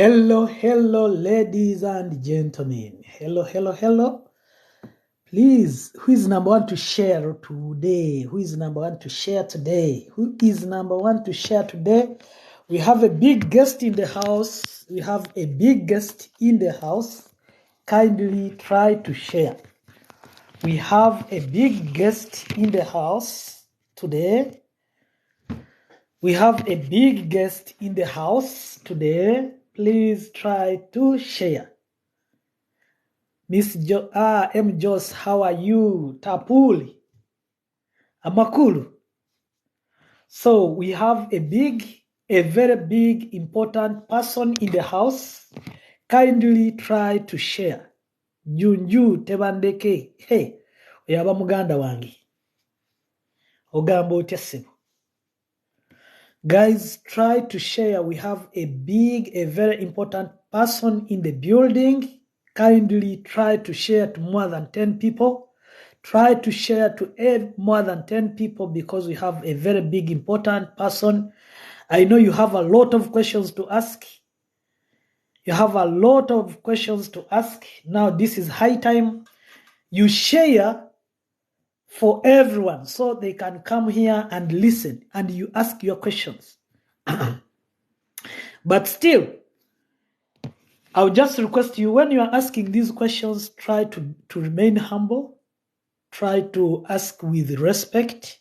Hello, ladies and gentlemen. Hello. Please, who is number one to share today? Who is number one to share today? Who is number one to share today? We have a big guest in the house. Kindly try to share. We have a big guest in the house today. Please try to share. Miss M. Jos, how are you? Tapuli. Amakulu. So we have a very big, important person in the house. Kindly try to share. Junju tebandeke. Hey, oyaba muganda wangi. Ogambo otya. Guys, try to share. We have a very important person in the building. Kindly try to share to more than 10 people. Try to share to more than 10 people because we have a very big, important person. I know you have a lot of questions to ask. Now, this is high time. You share for everyone so they can come here and listen and you ask your questions. But still, I'll just request you, when you are asking these questions, try to remain humble. Try to ask with respect.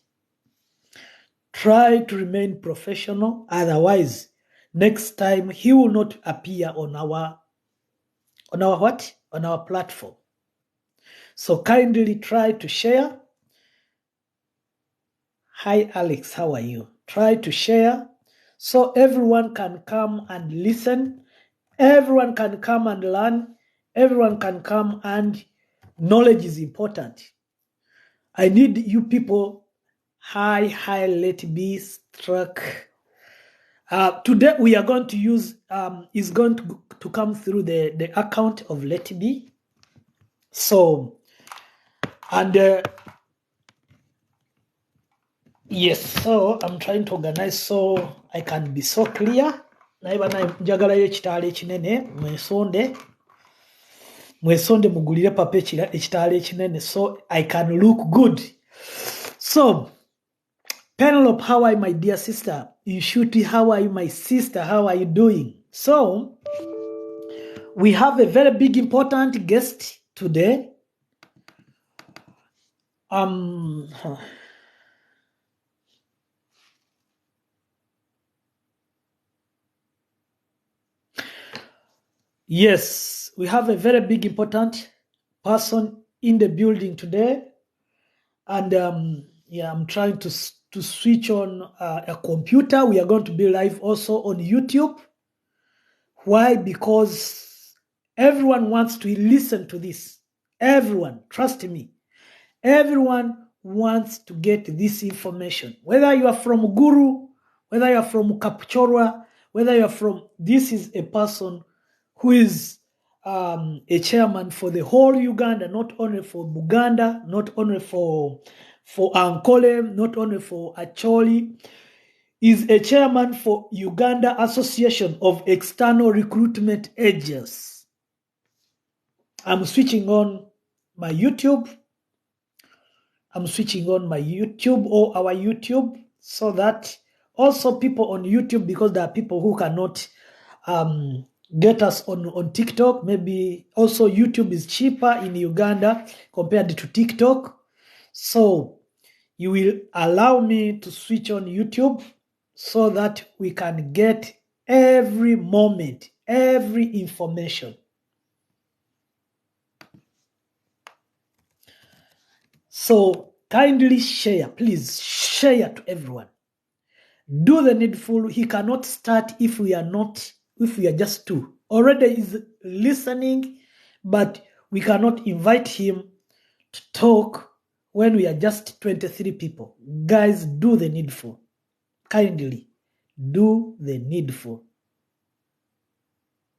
Try to remain professional. Otherwise, next time he will not appear on our platform. So kindly try to share. Hi Alex, how are you? Try to share so everyone can come and listen. Everyone can come and learn. Everyone can come, and knowledge is important. I need you people. Hi, let be struck. Today we are going to use is going to come through the account of Let Be. So, and yes, so I'm trying to organize so I can be so clear. Naiba njagala y'ekitaala ekinene mwesonde mugulire papa ekitaala ekinene so I can look good. So, Penelope, how are you, my dear sister? Inshuti, how are you, my sister? How are you doing? So, we have a very big, important guest today. Yes, we have a very big, important person in the building today. And I'm trying to switch on a computer. We are going to be live also on YouTube. Why? Because everyone wants to listen to this. Everyone, trust me. Everyone wants to get this information. Whether you are from Guru, whether you are from Kapchorwa, whether you are from... This is a person who is a chairman for the whole Uganda, not only for Buganda, not only for Ankole, not only for Acholi. Is a chairman for Uganda Association of External Recruitment Agents. I'm switching on my YouTube. Or our YouTube, so that also people on YouTube, because there are people who cannot get us on TikTok. Maybe also YouTube is cheaper in Uganda compared to TikTok. So you will allow me to switch on YouTube so that we can get every moment, every information. So kindly share, please share to everyone. Do the needful. He cannot start if we are just two. Already is listening, but we cannot invite him to talk when we are just 23 people. Guys, do the needful. Kindly, do the needful.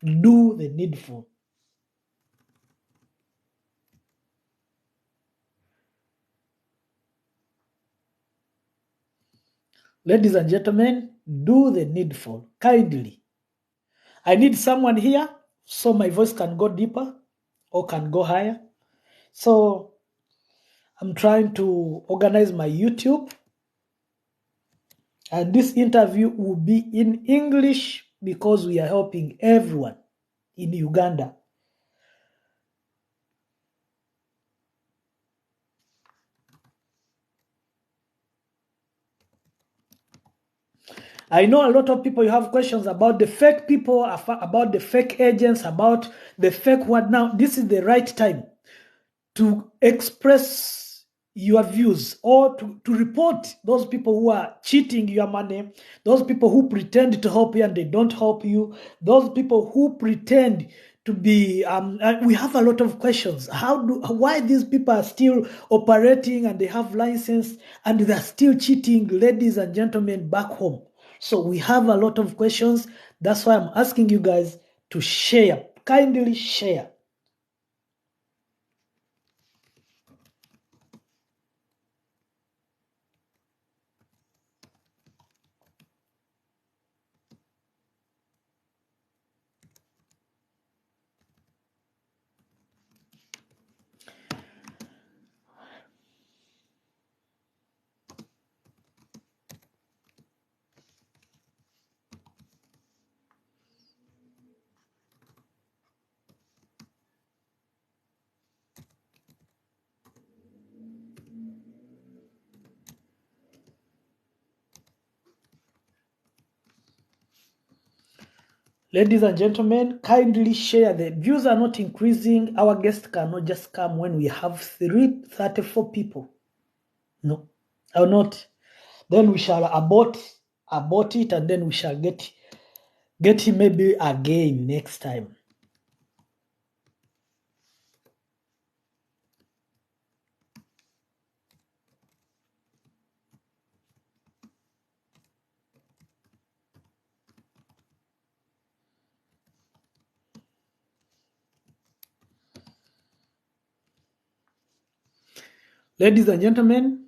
Do the needful. Ladies and gentlemen, do the needful. Kindly. I need someone here so my voice can go deeper or can go higher. So I'm trying to organize my YouTube. And this interview will be in English because we are helping everyone in Uganda. I know a lot of people, you have questions about the fake people, about the fake agents, about the fake what. Now, this is the right time to express your views or to report those people who are cheating your money, those people who pretend to help you and they don't help you, those people who pretend to be we have a lot of questions. Why these people are still operating and they have license and they're still cheating ladies and gentlemen back home? So we have a lot of questions. That's why I'm asking you guys to share, kindly share. Ladies and gentlemen, kindly share. The views are not increasing. Our guests cannot just come when we have 34 people. No, or not. Then we shall abort it, and then we shall get him maybe again next time. Ladies and gentlemen,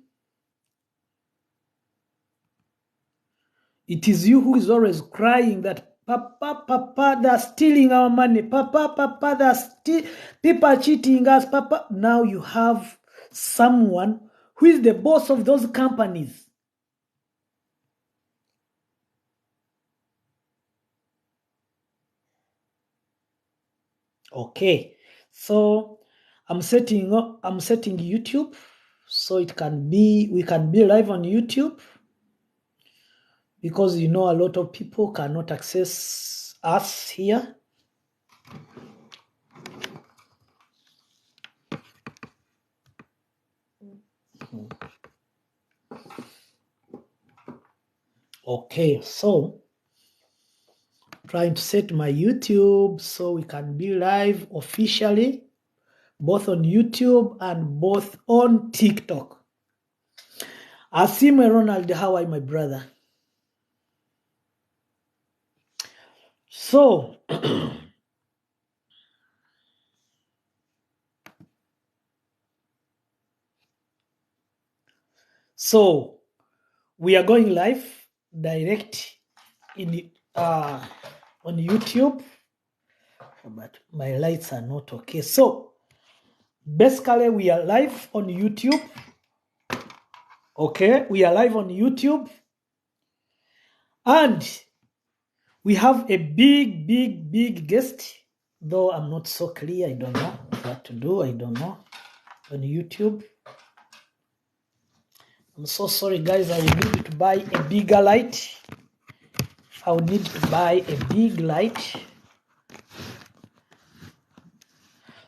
it is you who is always crying that Papa, they're stealing our money. Papa, people are cheating us. Papa, now you have someone who is the boss of those companies. Okay, so I'm setting YouTube so we can be live on YouTube, because a lot of people cannot access us here. Okay, so trying to set my YouTube so we can be live officially, both on YouTube and both on TikTok. Asime Ronald, how are you, my brother? So, so we are going live direct in on YouTube, but my lights are not okay. So basically we are live on YouTube. Okay, we are live on YouTube, and we have a big guest, though I'm not so clear. I don't know what to do. I don't know on YouTube. I'm so sorry, guys. I will need to buy a bigger light. I will need to buy a big light.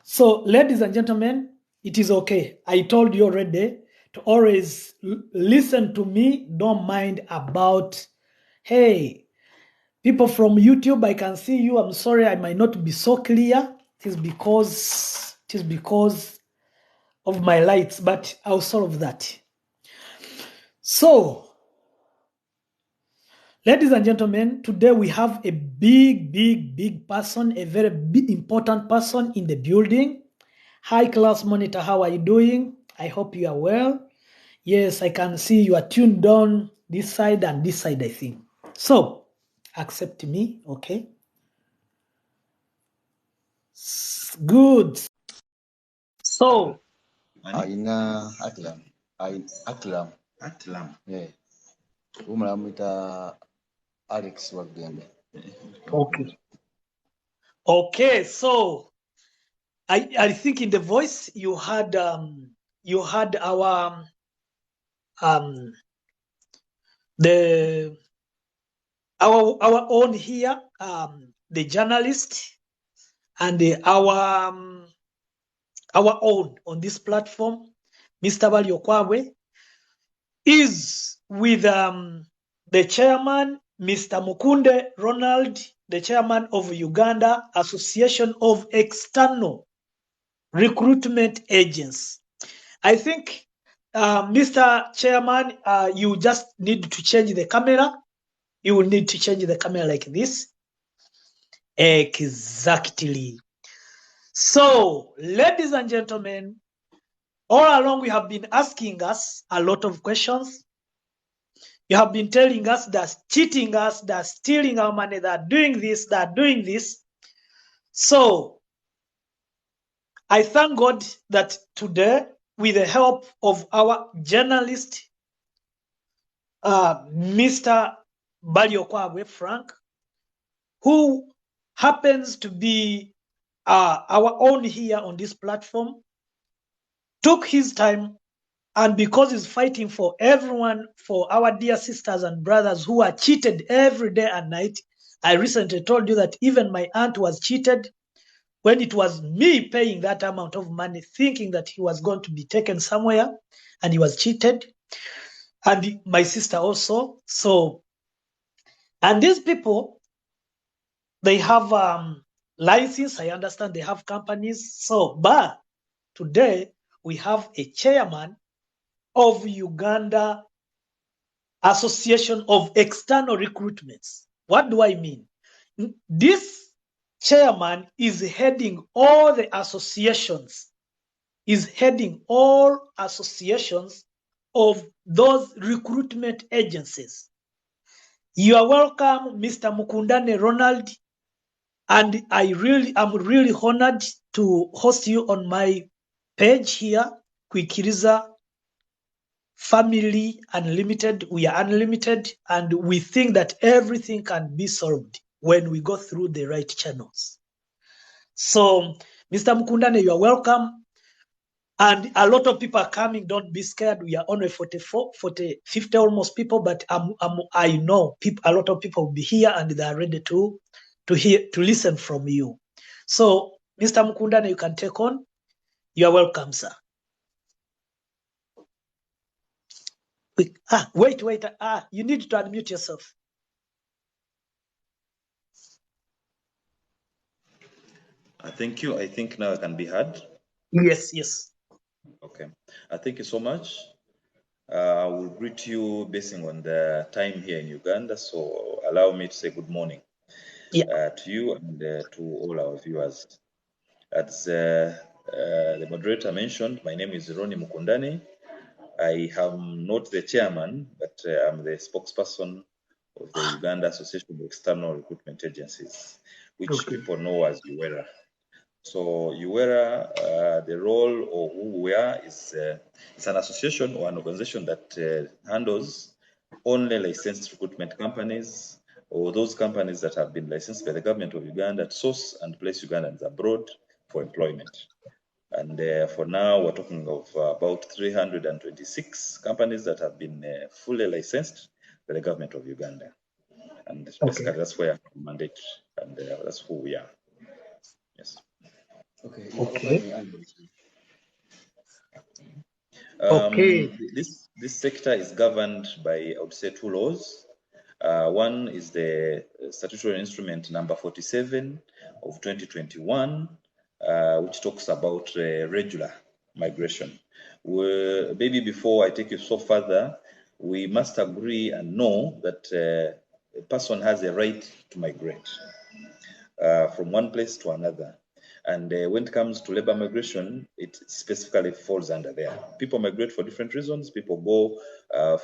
So, ladies and gentlemen, it is okay. I told you already to always listen to me. Don't mind about, hey, people from YouTube, I can see you. I'm sorry, I might not be so clear. It is because of my lights, but I'll solve that. So, ladies and gentlemen, today we have a big person, a very big, important person in the building. Hi, Class Monitor, how are you doing? I hope you are well. Yes, I can see you are tuned on this side and this side, I think. So, accept me, okay? Good. So, Aina Atlam. Atlam. Atlam. Yeah. Umlamita Alex Wagembe. okay. So, I think in the voice you had our our own here, the journalist, and our own on this platform, Mr. Baliokwabwe, is with the chairman, Mr. Mukunde Ronald, the chairman of Uganda Association of External Recruitment Agents. I think, Mr. Chairman, you just need to change the camera. You will need to change the camera like this. Exactly. So, ladies and gentlemen, all along we have been asking us a lot of questions. You have been telling us that cheating us, that stealing our money, that doing this, that doing this. So, I thank God that today, with the help of our journalist, Mr. Baliokwabwe Frank, who happens to be our own here on this platform, took his time, and because he's fighting for everyone, for our dear sisters and brothers who are cheated every day and night. I recently told you that even my aunt was cheated when it was me paying that amount of money, thinking that he was going to be taken somewhere, and he was cheated. And my sister also. So, and these people, they have license. I understand they have companies. So, but today we have a chairman of Uganda Association of External Recruitments. What do I mean? This chairman is heading all the associations, is heading all associations of those recruitment agencies. You are welcome, Mr. Mukundane Ronald, and I'm really honored to host you on my page here, Kwikiriza Family Unlimited. We are unlimited, and we think that everything can be solved when we go through the right channels. So, Mr. Mukundane, you are welcome. And a lot of people are coming. Don't be scared. We are only 50 almost people, but I know a lot of people will be here and they are ready to listen from you. So, Mr. Mukundane, you can take on. You are welcome, sir. Wait. You need to unmute yourself. Thank you. I think now I can be heard. Yes. Okay. Thank you so much. I will greet you basing on the time here in Uganda. So allow me to say good morning to you and to all our viewers. As the moderator mentioned, my name is Ronnie Mukundane. I am not the chairman, but I'm the spokesperson of the Uganda Association of External Recruitment Agencies, which people know as UWERA. So UWERA, the role of who we are is it's an association or an organization that handles only licensed recruitment companies or those companies that have been licensed by the government of Uganda to source and place Ugandans abroad for employment. And for now, we're talking of about 326 companies that have been fully licensed by the government of Uganda. And basically, that's where we mandate, and that's who we are. Yes. This sector is governed by, I would say, two laws. One is the statutory instrument number 47 of 2021, which talks about regular migration. Maybe before I take you so further, we must agree and know that a person has a right to migrate from one place to another. And when it comes to labor migration, it specifically falls under there. People migrate for different reasons. People go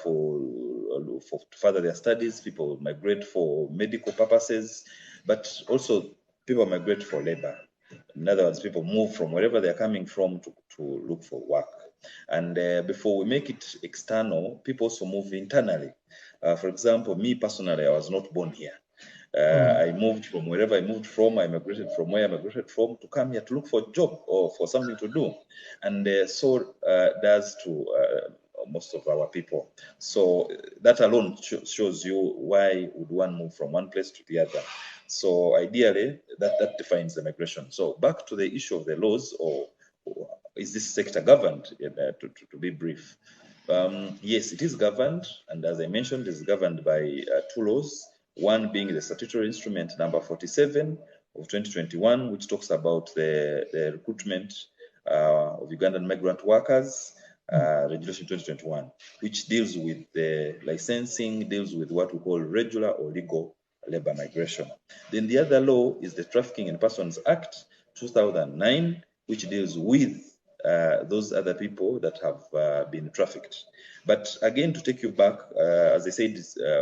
to further their studies. People migrate for medical purposes, but also people migrate for labor. In other words, people move from wherever they're coming from to look for work. And before we make it external, people also move internally. For example, me personally, I was not born here. I moved from wherever I moved from. I migrated from where I migrated from to come here to look for a job or for something to do. And so does to most of our people. So that alone shows you why would one move from one place to the other. So ideally, that defines the migration. So back to the issue of the laws, or is this sector governed? To be brief, yes, it is governed, and as I mentioned, it's governed by two laws. One being the statutory instrument number 47 of 2021, which talks about the recruitment of Ugandan migrant workers, Regulation 2021, which deals with the licensing, deals with what we call regular or legal labor migration. Then the other law is the Trafficking in Persons Act 2009, which deals with those other people that have been trafficked. But again, to take you back, as I said,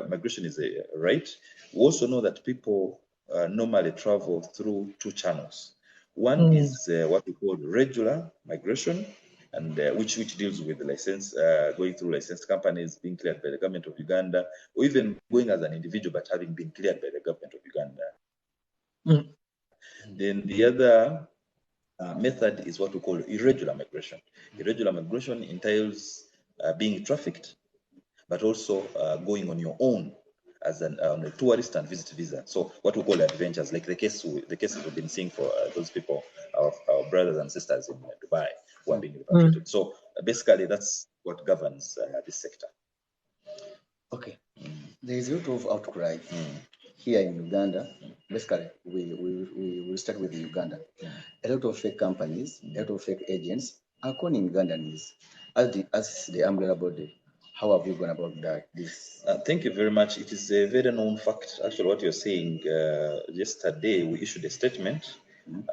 migration is a right. We also know that people normally travel through two channels. One is what we call regular migration, and which deals with the license, going through licensed companies, being cleared by the government of Uganda, or even going as an individual but having been cleared by the government of Uganda. Then the other method is what we call irregular migration. Irregular migration entails being trafficked, but also going on your own as on a tourist and visit visa. So what we call adventures, like the cases we've been seeing for those people, our brothers and sisters in Dubai who are being repatriated. So basically, that's what governs this sector. Okay. There is a lot of outcry here in Uganda. Basically, we will start with Uganda. A lot of fake companies, a lot of fake agents are calling Ugandans as the umbrella body. How have you gone about that? Thank you very much. It is a very known fact, actually, what you're saying. Yesterday, we issued a statement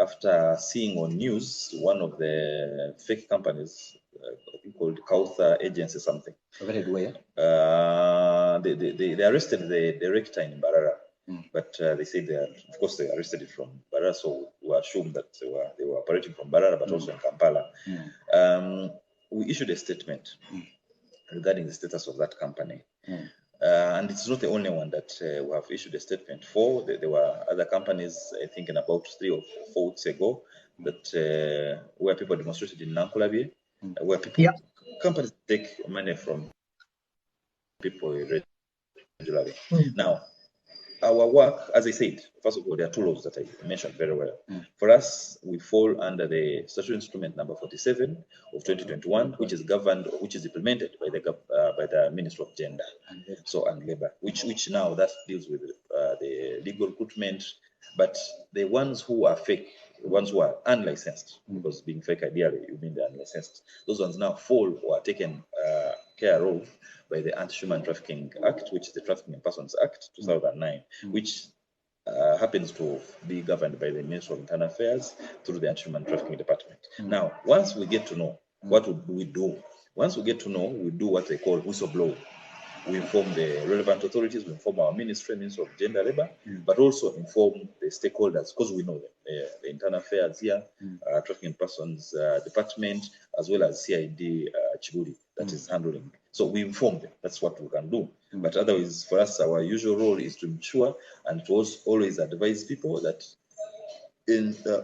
after seeing on news one of the fake companies, called Kautha Agency something. Arrested where? They arrested the director in Mbarara, but they said of course they arrested it from Mbarara, so we assume that they were operating from Mbarara, but also in Kampala. We issued a statement regarding the status of that company. And it's not the only one that we have issued a statement for. There were other companies, I think, in about 3 or 4 weeks ago, that where people demonstrated in Nankulabye, where companies take money from people regularly. Now, our work, as I said, first of all, there are two laws that I mentioned very well. For us, we fall under the statutory instrument number 47 of 2021, which is governed, which is implemented by the Ministry of Gender and Labor, which now that deals with the legal recruitment. But the ones who are fake, the ones who are unlicensed, because being fake ideally you mean they're unlicensed, those ones now fall or are taken care of by the Anti-Human Trafficking Act, which is the Trafficking in Persons Act 2009, which happens to be governed by the Ministry of Internal Affairs through the Anti-Human Trafficking Department. Now, once we get to know, what would we do? Once we get to know, we do what they call whistleblowing. We inform the relevant authorities, we inform our Ministry of Gender Labor, but also inform the stakeholders, because we know them, the Internal Affairs here, Trafficking in Persons Department, as well as CID Chibuli that is handling. So we inform them. That's what we can do. But otherwise, for us, our usual role is to ensure and to always advise people that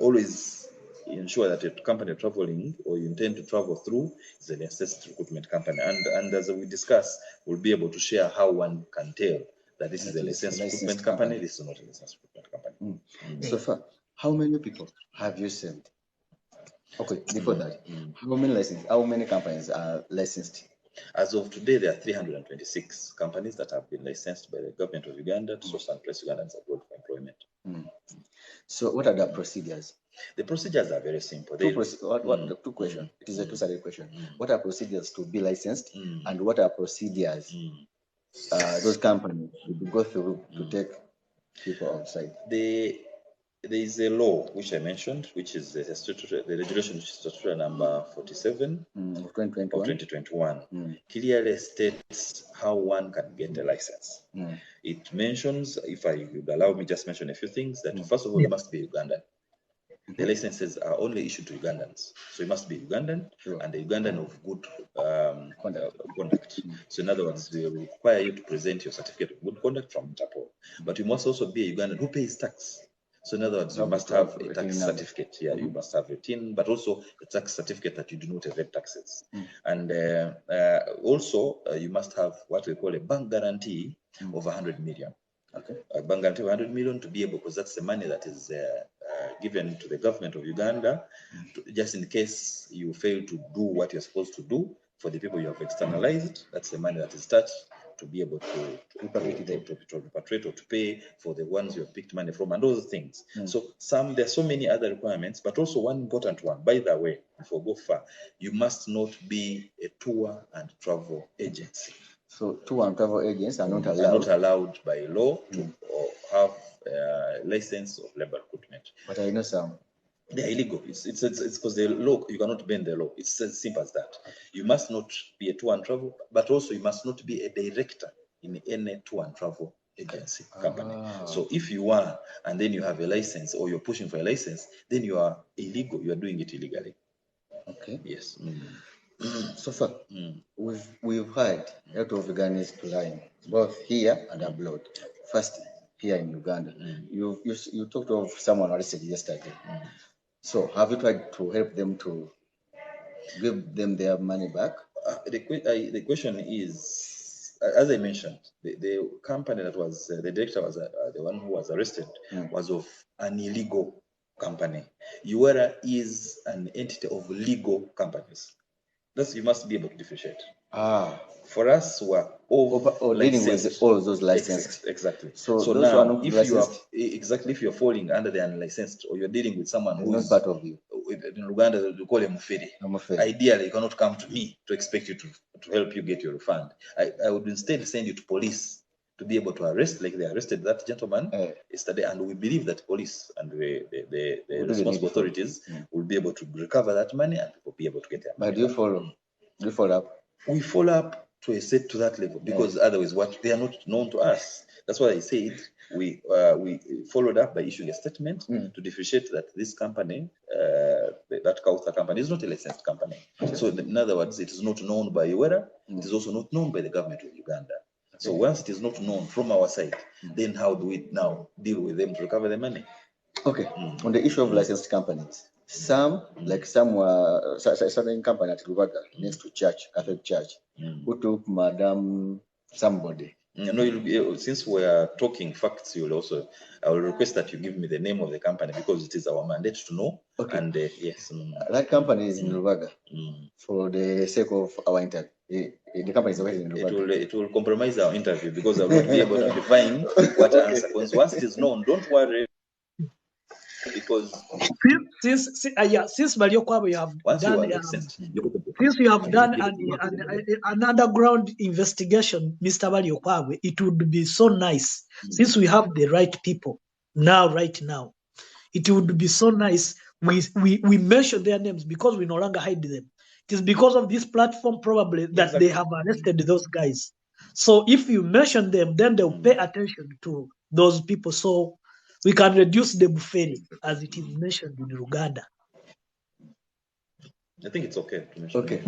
always ensure that a company you're traveling or you intend to travel through is a licensed recruitment company. And as we discuss, we'll be able to share how one can tell that this is a licensed recruitment company, this is not a licensed recruitment company. So far, how many people have you saved? Okay, before that, how many companies are licensed? As of today, there are 326 companies that have been licensed by the government of Uganda to source and place Ugandans abroad for employment. So what are the procedures? The procedures are very simple. Two questions. It is a two-sided question. What are procedures to be licensed, and what are procedures those companies will go through to take people outside? There is a law which I mentioned, which is the regulation, which is statutory number 47 of 2021. Clearly states how one can get a license. It mentions, if I would allow me just mention a few things, that first of all, you must be Ugandan. The licenses are only issued to Ugandans. So you must be Ugandan and a Ugandan of good conduct. So in other words, they require you to present your certificate of good conduct from Interpol. But you must also be a Ugandan who pays tax. So in other words, you must have a tax certificate. Yeah, you must have a TIN, but also a tax certificate that you do not evade taxes. And also, you must have what we call a bank guarantee of 100 million. Okay. A bank guarantee of 100 million to be able, because that's the money that is given to the government of Uganda, just in case you fail to do what you're supposed to do for the people you have externalized. That's the money that is touched to be able to repatriate or to pay for the ones you have picked money from and those things. So there are so many other requirements, but also one important one, by the way, before I go far, you must not be a tour and travel agency. So tour and travel agents are not allowed. Are not allowed by law to have a license of labor recruitment. But I know some. They are illegal. It's because the law, you cannot bend the law. It's as simple as that. You must not be a tour and travel, but also you must not be a director in any tour and travel agency company. So if you are, and then you have a license or you're pushing for a license, then you are illegal. You are doing it illegally. Okay. Yes. So far, we've had a lot of Ugandans applying, both here and abroad. First, here in Uganda, you talked of someone arrested yesterday. So have you tried to help them to give them their money back? The question is, as I mentioned, the company that was the director was the one who was arrested was of an illegal company. UERA is an entity of legal companies. Thus, you must be able to differentiate. For us, we're all dealing with all those licenses. Exactly. So those now, if you're falling under the unlicensed, or you're dealing with someone who is not part of you. In Uganda, we call him Mufiri. Ideally, you cannot come to me to expect you to help you get your refund. I would instead send you to police to be able to arrest, like they arrested that gentleman yesterday, and we believe that police and the responsible authorities will be able to recover that money and people be able to get their money. But do you follow up? We follow up to that level, because otherwise, they are not known to us. That's why I said we followed up by issuing a statement to differentiate that this company, that Kautha company, is not a licensed company. So in other words, it is not known by UERA. It is also not known by the government of Uganda. So once it is not known from our side, then how do we now deal with them to recover the money? Okay. On the issue of licensed companies, some certain company at Lubaga next to church, Catholic Church, who took Madam somebody. No, since we are talking facts, I will request that you give me the name of the company, because it is our mandate to know. Okay. And yes, that company is in Lubaga. For the sake of our interview, the company is already in Lubaga. It will compromise our interview, because I will not be able to define what answer. Because once it is known, don't worry. Because since Mario Kwabo, you have done an underground investigation, Mr. Mario Kwabo, it would be so nice, since we have the right people right now, it would be so nice we mention their names, because we no longer hide them. It is because of this platform probably that they have arrested those guys. So if you mention them, then they'll pay attention to those people, so we can reduce the buffet, as it is mentioned in Uganda. I think it's okay to mention. Okay.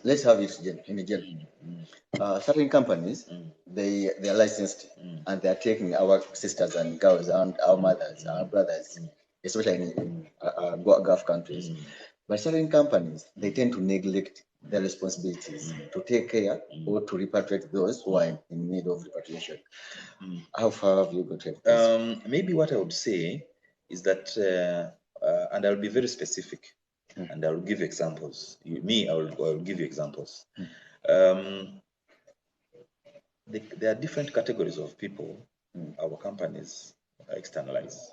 Let's have it in general. Certain companies, they are licensed, and they are taking our sisters and girls and our mothers, our brothers, especially in Gulf countries. But certain companies, they tend to neglect their responsibilities to take care or to repatriate those who are in need of repatriation. How far have you got to? Maybe what I would say is that, and I'll be very specific, and I'll give examples. I will give you examples. There are different categories of people our companies externalize.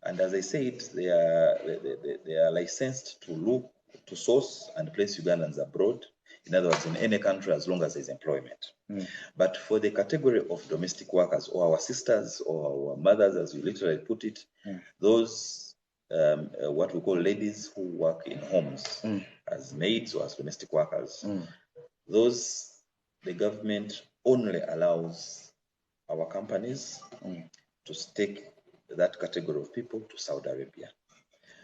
And as I said, they are licensed to source and place Ugandans abroad. In other words, in any country, as long as there's employment. But for the category of domestic workers, or our sisters or our mothers, as you literally put it, those what we call ladies who work in homes as maids or as domestic workers, those the government only allows our companies to take that category of people to Saudi Arabia.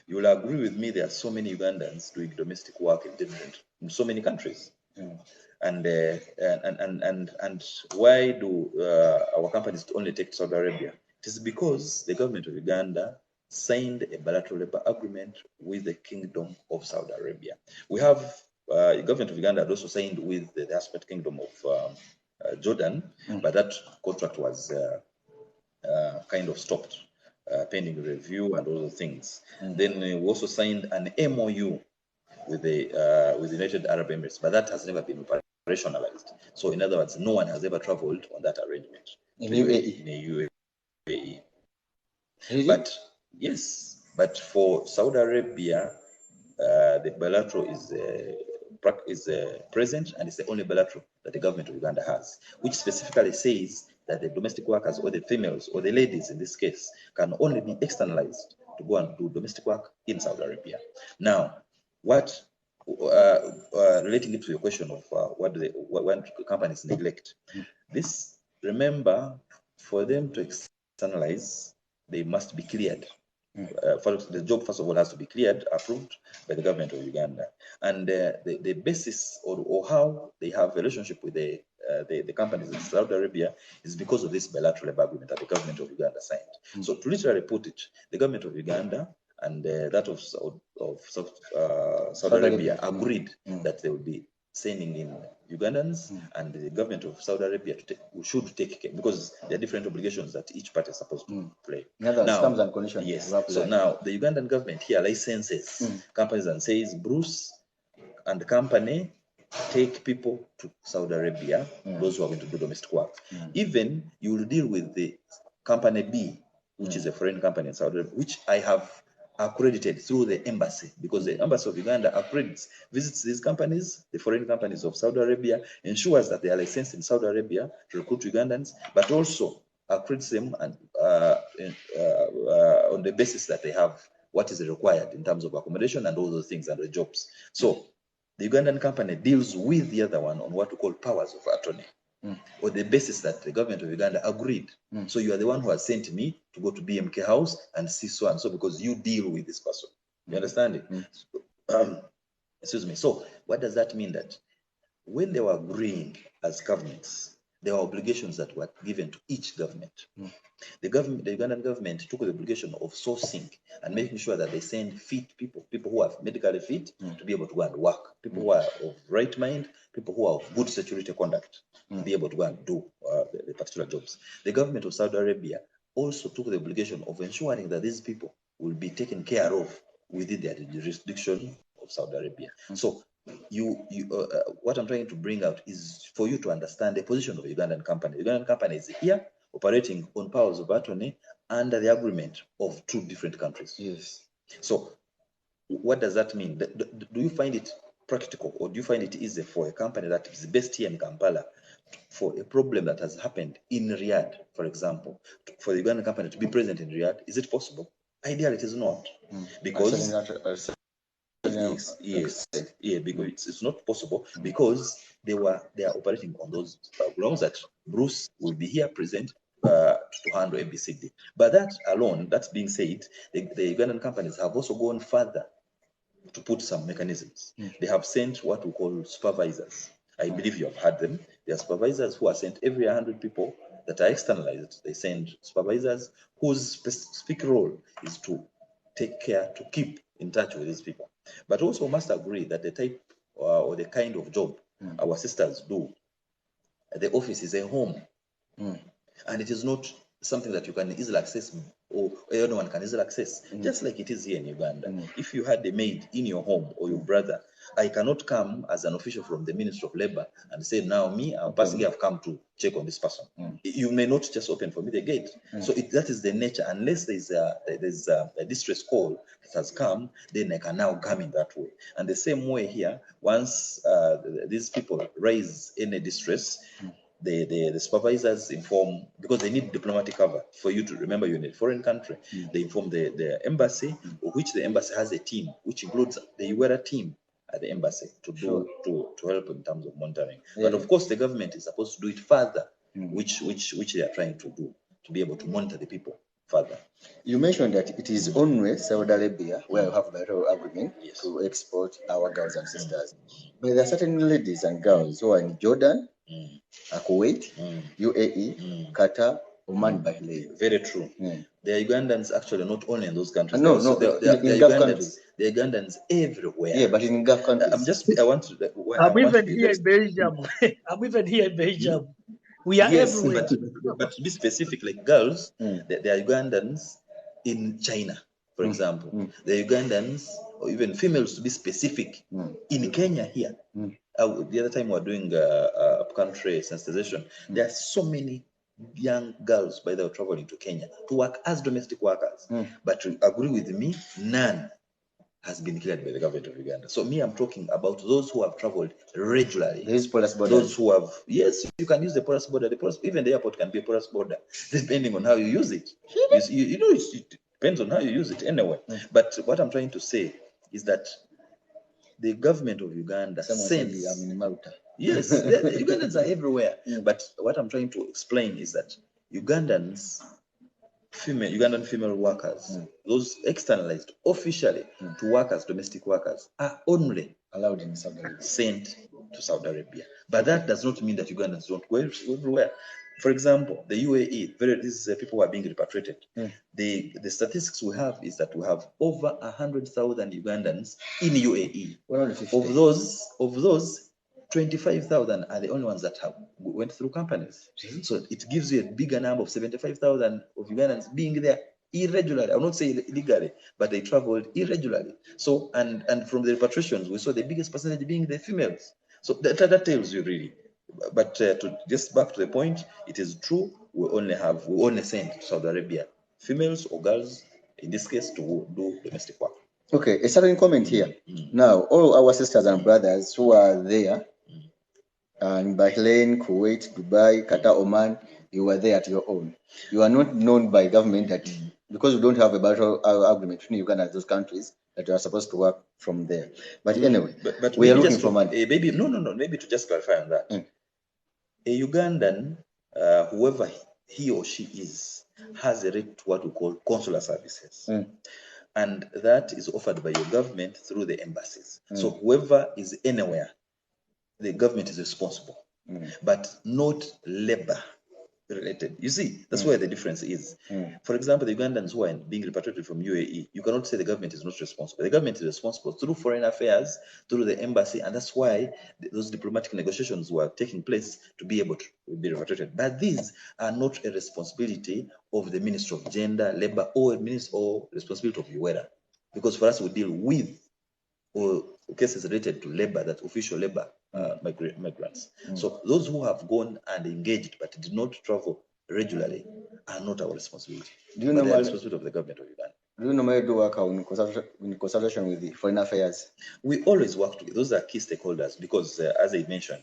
you will agree with me there are so many Ugandans doing domestic work in so many countries. And why do our companies only take to Saudi Arabia? It is because the government of Uganda signed a bilateral labor agreement with the Kingdom of Saudi Arabia. We have the government of Uganda had also signed with the Aspect Kingdom of Jordan, but that contract was kind of stopped pending review and all those things. Then we also signed an MOU with the United Arab Emirates, but that has never been operationalized. So in other words, no one has ever traveled on that arrangement In UAE. in a UAE. Really? But yes, but for Saudi Arabia, the bilateral is present, and it's the only bilateral that the government of Uganda has, which specifically says that the domestic workers or the females or the ladies in this case can only be externalized to go and do domestic work in Saudi Arabia. Now, what relating it to your question of what companies neglect, this, remember, for them to externalize, they must be cleared. The job, first of all, has to be cleared, approved by the government of Uganda, and the basis or how they have a relationship with the companies in Saudi Arabia is because of this bilateral labor agreement that the government of Uganda signed. So to literally put it, the government of Uganda and that of Saudi Arabia agreed that they would be sending in Ugandans, and the government of Saudi Arabia should take care, because there are different obligations that each party is supposed to play. Now, terms and conditions. Yes. So now the Ugandan government here licenses companies and says, Bruce and company take people to Saudi Arabia, those who are going to do domestic work. Even you will deal with the company B, which is a foreign company in Saudi Arabia, which I have accredited through the embassy, because the embassy of Uganda accredits, visits these companies, the foreign companies of Saudi Arabia, ensures that they are licensed in Saudi Arabia to recruit Ugandans, but also accredits them and on the basis that they have what is required in terms of accommodation and all those things and the jobs. So the Ugandan company deals with the other one on what we call powers of attorney, or the basis that the government of Uganda agreed. So you are the one who has sent me to go to BMK House and see so and so, because you deal with this person. You understand it? Excuse me. So what does that mean? That when they were agreeing as governments, there were obligations that were given to each government. The Ugandan government took the obligation of sourcing and making sure that they send fit people who are medically fit to be able to go and work, people who are of right mind, people who are of good security conduct to be able to go and do the particular jobs. The government of Saudi Arabia also took the obligation of ensuring that these people will be taken care of within their jurisdiction of Saudi Arabia. So what I'm trying to bring out is for you to understand the position of the Ugandan company. The Ugandan company is here operating on powers of attorney under the agreement of two different countries. Yes. So what does that mean? Do you find it practical, or do you find it easy for a company that is based here in Kampala, for a problem that has happened in Riyadh, for example, for the Ugandan company to be present in Riyadh? Is it possible? Ideally, it is not. Because yes, because it's not possible, because they are operating on those grounds that Bruce will be here present to handle ABCD. But that alone, that's being said, the Ugandan companies have also gone further to put some mechanisms. They have sent what we call supervisors. I believe you have heard them. There are supervisors who are sent every 100 people that are externalized. They send supervisors whose specific role is to take care, to keep in touch with these people. But also must agree that the type or the kind of job our sisters do, the office is a home. And it is not something that you can easily access, or anyone can easily access, just like it is here in Uganda. If you had a maid in your home or your brother, I cannot come as an official from the Ministry of Labor and say, now me, I'm personally have come to check on this person. You may not just open for me the gate. So that is the nature. Unless there's a distress call that has come, then I can now come in that way. And the same way here, once these people raise any distress, the supervisors inform, because they need diplomatic cover for you to remember you're in a foreign country. They inform the embassy, which the embassy has a team, which includes the Uganda team at the embassy to help in terms of monitoring. But of course, the government is supposed to do it further, which they are trying to do, to be able to monitor the people further. You mentioned that it is only Saudi Arabia where you have bilateral agreement Yes. to export our girls and sisters. But there are certain ladies and girls who are in Jordan, Kuwait, UAE, Qatar, Oman, Bahrain. Very true. There are Ugandans actually not only in those countries. No, there in are Gulf Ugandans. countries. There are Ugandans everywhere. Yeah, but in Gulf countries. I want to. I'm even here in Belgium. I'm even here in Belgium. We are Yes, everywhere. but to be specific, like girls, there are Ugandans in China, for example. There are Ugandans, or even females to be specific, in Kenya here. The other time we were doing country sensitization, there are so many young girls, by the way, traveling to Kenya to work as domestic workers. But to agree with me, none has been cleared by the government of Uganda. So me, I'm talking about those who have traveled regularly. There is porous border. Those who have, yes, you can use the porous border. Even the airport can be a porous border, depending on how you use it. You know, it depends on how you use it anyway. But what I'm trying to say is that the government of Uganda sends. Yes, the Ugandans are everywhere. But what I'm trying to explain is that Ugandan female workers, those externalized officially to work as domestic workers, are only allowed in Saudi Arabia, sent to Saudi Arabia. But that does not mean that Ugandans don't go everywhere. For example, the UAE, these people who are being repatriated. The statistics we have is that we have over 100,000 Ugandans in UAE. Of those, 25,000 are the only ones that went through companies. So it gives you a bigger number of 75,000 of Ugandans being there irregularly. I will not say illegally, but they traveled irregularly. So, and from the repatriations, we saw the biggest percentage being the females. So that tells you really. But to just back to the point, it is true. We only send to Saudi Arabia females or girls, in this case, to do domestic work. Okay, a certain comment here. Now, all our sisters and brothers who are there, in Bahrain, Kuwait, Dubai, Qatar, Oman, you were there at your own. You are not known by government that because you don't have a bilateral agreement between Uganda and those countries that you are supposed to work from there. But anyway, but we are looking for money. Maybe to just clarify on that. A Ugandan, whoever he or she is, has a right to what we call consular services. And that is offered by your government through the embassies. So whoever is anywhere, the government is responsible, but not labor related. You see, that's where the difference is. For example, the Ugandans who are being repatriated from UAE, you cannot say the government is not responsible. The government is responsible through foreign affairs, through the embassy, and that's why those diplomatic negotiations were taking place to be able to be repatriated. But these are not a responsibility of the Ministry of Gender, Labor, or responsibility of UWERA, because for us we deal with cases related to labor, that official labor migrants. So those who have gone and engaged but did not travel regularly are not our responsibility. Do you know the responsibility of the government of Uganda? Do you normally do work in consultation with the foreign affairs? We always work together. Those are key stakeholders because, as I mentioned,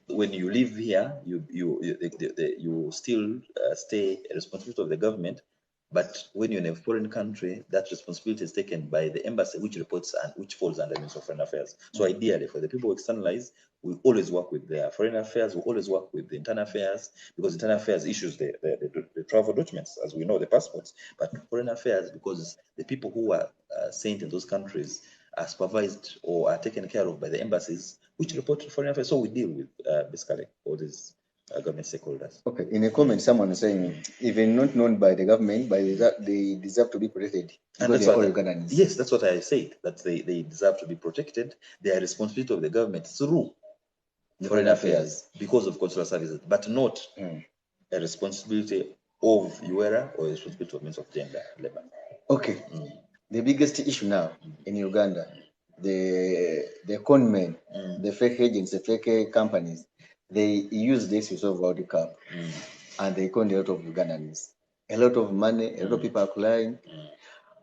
when you live here, you still stay a responsibility of the government. But when you're in a foreign country, that responsibility is taken by the embassy, which reports and which falls under the Ministry of Foreign Affairs. So ideally, for the people who externalize, we always work with their foreign affairs. We always work with the internal affairs, because internal affairs issues the travel documents, as we know, the passports. But foreign affairs, because the people who are sent in those countries are supervised or are taken care of by the embassies, which report to foreign affairs. So we deal with basically all these government stakeholders. Okay, in a comment, someone is saying, even not known by the government, but they deserve to be protected. And that's what yes, that's what I said, that they deserve to be protected. They are responsibility of the government through foreign affairs because of consular services, but not a responsibility of UWERA or a responsibility of Ministry of Gender and Labor. Okay. The biggest issue now in Uganda, the con men, the fake agents, the fake companies, they use this to solve World Cup, and they con a lot of Ugandans. A lot of money, a lot of people are crying.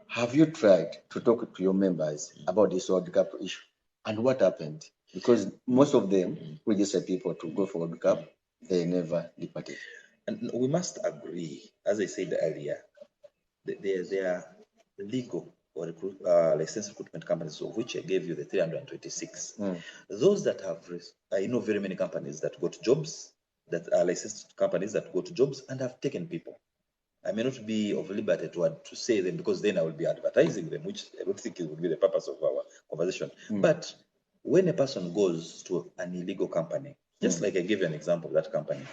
Have you tried to talk to your members about this World Cup issue? And what happened? Because most of them registered people to go for World Cup, they never departed. And we must agree, as I said earlier, there are legal or licensed recruitment companies, of which I gave you the 326. Those that have, I know very many companies that got jobs, that are licensed companies that go to jobs and have taken people. I may not be of liberty to say them, because then I will be advertising them, which I don't think it would be the purpose of our conversation. But when a person goes to an illegal company, just like I gave you an example of that company,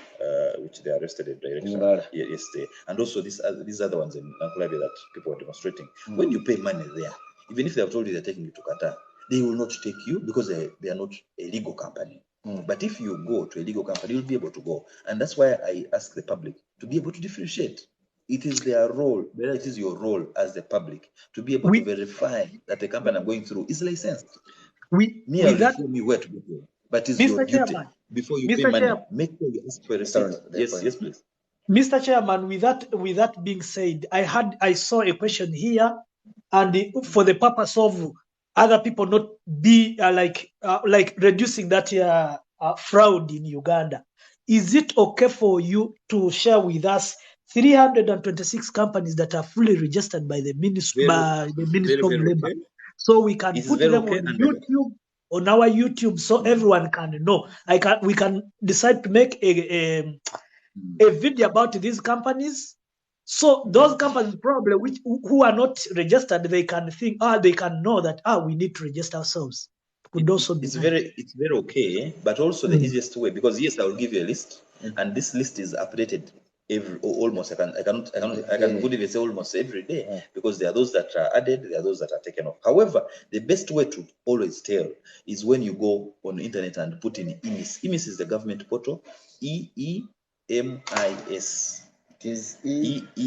which they arrested a director yesterday, and also these other ones in Nankulabi that people are demonstrating. When you pay money there, even if they have told you they're taking you to Qatar, they will not take you because they are not a legal company. But if you go to a legal company, you'll be able to go. And that's why I ask the public to be able to differentiate. It is their role, whether it is your role as the public, to be able to verify that the company I'm going through is licensed. I'll inform you where to go. But it's your duty, Chairman, before you pay money, make sure you ask for a receipt. Yes, please. Mr. Chairman, with that being said, I saw a question here, and for the purpose of other people not be like reducing that fraud in Uganda, is it okay for you to share with us 326 companies that are fully registered by the Ministry of Labor, so we can put them on YouTube, on our YouTube, so everyone can know? We can decide to make a video about these companies, so those companies probably who are not registered, they can think, they can know that we need to register ourselves. It's very okay, but also the easiest way, because yes, I will give you a list, and this list is updated almost. I can good even say almost every day, because there are those that are added, there are those that are taken off. However, the best way to always tell is when you go on the internet and put in IMIS. IMIS is the government portal. EEMIS. It is EEMIS.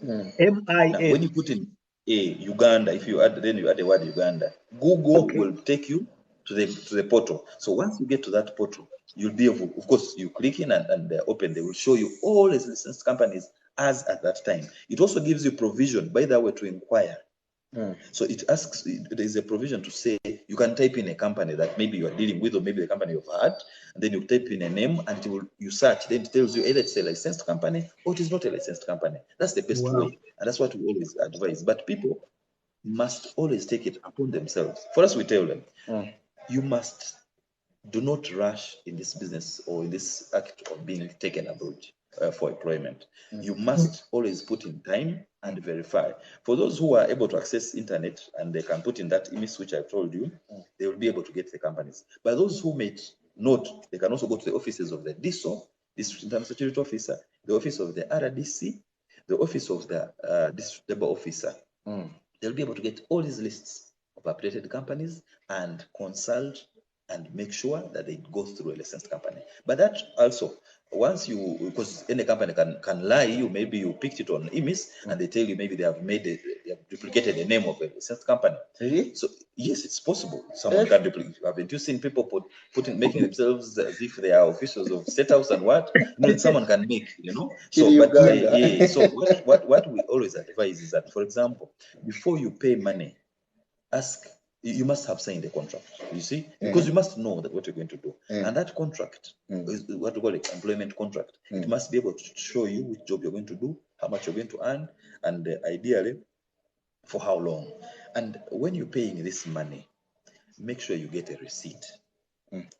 Now, when you put in Uganda, if you add the word Uganda, Google will take you to the portal. So once you get to that portal, you'll be able, of course, you click in and open. They will show you all the licensed companies as at that time. It also gives you provision, by the way, to inquire. So it asks, there is a provision to say you can type in a company that maybe you are dealing with, or maybe the company you've had, and then you type in a name and you search. Then it tells you either it's a licensed company or it is not a licensed company. That's the best way, and that's what we always advise. But people must always take it upon themselves. For us, we tell them, you must do not rush in this business or in this act of being taken abroad for employment. You must always put in time and verify. For those who are able to access internet and they can put in that image which I've told you, they will be able to get the companies. But those who may not, they can also go to the offices of the DSO, District Internal Security Officer, the office of the RDC, the office of the District Labor Officer. They'll be able to get all these lists of updated companies and consult and make sure that they go through a licensed company. But that also, once you, because any company can lie, maybe you picked it on IMIS and they tell you maybe they have duplicated the name of a licensed company. Really? So yes, it's possible. Someone can duplicate. Haven't you seen people making themselves as if they are officials of State House and what? Someone can make, So, but so what we always advise is that, for example, before you pay money, you must have signed a contract, you see, because you must know that what you're going to do. And that contract is what we call an employment contract. It must be able to show you which job you're going to do, how much you're going to earn, and ideally for how long. And when you're paying this money, make sure you get a receipt.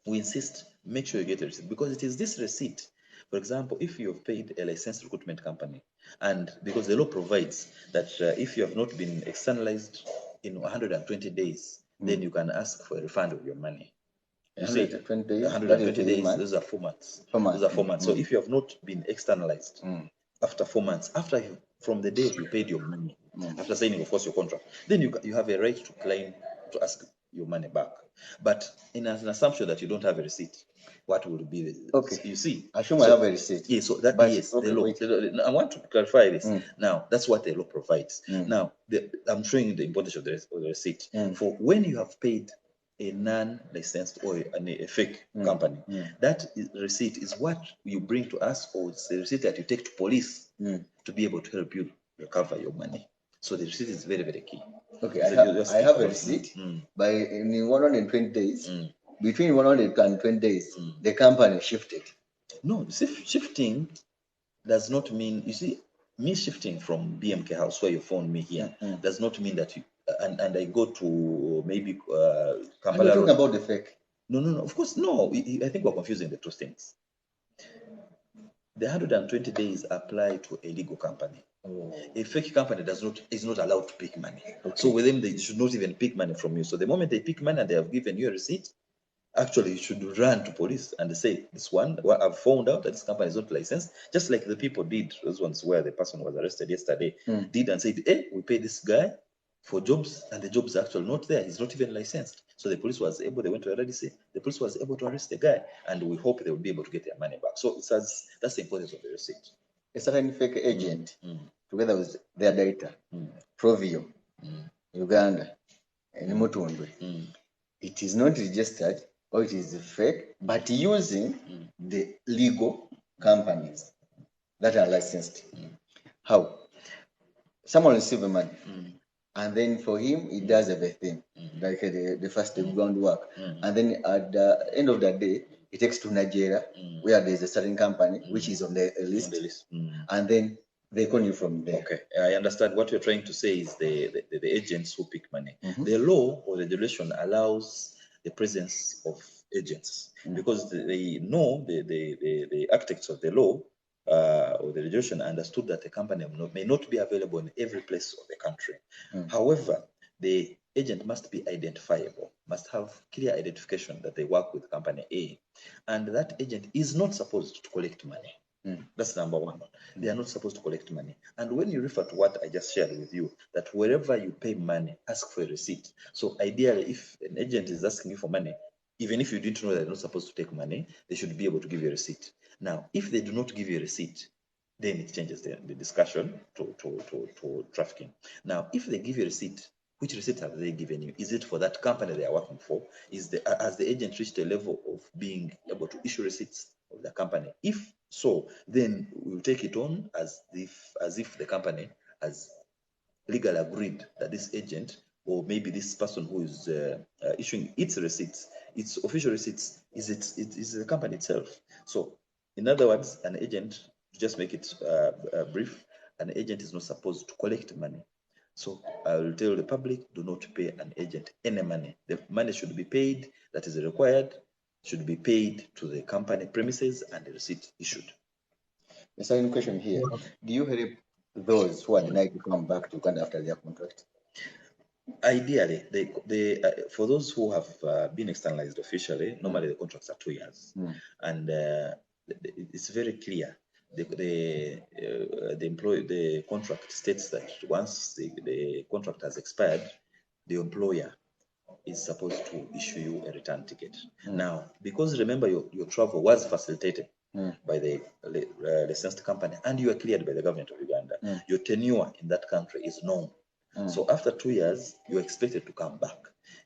We insist, make sure you get a receipt, because it is this receipt. For example, if you have paid a licensed recruitment company, and because the law provides that if you have not been externalized in 120 days, then you can ask for a refund of your money. You see, 120 days, those are 4 months. Those are 4 months. So if you have not been externalized after 4 months, from the day you paid your money, after signing, of course, your contract, then you have a right to claim, to ask your money back. But in an assumption that you don't have a receipt, what will be you see? Assume I have a receipt. Yes, so that the law. I want to clarify this. Now, that's what the law provides. Now, I'm showing you the importance of the receipt. For when you have paid a non-licensed or a fake company, that receipt is what you bring to us, or it's the receipt that you take to police to be able to help you recover your money. So the receipt is very, very key. Okay, I have a receipt. In 120 days, between 120 days, the company shifted. No, shifting does not mean, you see, me shifting from BMK House, where you found me here, does not mean that you, and I go to maybe Kampala. You're talking about the fake. No, of course, no. I think we're confusing the two things. The 120 days apply to a legal company. A fake company is not allowed to pick money. So with them, they should not even pick money from you. So the moment they pick money and they have given you a receipt, actually you should run to police and say, this one, well, I've found out that this company is not licensed, just like the people did, those ones where the person was arrested yesterday, did and said, hey, we pay this guy for jobs, and the job's actually not there. He's not even licensed. So the police was able, they went to RDC, the police was able to arrest the guy, and we hope they will be able to get their money back. So that's the importance of the receipt. A certain fake agent, together with their data, Provio, Uganda, and Mutundwe, it is not registered, or it is fake, but using the legal companies that are licensed. How? Someone receives money, and then for him, he does everything, like the first groundwork. And then at the end of the day, he takes to Nigeria, where there is a certain company which is on the list, and then they continue from there. Okay, I understand. What you're trying to say is the agents who pick money. The law or the regulation allows the presence of agents because they know the architects of the law or the regulation understood that the company may not be available in every place of the country. However, the agent must be identifiable, must have clear identification that they work with company A, and that agent is not supposed to collect money. That's number one. They are not supposed to collect money. And when you refer to what I just shared with you, that wherever you pay money, ask for a receipt. So ideally, if an agent is asking you for money, even if you didn't know they're not supposed to take money, they should be able to give you a receipt. Now, if they do not give you a receipt, then it changes the discussion to trafficking. Now, if they give you a receipt, which receipt have they given you? Is it for that company they are working for? Has the agent reached a level of being able to issue receipts of the company? If so, then we'll take it on as if the company has legally agreed that this agent, or maybe this person who is issuing its receipts, its official receipts, is the company itself. So, in other words, an agent, to just make it brief, an agent is not supposed to collect money. So I will tell the public, do not pay an agent any money. The money should be paid, that is required, should be paid to the company premises and the receipt issued. The second question here, do you help those who are denied to come back to Uganda after their contract? Ideally, for those who have been externalized officially, normally the contracts are 2 years, and it's very clear. The contract states that once the contract has expired, the employer is supposed to issue you a return ticket. Now, because remember your travel was facilitated by the licensed company and you are cleared by the government of Uganda, your tenure in that country is known. So after 2 years, you're expected to come back.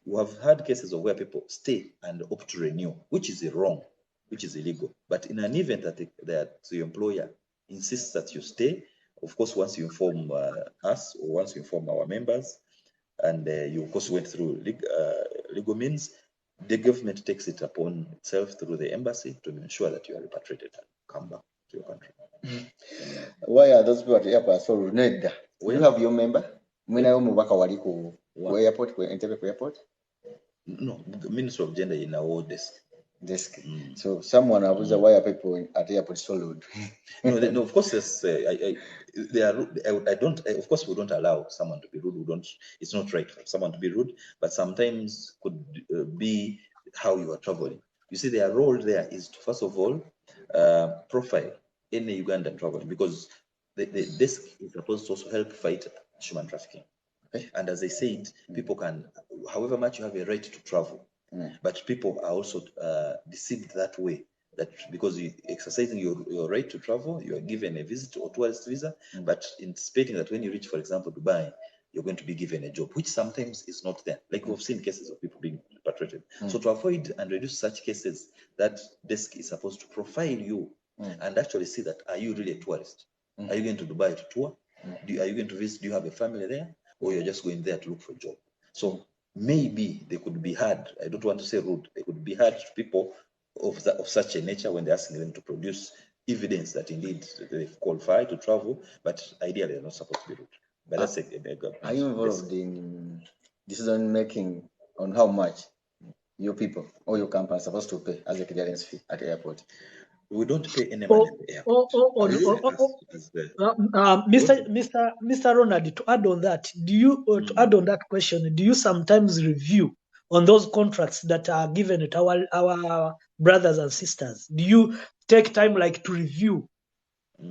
You have had cases of where people stay and opt to renew, which is wrong, which is illegal. But in an event that the employer insists that you stay, of course, once you inform us or once you inform our members, and you of course went through legal means, the government takes it upon itself through the embassy to ensure that you are repatriated and come back to your country. Why are those people at the airport so rude? Do you have your member? Airport, Entebbe airport? No, the Ministry of Gender in our desk. So someone was why are people at the airport so rude? No, of course, they are. Of course, we don't allow someone to be rude. It's not right for someone to be rude, but sometimes could be how you are traveling. You see, their role there is to first of all profile any Ugandan traveling, because the desk is supposed to also help fight human trafficking. Okay? And as I said, people can, however much you have a right to travel, but people are also deceived that way. That because you exercising your right to travel, you are given a visit or tourist visa, but anticipating that when you reach, for example, Dubai, you're going to be given a job, which sometimes is not there. Like we've seen cases of people being repatriated. So to avoid and reduce such cases, that desk is supposed to profile you and actually see that, are you really a tourist? Are you going to Dubai to tour? Are you going to visit? Do you have a family there? Or you're just going there to look for a job? So maybe they could be hard. I don't want to say rude. They could be hard to people of such a nature when they're asking them to produce evidence that indeed they qualify to travel, but ideally they're not supposed to be rude. But that's are you involved in decision making on how much your people or your company are supposed to pay as a clearance fee at the airport? We don't pay any money at the airport. Mr. Ronald, to add on that, to add on that question, do you sometimes review on those contracts that are given to our brothers and sisters? Do you take time like to review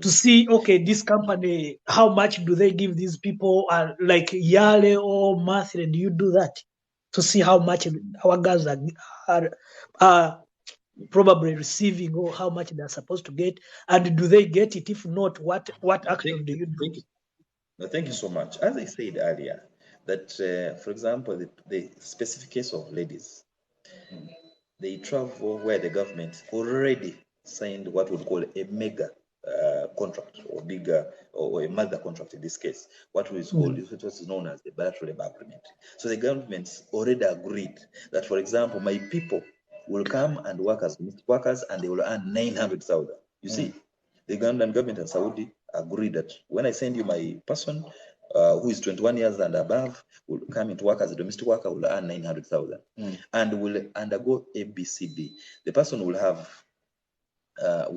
to see, okay, this company, how much do they give these people, like yearly or monthly? Do you do that to see how much our guys are probably receiving, or how much they're supposed to get, and do they get it? If not, what action do you do? Thank you so much. As I said earlier, that for example, the specific case of ladies, they travel where the government already signed what we call a mega contract, or bigger, or a mother contract in this case, what is called, what is known as the bilateral labor agreement. So the governments already agreed that, for example, my people will come and work as domestic workers, and they will earn 900,000. You see, the Ugandan government and Saudi agreed that when I send you my person who is 21 years and above, will come into work as a domestic worker, will earn 900,000 and will undergo ABCD. The person will have a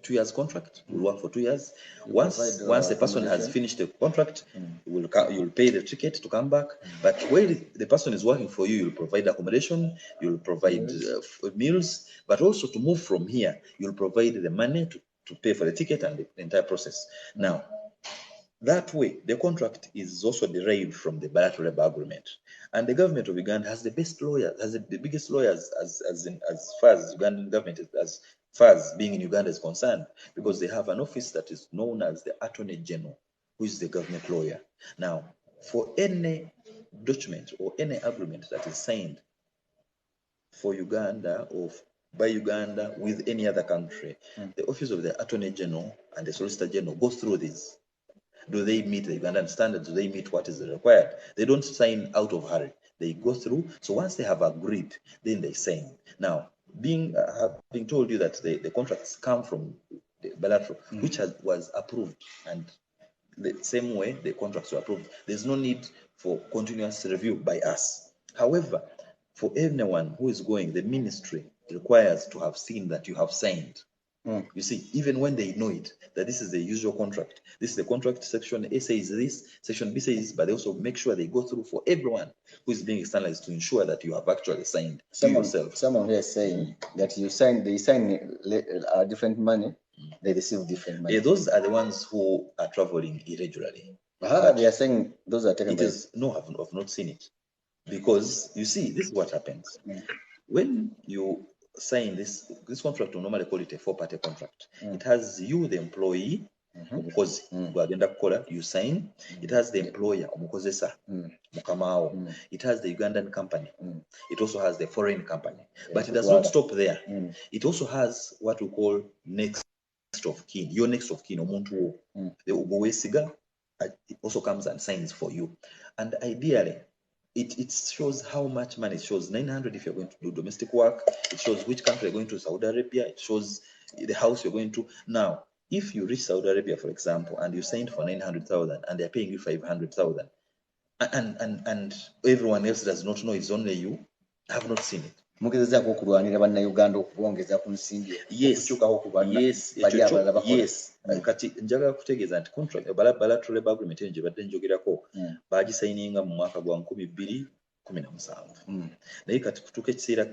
2 years contract, will work for 2 years. Once the person has finished the contract, you'll pay the ticket to come back. But while the person is working for you, you'll provide accommodation, you'll provide meals, but also to move from here, you'll provide the money to pay for the ticket and the entire process. Now, that way, the contract is also derived from the bilateral labor agreement. And the government of Uganda has the best lawyers, has the biggest lawyers as far as Ugandan government, as far as being in Uganda is concerned, because they have an office that is known as the Attorney General, who is the government lawyer. Now, for any document or any agreement that is signed for Uganda or by Uganda with any other country, the office of the Attorney General and the Solicitor General goes through this. Do they meet the Ugandan standards? Do they meet what is required? They don't sign out of hurry. They go through. So once they have agreed, then they sign. Now, having told you that the contracts come from the bilateral, which was approved, and the same way the contracts were approved, there's no need for continuous review by us. However, for anyone who is going, the ministry requires to have seen that you have signed. You see, even when they know it, that this is the usual contract, this is the contract, section A says this, section B says this, but they also make sure they go through for everyone who is being externalized to ensure that you have actually signed yourself. Someone here is saying that they sign different money, they receive different money. Yeah, those are the ones who are traveling irregularly. They are saying those are taken by... No, I've not seen it. Because, you see, this is what happens. When you sign this contract, we normally call it a four-party contract. It has you, the employee, because you sign. It has the employer, it has the Ugandan company. It also has the foreign company. But it does not stop there. It also has what we call next of kin. Your next of kin, the Ugowesiga, it also comes and signs for you. And ideally, it shows how much money. It shows 900 if you're going to do domestic work. It shows which country you're going to, Saudi Arabia. It shows the house you're going to. Now, if you reach Saudi Arabia, for example, and you signed for 900,000 and they're paying you 500,000, and everyone else does not know, it's only you, I have not seen it. Yes, kati njaga kutegeeza nti contract bilateral labor agreement nje badde njogerako bagisayininga mu mwaka gwa 2017 naye kati kutuuka ekiseera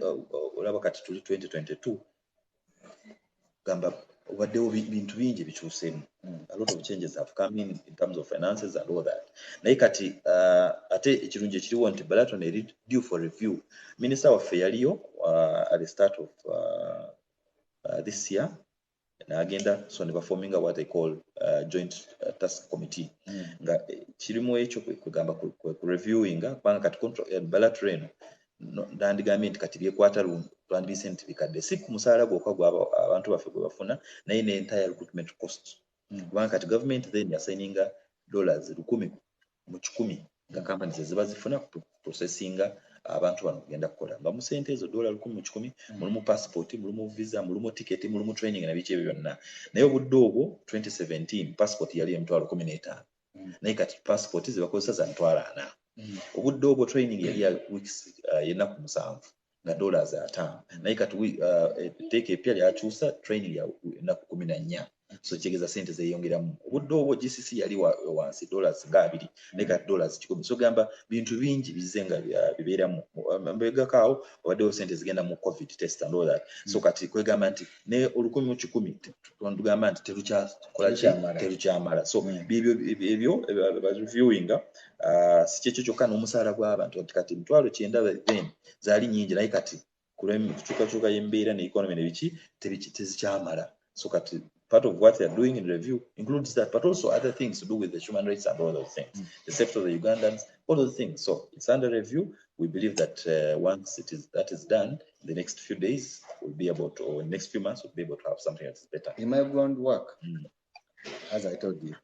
olaba kati tuli 2022 gamba obaddewo bintu bingi bikyuseemu. A lot of changes have come in terms of finances and all that. Naye kati ate ekirungi ekiriwo nti bilateral eri due for review. Minister waffe yaliyo at the start of this year, agenda so ne forming what they call joint task committee nga kirimu ekyo kugamba ku reviewing kubanga kati contract bilateral eno ndandigambye nti kati byekwata twandibise nti bikadde si ku musaala gwokka gw'aba abantu baffe gwe bafuna naye ne entire recruitment cost kubanga kati government then yasaininga $1,000 mu 1,000 nga companies ziba zifuna processinga abantu bano kugenda kukola nga mu sente ezo $1,000 mu 1,000 mulimu passport, mulimu visa, mulimu ticket, mulimu training na biki ebyo byonna. Naye obudde obwo 2017 passport yali $15,000 naye kati passport zibakozesa za $4,000. Obudde obwo training yali ya weeks yenna ku 7. nga dollars 5 naye kati etteeka epya lyakyusa training ya ennaku 14 so kyegeza sente zeyongeramu obudde obwo GCC yali wansi dollars nga 2 naye kati dollars 10 so gamba bintu bingi bizze nga bibeeramu mbegakaawo obaddewo sente zigenda mu covid test and all that so kati kwegamba nti ne 10,000 tugamba nti terukyamala so ebyo bareviewinga si kyekyo kyokka n'omusaala gw'abantu kati 9,000 then zaali nyingi naye kati kukyukakyuka y'embeera ne economy nebiki tezikyamala so kati part of what they are doing in review includes that, but also other things to do with the human rights and all those things, the safety of the Ugandans, all those things. So it's under review. We believe that once that is done, the next few days we'll be able to, or next few months we'll be able to have something that's better. In my groundwork, as I told you,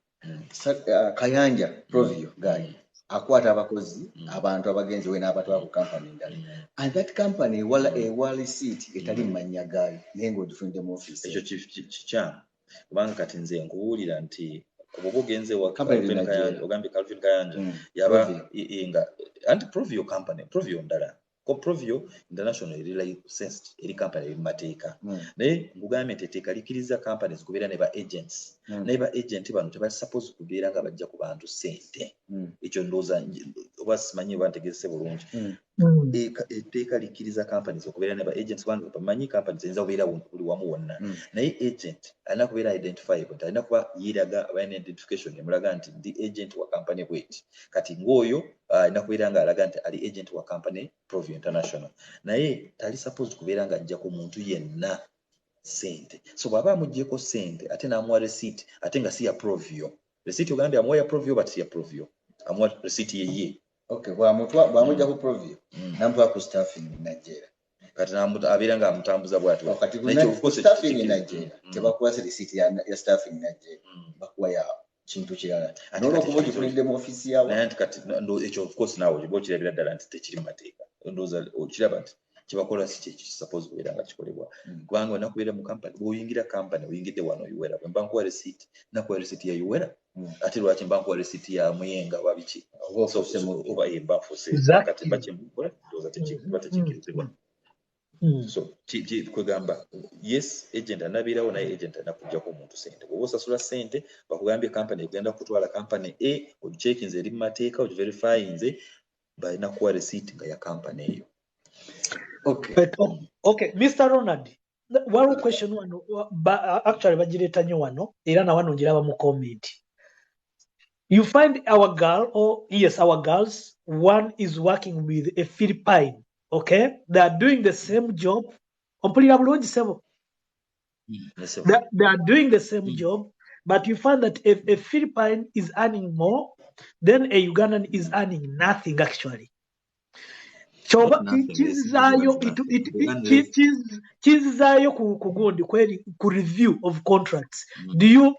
Kayanja Provio guy. Akwata abakozi abantu abagenzi we n'abatwala ku company ndala and that company wali seat etali manya gayo naye ng'ogifunde mu office ekyo kikyamu kubanga kati nze nkubuulira nti kuba ogenze wa ogambye Calvin Kayanja yaba nga anti Provio company Provio ndala ko Provio International eri licensed eri company eri mateeka naye ngugambye nti etteeka likiriza companies kubeera ne ba agents naye ba agent bano tebali suppose kubeera nga bajja ku bantu sente ekyo ndowooza oba simanyi bantegese bulungi etteeka likiriza companies okubeera ne ba agents bantu bamanyi companies eyinza kubeera buli wamu wonna naye agent alina kubeera identifiable nti alina kuba yeeraga abalina identification emulaga nti ndi agent wa company bweti kati ng'oyo alina kubeera nga alaga nti ali agent wa company Provio International naye tali suppose kubeera nga ajja ku muntu yenna sente so bw'aba amuggyeko sente ate n'amuwa receipt ate nga si ya Provio receipt ogambye amuwa ya Provio but si ya Provio amuwa receipt yeye okay bw'amugya ku Provio namuwa ku staffing Nigeria kati abeera nga amutambuza bw'ati kati ku staffing Nigeria tebakuwa receipt ya staffing Nigeria bakuwa ya kintu kirala n'olwokuba ogifunidde mu office yawo naye kati ekyo of course naawe oba okirabira ddala nti tekiri mu mateeka ndowooza okiraba nti kibakola si kyekyo suppose kubeera nga kikolebwa kubanga olina kubeera mu company bw'oyingira company oyingidde wano Uwera bwe mba nkuwa receipt nakuwa receipt ya Uwera ate lwaki mba nkuwa receipt ya Muyenga oba biki oba mba nfuse kati mba kyembukola ndowooza tekikirizibwa so kwegamba yes agent anabeerawo naye agent alina kuggyako omuntu sente bw'oba osasula sente bakugambye company egenda kutwala company ogicekinze eri mu mateeka ogiverifyinze balina kuwa receipt nga ya company eyo. Okay, Mr. Ronald, one question wano actually bagireeta nnyo wano era na wano ngiraba mu comment. You find our girls, one is working with a Philippine, okay? They are doing the same job. They are doing the same job, but you find that if a Philippine is earning more, then a Ugandan is earning nothing actually. Kizizayo kugundi kweli ku review of contracts. Do you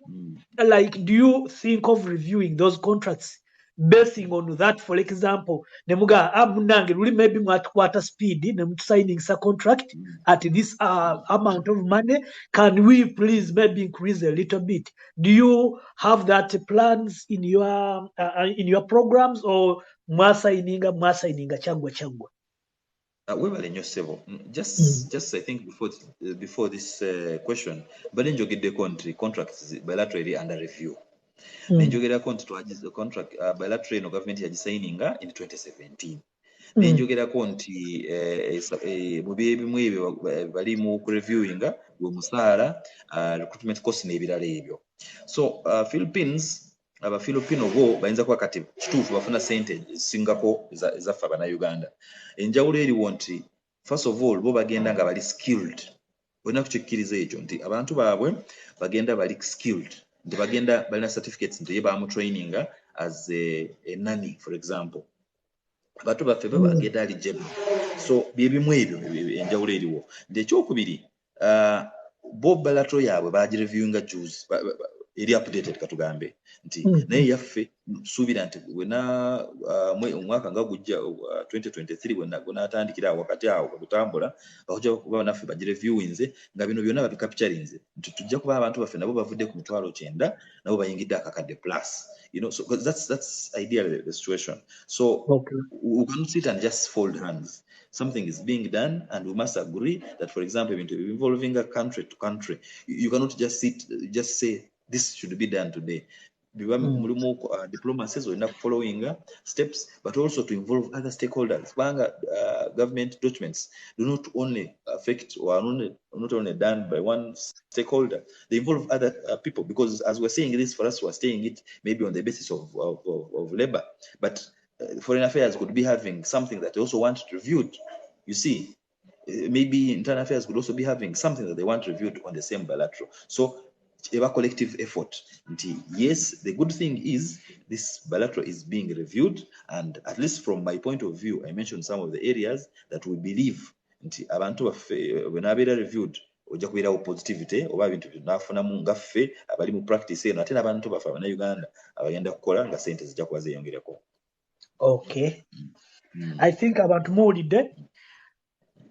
think of reviewing those contracts basing on that? For example, nemuga amunange ruli maybe mwatukwata speed signing sa contract at this amount of money. Can we please maybe increase a little bit? Do you have that plans in your programs or mwasaininga changwa? Webale nnyo ssebo just I think before this question but njogedeko nti contracts bilaterally under review nenjogerako nti twagize contract bilateral no government yagisaininga in 2017 nenjogerako nti mu byebimu ebyo bali mu reviewinga gwe musaala recruitment cost n'ebirala ebyo so Philippines Abafilipino bo bayinza kuba kati kituufu bafuna sente singako ezaffe Abannayuganda. Enjawulo eriwo nti first of all bo bagenda nga bali skilled. Olina kukikkiriza ekyo nti abantu baabwe bagenda bali skilled. Nti bagenda balina certificates nti ye baamu training as a nanny for example. Abantu baffe bagenda ali jebe. So byebimu ebyo enjawulo eriwo. Nti ekyokubiri bo bilateral yaabwe bagireviewinga juice eri updated katugambe nti naye yaffe suubira nti wena omwaka nga gujja 2023 wena atandikira wakati awo kutambula bakujja kuba naffe bagireviewinze nga bino byonna babicapturinze nti tujja kuba abantu baffe nabo bavudde ku 9,000 nabo bayingidde akakadde plus so that's ideally the situation so we cannot sit and just fold hands something is being done, and we must agree that, for example, involving a country to country, you cannot just say this should be done today. Diplomacies or enough following steps, but also to involve other stakeholders. Government documents do not only affect or are not only done by one stakeholder, they involve other people, because as we're saying this, for us, we're saying it maybe on the basis of labor, but foreign affairs could be having something that they also want reviewed. You see, maybe internal affairs could also be having something that they want reviewed on the same bilateral. So a collective effort. Yes, the good thing is this bilateral is being reviewed, and at least from my point of view, I mentioned some of the areas that we believe abantu baffe bwenabeera reviewed ojja kubeerawo positivity oba ebintu binafunamu nga ffe abali mu practice eno, ate n'abantu baffe Abannayuganda abagenda kukola nga sente zijja kuba zeeyongerako. Okay. I think abantu muwulidde.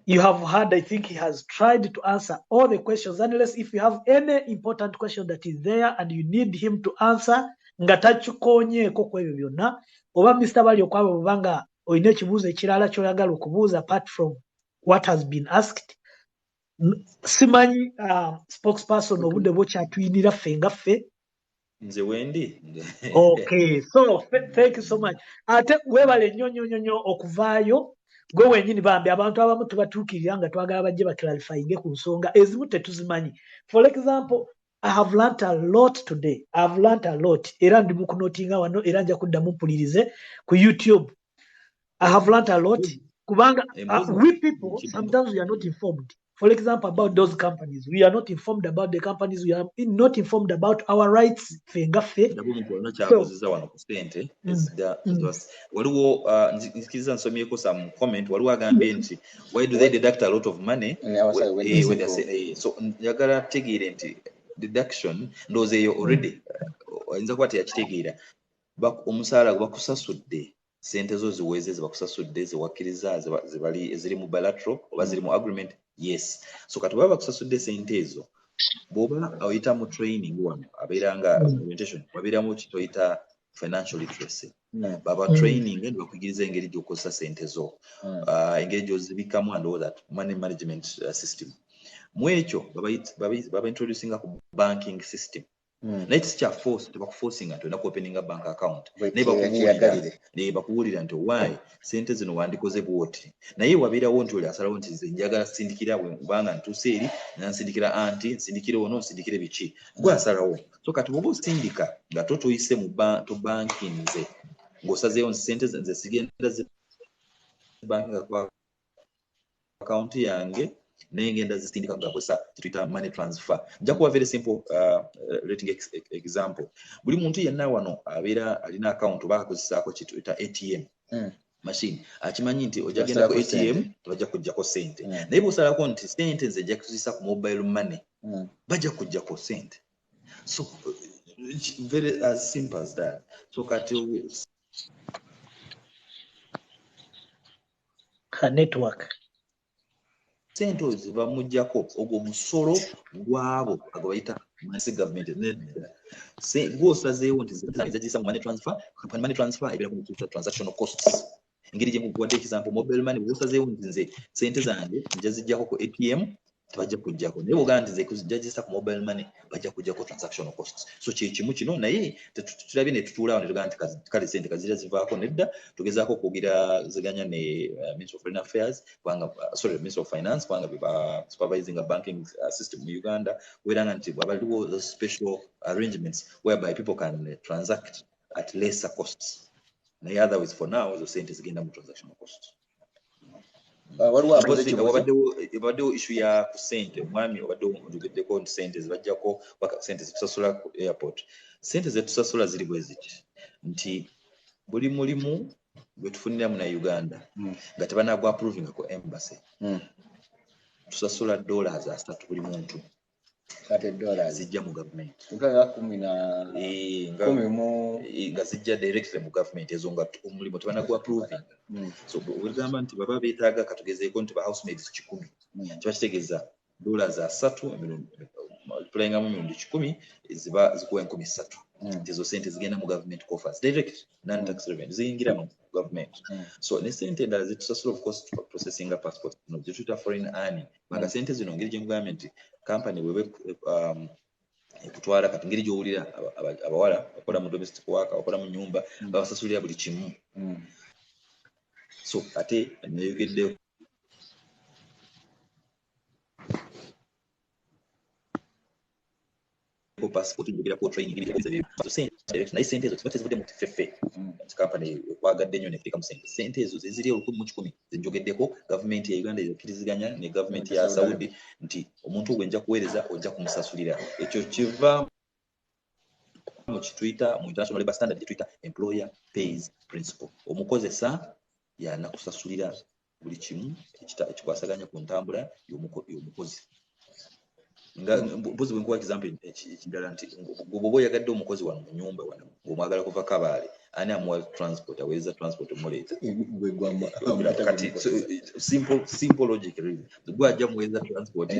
You have heard, I think he has tried to answer all the questions. Unless if you have any important question that is there and you need him to answer, nga takikonyeeko ku ebyo byonna, oba Mr. Balyokwabo bubanga olina ekibuuzo ekirala ky'oyagala okubuuza apart from what has been asked. Simanyi spokesperson obudde bwokyatuyinira ffe nga ffe. Nze wendi. Okay, so thank you so much. Ate weebale nnyo okuvaayo. Gwe wenyini bambi abantu abamu tubatuukirira nga twagala bajje baklarifyinge ku nsonga ezimu tetuzimanyi. For example, I have learnt a lot today. I've learnt a lot. Era ndi mu kunotinga wano era nja kuddamu mpulirize ku YouTube. I have learnt a lot. Kubanga we people, sometimes we are not informed. For example, about those companies. We are not informed about the companies. We are not informed about our rights. Waliwo nzikiriza nsomyeko some comment waliwo agambye nti why do they deduct a lot of money when they say so njagala tegeere nti deduction ndowooza eyo already ayinza kuba teyakitegeera omusaala bakusasudde sente zo ziweze zibakusasudde ziwakkiriza ziri mu bilateral oba ziri mu agreement. Yes, so kati baba bakusasudde sente ezo bw'oba oyita mu training wano abeera nga orientation wabeera mu kitoyita financial literacy. Baba training and bakugiriza engeri gy'okozesa sente zo, engeri gy'ozibikamu and all that money management system. Mu ekyo baba introducinga ku banking system. Naye tikya force tebakuforcinga nti olina kuopeninga bank account naye bakubuulira nti why sente zino wandikoze bwoti, naye wabeerawo nti oli asalawo nti nze njagala sindikira bwebanga ntuuse eri nansindikira anti nsindikire ono nsindikire biki gwe asalawo. So kati bwoba osindika nga toyise mu banki nze ng'osazeewo nti sente nze sigenda bank account yange naye ngenda zisindika gakozesa kituyita money transfer. Nja kuba very simple rating example. Buli muntu yenna wano abeera alina account oba akozesaako kituyita ATM machine akimanyi nti ojja genda ku ATM tebajja kujjako sente, naye bw'osalako nti sente nze ejja kuzisa ku mobile money bajja kujjako sente. So very as simple as that. So kati network sente ziva mujjako ogwo musolo gwabo agabayita masi government gwosazeewo nti zagisa mu money transfer ebeera ku transactional costs. Engeri gye mukuwadde example mobile money bwosazeewo nti nze sente zange nja zijjako ku ATM tebajja kujjako, naye bwogamba nti nze kuzijjagisa ku mobile money bajja kujjako transactional costs. So kye kimu kino, naye tulabye ne tutuulaawo ne tugamba nti kale sente kazira zivaako nedda tugezaako okwogeraziganya ne Ministry of Foreign Affairs Ministry of Finance kubanga beba supervising a banking system mu Uganda, weranga nti waliwo special arrangements whereby people can transact at lesser costs. Naye otherwise for now ezo sente zigenda mu transactional costs. Wabaddewo issue ya ku sente omwami obadde omujugiddeko nti sente zibajjako sente zetusasula ku airport. Sente zetusasula ziri bwe ziti nti buli mulimu gwe tufunira mu Uganda nga tebanagwa approving ku embassy tusasula $3 buli muntu. Zijja mu government nga zijja directly mu government ezo nga omulimu tebanagwa approving. So bwegamba nti baba beetaaga katugezeeko nti ba housemaids 100 kiba kitegeeza $3 multipliingamu emirundi 10 ziba zikuwa 30,000. ezo sente zigenda mu government coffers direct non-tax revenue ziyingira mu government. So ne sente endala zitusasula of course processing passport no zituita foreign earning baga sente zino ngeri gye government company wewe ekutwala kati ngeri gy'owulira abawala bakola mu domestic work bakola mu nyumba babasasulira buli kimu. So ate neyogedde passport njogera ko training naye sente ezo tibate zivudde mu tifefe company kwagadde nnyo nefika mu sente ezo ziri 10,000 zinjogeddeko government ya Uganda ekkiriziganya ne government ya Saudi nti omuntu gwe nja kuweereza ojja kumusasulira. Ekyo kiva mu kituyita mu international labor standard kituyita employer pays principle. Omukozesa yanakusasulira buli kimu ekikwasaganya ku ntambula y'omukozi. Mbuzi bwenkuwa example ekidala nti bw'oba oyagadde omukozi wano mu nyumba wano ng'omwagala kuva Kabale ani amuwa transport aweereza transport omuleeta kati simple logic really gwajja muweereza transport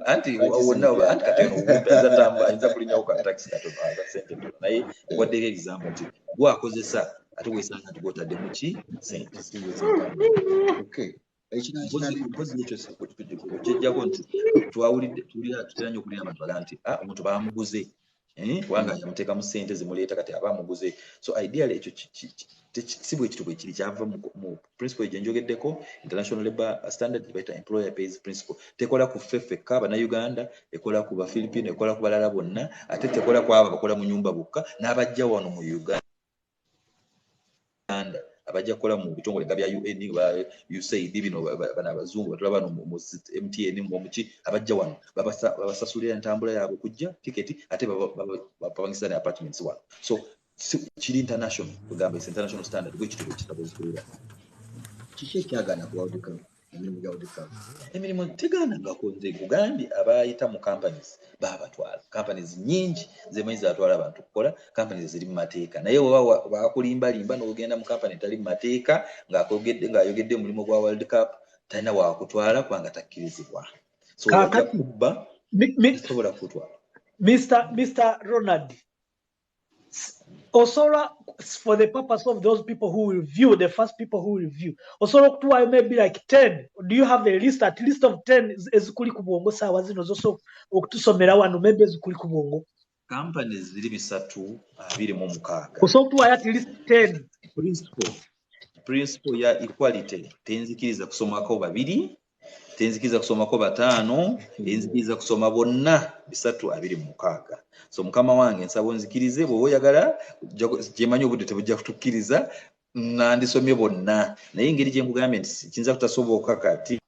anti wonna anti kati ayinza kulinyawo ka taxi katono sente naye waddeeko example nti gwakozesa ate weesanga nti gwotadde mu ki sente. Kijjako nti tutera okulira abantu bala nti omuntu bamuguze kubanga yamuteeka mu ssente zimuleeta kati aba amuguze. So ideally ekyo si bwe kitubwe kiri kyava mu principle gye njogeddeko international labor standard baita employer pays principle. Tekola ku ffeffekka Bannayuganda, ekola ku Bafilipino, ekola ku balala bonna, ate tekola ku abo bakola mu nyumba bokka n'abajja wano mu Uganda abajja kukola mu bitongole bya UN ba USAID bino bana abazungu batulaba no mu MTN mu muki abajja wano babasasulira entambula yaabwe kujja tiketi ate babangisa ne apartments wano. So kiri international kugamba international standard gwe kitego kitabuzikira kiki kyagana ku World Cup emirimu tegana ngakonze kugambye abayita mu companies babatwala companies nyingi zemanyi zatwala abantu kukola companies ziri mu mateeka naye oba bakulimbalimba n'ogenda mu company etali mu mateeka ng'ayogedde omulimu gwa World Cup talina wakutwala kubanga takkirizibwa. So ojja kubba sobola kutwala. Mr. Ronald, Osora, for the purpose of those people who will view, the first people who will view, Osora kutuwa maybe like 10. Do you have a list, at least of 10 ezikuli kubongo sawa zino zoso okutusomera wano maybe ezikuli kubongo? Companies ziri bisatu abiri mu mukaaga. Osora kutuwa at least 10. Principle ya equality tenzikiriza kusomako babiri, tenzikiriza kusomako bataano, enzikiriza kusoma bonna bisatu abiri mu mukaaga. So mukama wange nsabo nzikirize bwe oyagala jemanyi obudde tebujja kutukkiriza nandisomye bonna naye engeri gye nkugambye nti kiyinza kutasoboka kati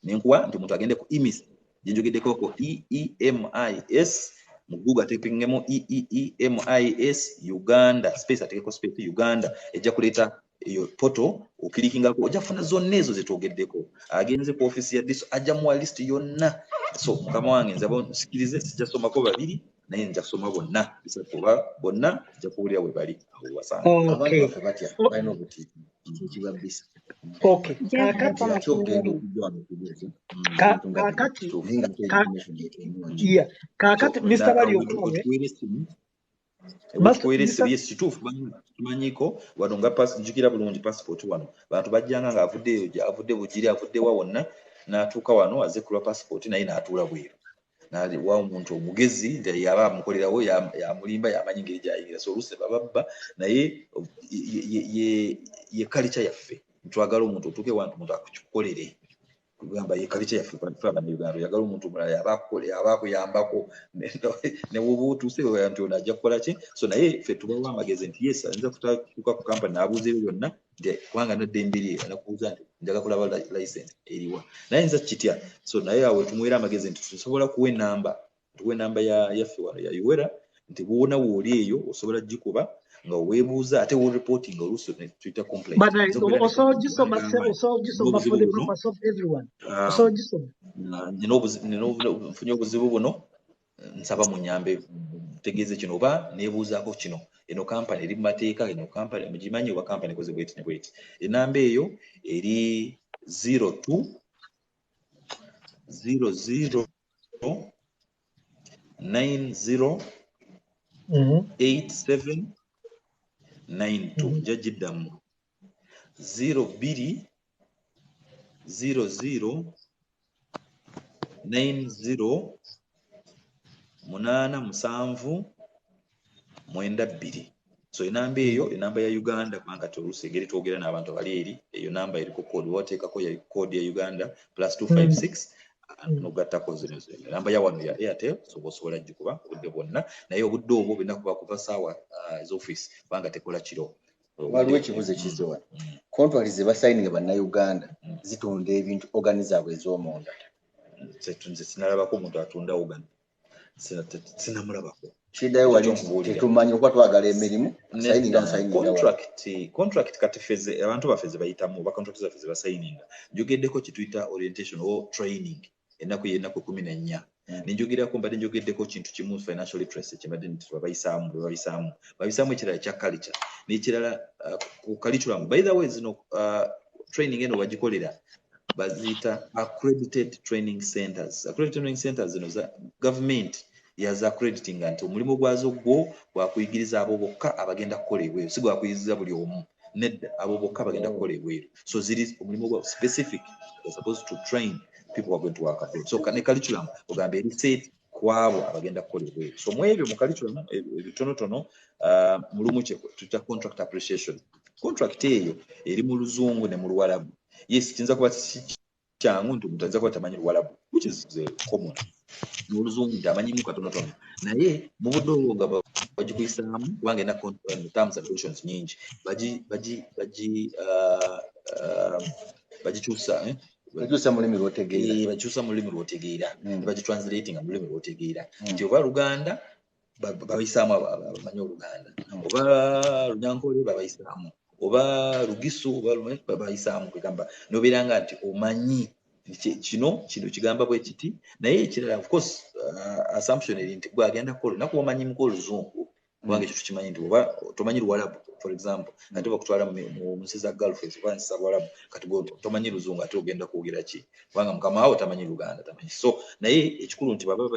nenkuwa nti omuntu agende ku EMIS gye njogeddeko ko EEMIS mu Google ateekengemu EEMIS Uganda space ateekeko space Uganda ejja kuleeta eyo poto okirikingako ojja kufuna zonna ezo zetwogeddeko agenze ku office ya diso ajja mu list yonna. So mukama wange nzabo nsikirize sijja somako babiri naye nja kusoma bonna bisatu oba bonna nja kuwulira we bali awo wasanga Okay. abantu batya balina obutiiti kibabisa. Okay. Kakati Mr. Baliokawe. Yes, kituufu tumanyiko wano nga njukira bulungi passport wano bantu bajjanga nga avudde bugiri avudde wa wonna n'atuuka wano aze kulwa passport naye n'atuula bweru wa omuntu omugezi yaba amukolerawo yamulimba yamanyi ngeri gyayingira so oluse bababba naye ye culture yaffe ntwagala omuntu otuuke wantu omuntu akukikolere kugamba ye culture yaffe Uganda yagala omuntu omulala yabaakuyambako ne woba otuuse nti ono ajja kukola ki. So naye ffe tubawo amagezi nti yes ayinza kutuuka ku kampani n'abuuza ebyo byonna nti kubanga naddembiri anakubuuza nti njaga kulaba license eriwa naye nza kitya. So naye awo tumuwera amagezi nti tusobola kuwa enamba yaffe wano ya Uwera nti bwona wooli eyo osobola gikuba nga weebuuza ate wo reporting oluusi tuyita complaint. But also gisoma for the purpose of everyone. Also gisoma. Nfunye obuzibu buno nsaba munyambe tegeeze kino oba neebuuzaako kino eno kampani eri mu mateeka eno kampani mugimanyi oba kampani ekoze bweti ne bweti. Enamba eyo eri 02 00 908792 jajiddamu 0200908792 so enamba eyo enamba ya Uganda kubanga tolusi engeri twogera n'abantu bali eri eyo namba eriko code woteekako ya code ya Uganda +256 nogattako zino enamba ya wano ya Airtel so osobola gikuba obudde bwonna naye obudde obwo bwina kuba saawa ez'office kubanga tekola kiro waliwo ekibuzo ekize wano contract ze basayininga bannayuganda zitunda ebintu organizable ez'omunda nze sinalabako omuntu atunda Uganda sinamulabako kidayo wali tetumanyi okuba twagala emirimu contract kati feze abantu bafeze bayitamu ba contract zafeze basayininga njogeddeko kituyita orientation or training ennaku 14 ninjogerako mbadde njogeddeko kintu kimu financial literacy kimbadde nti babisaamu ekirala kya culture n'ekirala ku curriculum by the way zino training eno bagikolera bazita accredited training centers zino za government yaza accrediting nti omulimu gwazo gwo gwakuyigiriza abo bokka abagenda kukola ebweru si gwakuyigiriza buli omu nedda abo bokka abagenda kukola ebweru so ziri omulimu gwa specific they're supposed to train people who are going to work abroad so ne curriculum ogamba eri set kwabo abagenda kukola ebweru so mu ebyo mu curriculum ebitonotono mulumu kye tuta contract appreciation contract eyo eri mu Luzungu ne mu Luwarabu yes kinza kuba kyangu nti omuntu azza kuba tamanyi Luwarabu which is common mu Luzungu tamanyimu katonotono naye mu budde obwo nga bagikuyisaamu kubanga ena terms and conditions nyingi bagikyusa bakyusa mu lulimi lw'otegeera bagitranslating mu lulimi lw'otegeera nti oba Luganda babayisaamu abamanyi Oluganda oba Lunyankole babayisaamu oba Lugisu oba babayisaamu kwegamba nobeeranga nti omanyi kino kigamba bwe kiti naye ekirala of course assumption eri nti gwagenda kukola naku omanyi mu Luzungu kubanga ekyo tukimanyi nti oba tomanyi Luwarabu for example ate bakutwala mu nsi za Gulf oba nsi za Luwarabu kati tomanyi Luzungu ate ogenda kwogera ki kubanga mukama wawo tamanyi Luganda tamanyi so naye ekikulu nti baba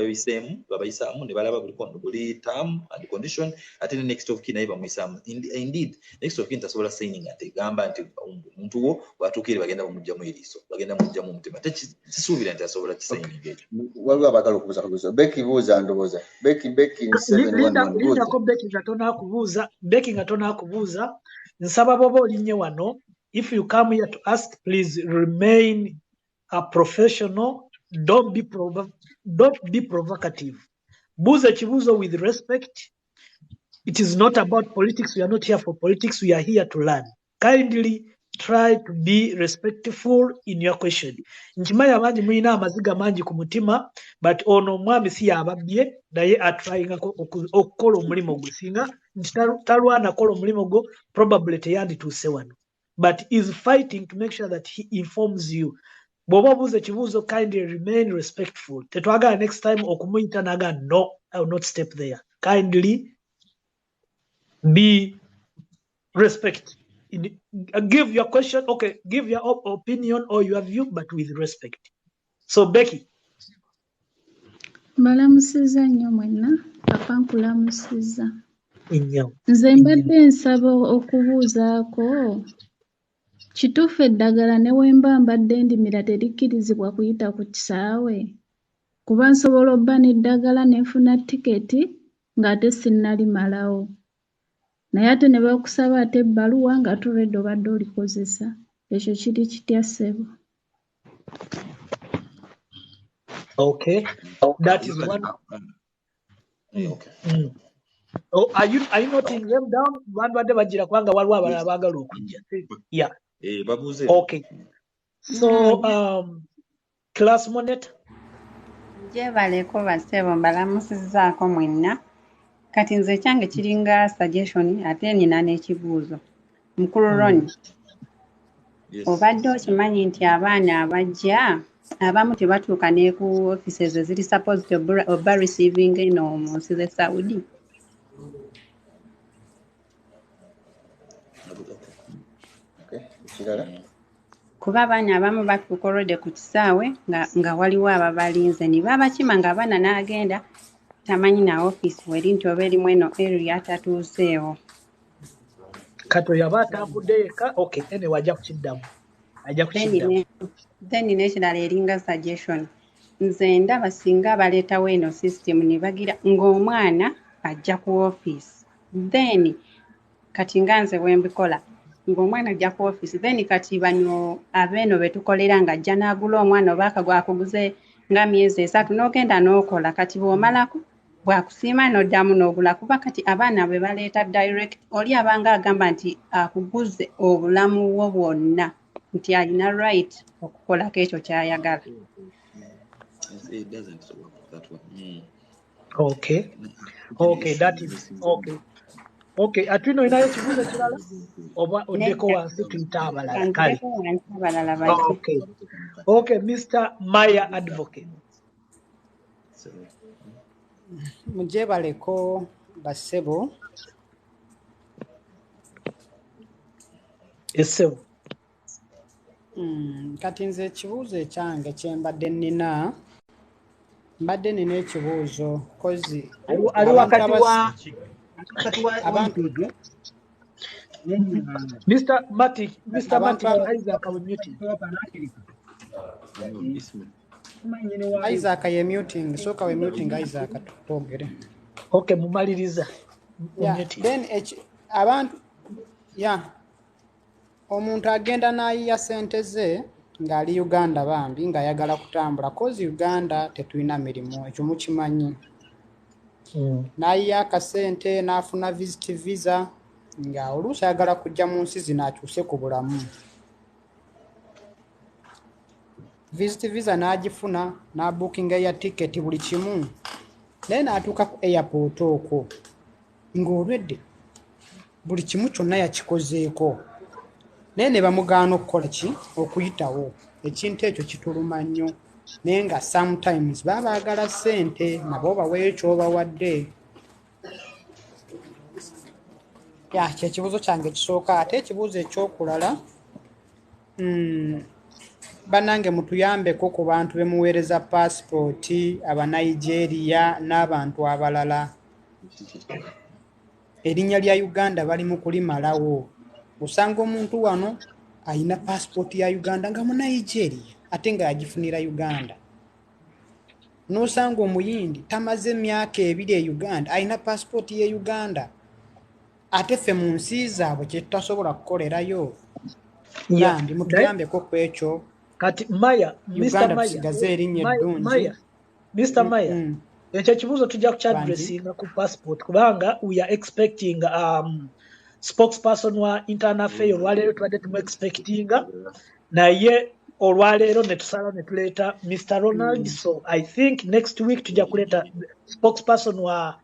babayisaamu ne balaba buli term and condition ate ne next of kin naye bamuyisaamu indeed next of kin tasobola signing ate gamba nti omuntu wo watuukire bagenda bamugjamu eriiso bagenda mugjamu omutima tekisuubira nti asobola kisigning ekyo waliwo abagala okubuuza Becky buuza ndowooza Becky 711 ko Becky nga tonakubuuza nsaba bwoba olinnye wano if you come here to ask please remain a professional don't be provocative buuza ekibuuzo with respect it is not about politics we are not here for politics we are here to learn kindly try to be respectful in your question nkimanyi abangi muyina amaziga mangi ku mutima but ono omwami si yababbye naye atryingako okukola omulimu gwe singa nti talwana kola omulimu gwo probably teyandituuse wano but is fighting to make sure that he informs you bw'oba obuuza ekibuuzo kindly remain respectful tetwagala next time okumuyita naga no I will not step there kindly be respect give your question okay give your opinion or your view but with respect so Becky mbalamusiza nnyo mwenna papa nkulamusiza nnyo nze mbadde nsaba okubuuzaako kituufu eddagala ne wemba mbadde ndimira terikkirizibwa kuyita ku kisaawe kuba nsobola obba n'eddagala nenfuna tiketi ng'ate sinnalimalawo naye ate ne bakusaba ate ebbaluwa nga toredde obadde olikozesa ekyo kiri kitya ssebo okay that is one Oh, are you noting them down badde bagira kubanga waliwo abalala baagala okujja yeah babuuze okay so class monitor gyebaleko basebo mbalamusizaako mwenna kati nze kyange kiringa suggestion ate nina n'ekibuuzo mukulu Ronnie obadde okimanyi nti abaana abajja abamu tebatuuka ne ku offices eziri supposed oba receiving eno mu nsi ze Saudi kuba abaana abamu batuuka olwedde ku kisaawe nga waliwo ababalinze ne babakima ng'abaana n'agenda tamanyi na office weri nti oba erimu eno area tatuuseewo. Kato yaba atambudde yekka. Okay, anyway ajja kukiddamu. Ajja kukiddamu. Then n'ekirala eringa suggestion. Nze ndaba singa baleetawo eno system ne bagira ng'omwana ajja ku office. Then kati nga nze bwe mbikola ng'omwana ajja ku office. Then kati bano abeeno be tukolera ng'ajja n'agula omwana oba akuguze nga myezi 3 n'ogenda n'okola. Kati bw'omalako bw'akusiima n'oddamu n'ogula. Kuba kati abaana bwe baleeta direct oli abanga agamba nti akuguze obulamu bwo bwonna nti alina right okukolako ekyo ky'ayagala. It doesn't work that way. Okay. Okay, that is okay. Okay, Atwino inayo kibuuzo kirala? Oba oddeko wansi tuyite abalala. Kale. Kanzeko wansi abalala bajje. Okay. Okay, Mr. Maya Advocate. Mujebaleko bassebo. Essebo. Kati nze ekibuuzo ekyange kye mbadde nnina ekibuuzo kozi Ali wakati wa abantu Mr. Mati Isaac we muting. Isaac ye muting, soka we muting Isaac twogere. Okay, mumaliriza. Then abantu omuntu agenda n'ayiya ssente ze ng'ali Uganda bambi ng'ayagala kutambula kozi Uganda tetulina mirimu ekyo mukimanyi. N'ayiya akasente n'afuna visit visa nga oluusi ayagala kujja mu nsi zino akyuse ku bulamu. Visit visa n'agifuna n'abookinga ya ticket buli kimu naye n'atuuka ku airport okwo ng'olwedde buli kimu kyonna yakikozeeko naye ne bamugaana okukola ki okuyitawo. Ekintu ekyo kituluma nnyo naye nga sometimes baba baagala ssente nabo baweeyo ky'obawadde. Kye kibuuzo kyange kisooka. Ate ekibuuzo ekyokulala bannange mutuyambeko ku bantu be muweereza paasipooti aba Nigeria n'abantu abalala. Erinnya lya Uganda bali mu kulimalawo. Osanga omuntu wano ayina paasipooti ya Uganda nga mu Nigeria ate nga yagifunira Uganda. N'osanga omuyindi tamaze emyaka 2 e Uganda ayina paasipooti ye Uganda ate ffe mu nsi zaabwe kye tutasobola kukolerayo. Yambi mutuyambeko ku ekyo. Kati Maya, Mr. Maya, Mr. Maya, ekyo kibuuzo tujja kukyadressinga ku passport kubanga we are expecting spokesperson wa internal affairs olwaleero tubadde tumu expectinga naye olwaleero ne tusala ne tuleeta Mr. Ronald. So I think next week tujja kuleeta spokesperson wa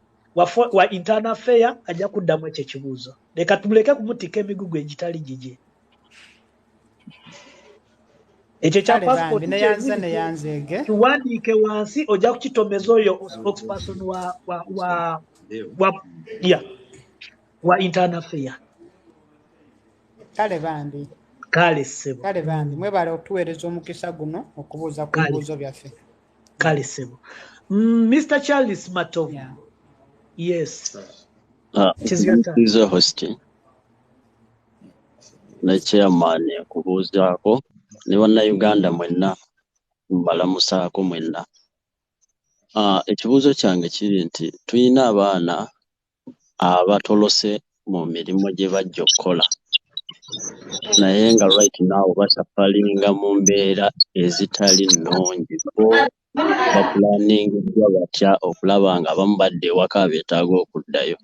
internal affairs ajja kuddamu ekyo kibuuzo. Leka tumuleke kumutika emigugu egitali gigye. Ekyo kya passport neyanzege tuwandiike wansi ojja kukitomeza oyo spokesperson wa internal affairs. Kale ssebo. Kale bambi mwebale okutuweereza omukisa guno okubuuza ku bibuuzo byaffe. Kale ssebo. Mr. Charles Mato. Yes. Nze host ne chairman kubuuzaako ne bannayuganda mwenna mbalamusaako mwenna. Ekibuuzo kyange kiri nti tulina abaana abatolose mu mirimu gye bajja okukola naye nga right now basafalinga mu mbeera ezitali nnungi. Bapulaningiddwa batya okulaba nga abamu badde ewaka beetaaga okuddayo.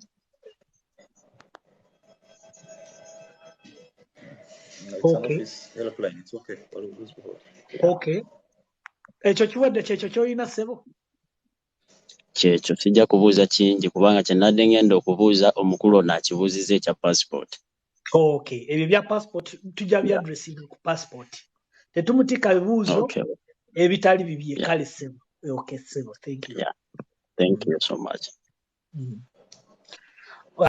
Okay. Ekyo kiwadde kyekyo ky'olina ssebo? Kyekyo sijja kubuuza kingi kubanga kyenadde ngenda okubuuza omukulu ono akibuuzizza ekya passport. Okay, ebyo bya passport tujja bya addressing ku passport. Tetumutika bibuuzo ebitali bibye. Kale ssebo. Okay, ssebo. Thank you. Yeah. Thank you so much.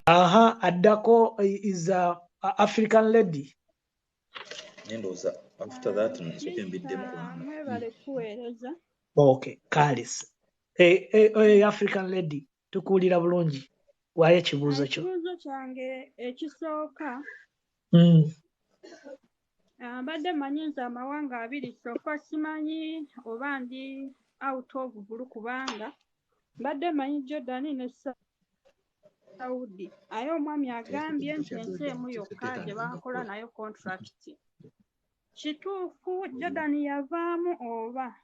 Addako is African lady. Nendoza after that nsoke mbiddemu. Mwebale kuweereza. Okay, Kalis. African lady tukuulira bulungi waayo ekibuuzo kyo. Ekibuuzo kyange ekisooka mbadde manyi nti amawanga abiri kyokka simanyi oba ndi out of bulu kubanga mbadde manyi Jordan ne Saudi aye omwami agambye nti ensi emu yokka gye bakola nayo contract. Kituufu Jordan yavaamu oba?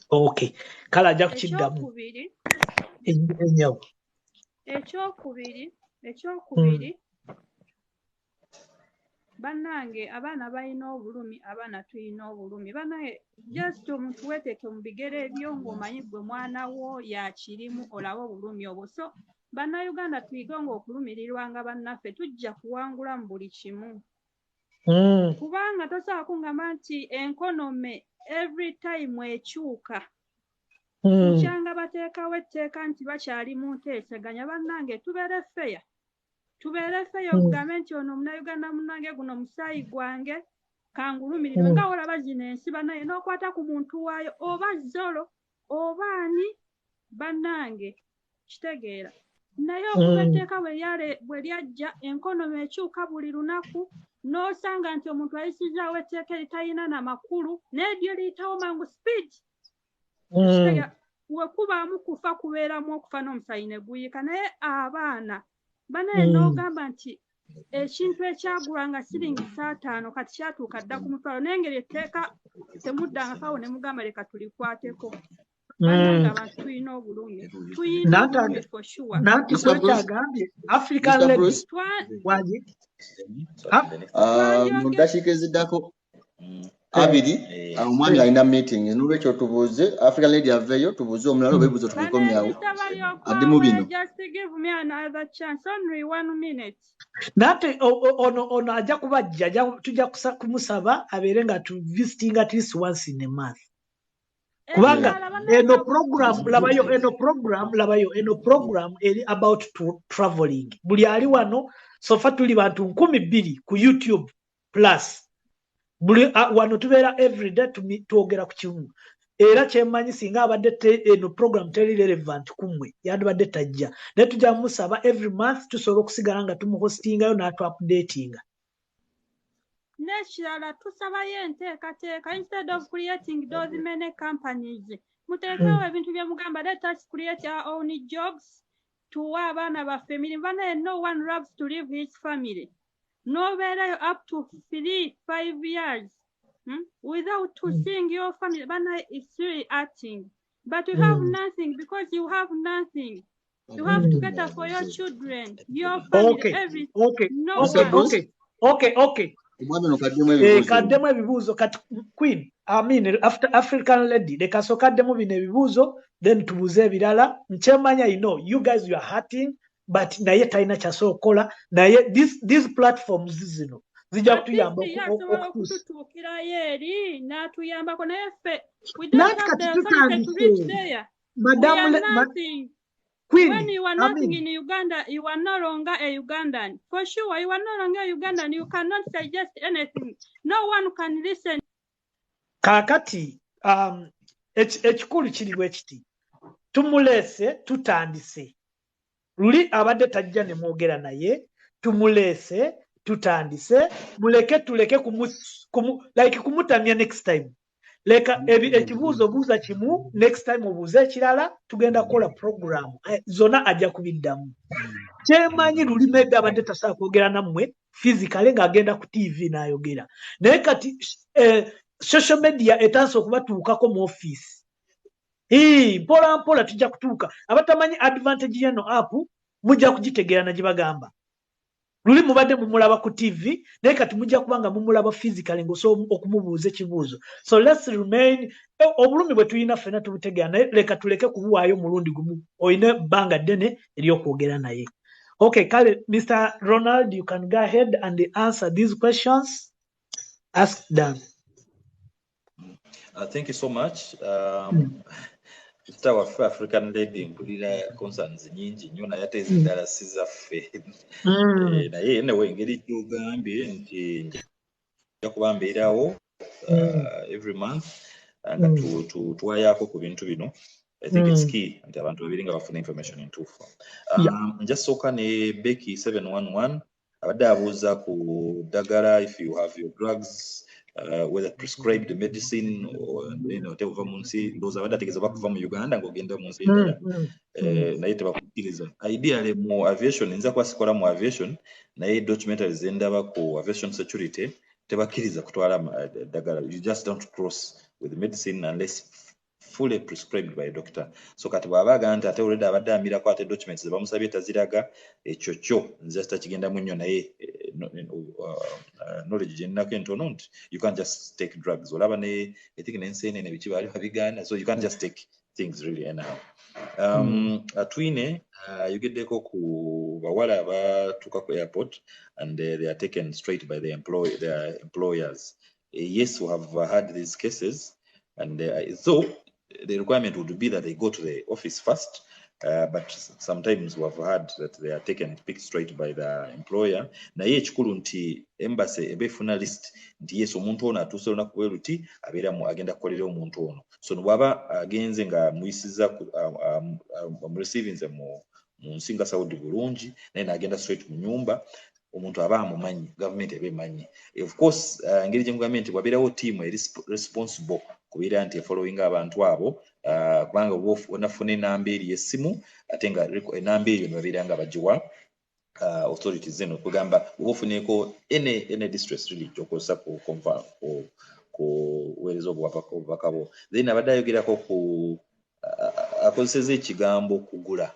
Okay, kale ajja kukiddamu. Ekyokubiri bannange abaana balina obulumi, abaana tulina obulumi. Bannange just omuntu weeteeke mu bigere ebyo ng'omanyi gwe mwana wo yakirimu olaba obulumi obwo. So bannayuganda tuyigenga okulumirirwanga bannaffe, tujja kuwangula mu buli kimu. Kubanga tosobola kungamba nti enkonome every time ekyuka. Kukyanga bateekawo etteeka nti bakyali mu nteeseganya. Bannange tubeere feya. Okugambe nti ono Munnayuganda munnange guno musaayi gwange kangulumirirwe nga olaba zino ensi bannange n'okwata ku muntu waayo oba zolo oba ani bannange kitegeera. Naye okuba etteeka bwe lyajja enkonome ekyuka buli lunaku n'osanga nti omuntu ayisizaawo etteeka eritalina na makulu n'eryo liyitawo mangu speed. We kubaamu kufa kubeeramu okufa n'omusaayi ne guyiika. Naye abaana banaye n'ogamba nti ekintu ekyagulwanga siringi 5 kati kyatuuka dda ku mutwalo n'engeri etteeka temuddangakawo ne mugamba leka tulikwateko. Bannange abantu tulina obulumi. Tulina obulumi for sure. Nanti kwetagambye African lady waji mu ddakiika eziddako abiri omwami alina meeting n'olwekyo tubuuze African lady aveeyo tubuuze omulala oba ebibuuzo tubikomyawo adde mu bino. Just give me another chance, only 1 minute. Nanti ono ajja kubajja tujja kumusaba abeere nga tu visiting at least once in a month. Kubanga eno program eri about traveling. Buli ali wano sofa tuli bantu 200 ku YouTube plus. Buli wano tubeera everyday tuogera ku kimu. Era kyemanyi singa abadde eno program teri relevant kumwe yandibadde tajja. Naye tujja musaba every month tusobola okusigala nga tumuhostingayo n'atu updatinga. Nekirala tusabayo enteekateeka instead of creating those many companies. Muteekewo ebintu bye mugamba, let us create our own jobs tuwa abaana baffe emirimu. Banaye no one loves to leave his family. Nobeerayo up to 3-5 years without seeing your family. Banaye it's really acting. But you have nothing because you have nothing. You have to cater for your children, your family, everything. Okay. Kaddemu ebibuuzo kati Queen, after African lady, leka sokaddemu bino ebibuuzo, then tubuuze ebirala. Nkyemanya, you guys you are hurting, but naye talina kyasobola okukola. Naye these platforms zino zijja kutuyamba okututuukirayo eri n'atuyambako naye ffe we don't have the authority to reach there. Queen, when you are nothing in Uganda, you are no longer a Ugandan. For sure, you are no longer a Ugandan. You cannot suggest anything. No one can listen. Kakati, ekikulu kiri bwe kiti. Tumuleese, tutandise. Luli abadde tajja ne mwogera naye, tumuleese, tutandise, tuleke kumutamya next time. Leka ekibuuzo buuza kimu, next time obuuze ekirala, tugenda kukola program. Zona ajja kubiddamu. Kyemanyi luli maybe abadde tasobola kwogera nammwe physically ng'agenda ku TV n'ayogera. Naye kati social media etansa okubatuukako mu office. Mpola tujja kutuuka. Abatamanyi advantage y'eno app mujja kugitegeera na gye bagamba. Luli mubadde mumulaba ku TV, naye kati mujja kubanga mumulaba physically ng'osobola okumubuuza ekibuuzo. So let's remain, obulumi bwe tulina ffenna tubutegeera naye leka tuleke kubuwaayo mulundi gumu. Oyina bbanga ddene ery'okwogera naye. Okay, kale, Mr. Ronald, you can go ahead and answer these questions. Ask Dan. Thank you so much. Our African lady mpulira concerns nyingi nnyo naye ate eziddala si zaffe. Naye newe engeri gy'ogambye nti nja kuba mbeerawo every month nga tuwayaako ku bintu bino. I think it's key nti abantu babiri nga bafuna information entuufu. Nja sooka ne Becky 711 abadde abuuza ku ddagala, if you have your drugs, whether prescribed medicine or tebuva mu nsi, ndowooza abadde ategeeza bakuva mu Uganda ng'ogenda mu nsi endala naye tebakukkiriza. Ideally mu aviation, nza kwasikola mu aviation naye documentaries zendaba ku aviation security tebakkiriza kutwala ddagala. You just don't cross with medicine unless fully prescribed by a doctor. So kati bw'abaga nti ate already abadde amirako ate documents zebamusabye taziraga, ekyo kyo nze sitakigendamu nnyo naye knowledge gye nnako entono nti you can't just take drugs. Olaba ne I think n'enseenene biki baali babigaana, so you can't just take things really anyhow. Twine yogeddeko ku bawala abatuuka ku airport and they are taken straight by their employers. Yes, we have had these cases, and so the requirement would be that they go to the office first, but sometimes we have heard that they are picked straight by the employer. Naye ekikulu nti embassy ebefuna list nti yes omuntu ono atuuse olunaku bwe luti abeera agenda kukolera omuntu ono. So bw'aba agenze nga muyisiza receiving mu nsi nga Saudi bulungi naye n'agenda straight mu nyumba, omuntu aba amumanyi, government eba emanyi. Of course engeri gye gavumenti bwabeerawo team responsible kubeera nti following abantu abo, kubanga onafuna enamba eri y'essimu ate nga enamba eyo nebabeera nga bagiwa authorities zeno kugamba oba ofuneko any distress really gyokozesa kuweereza obubaka bwo. Then abadde ayogerako ku akozeseza ekigambo kugula.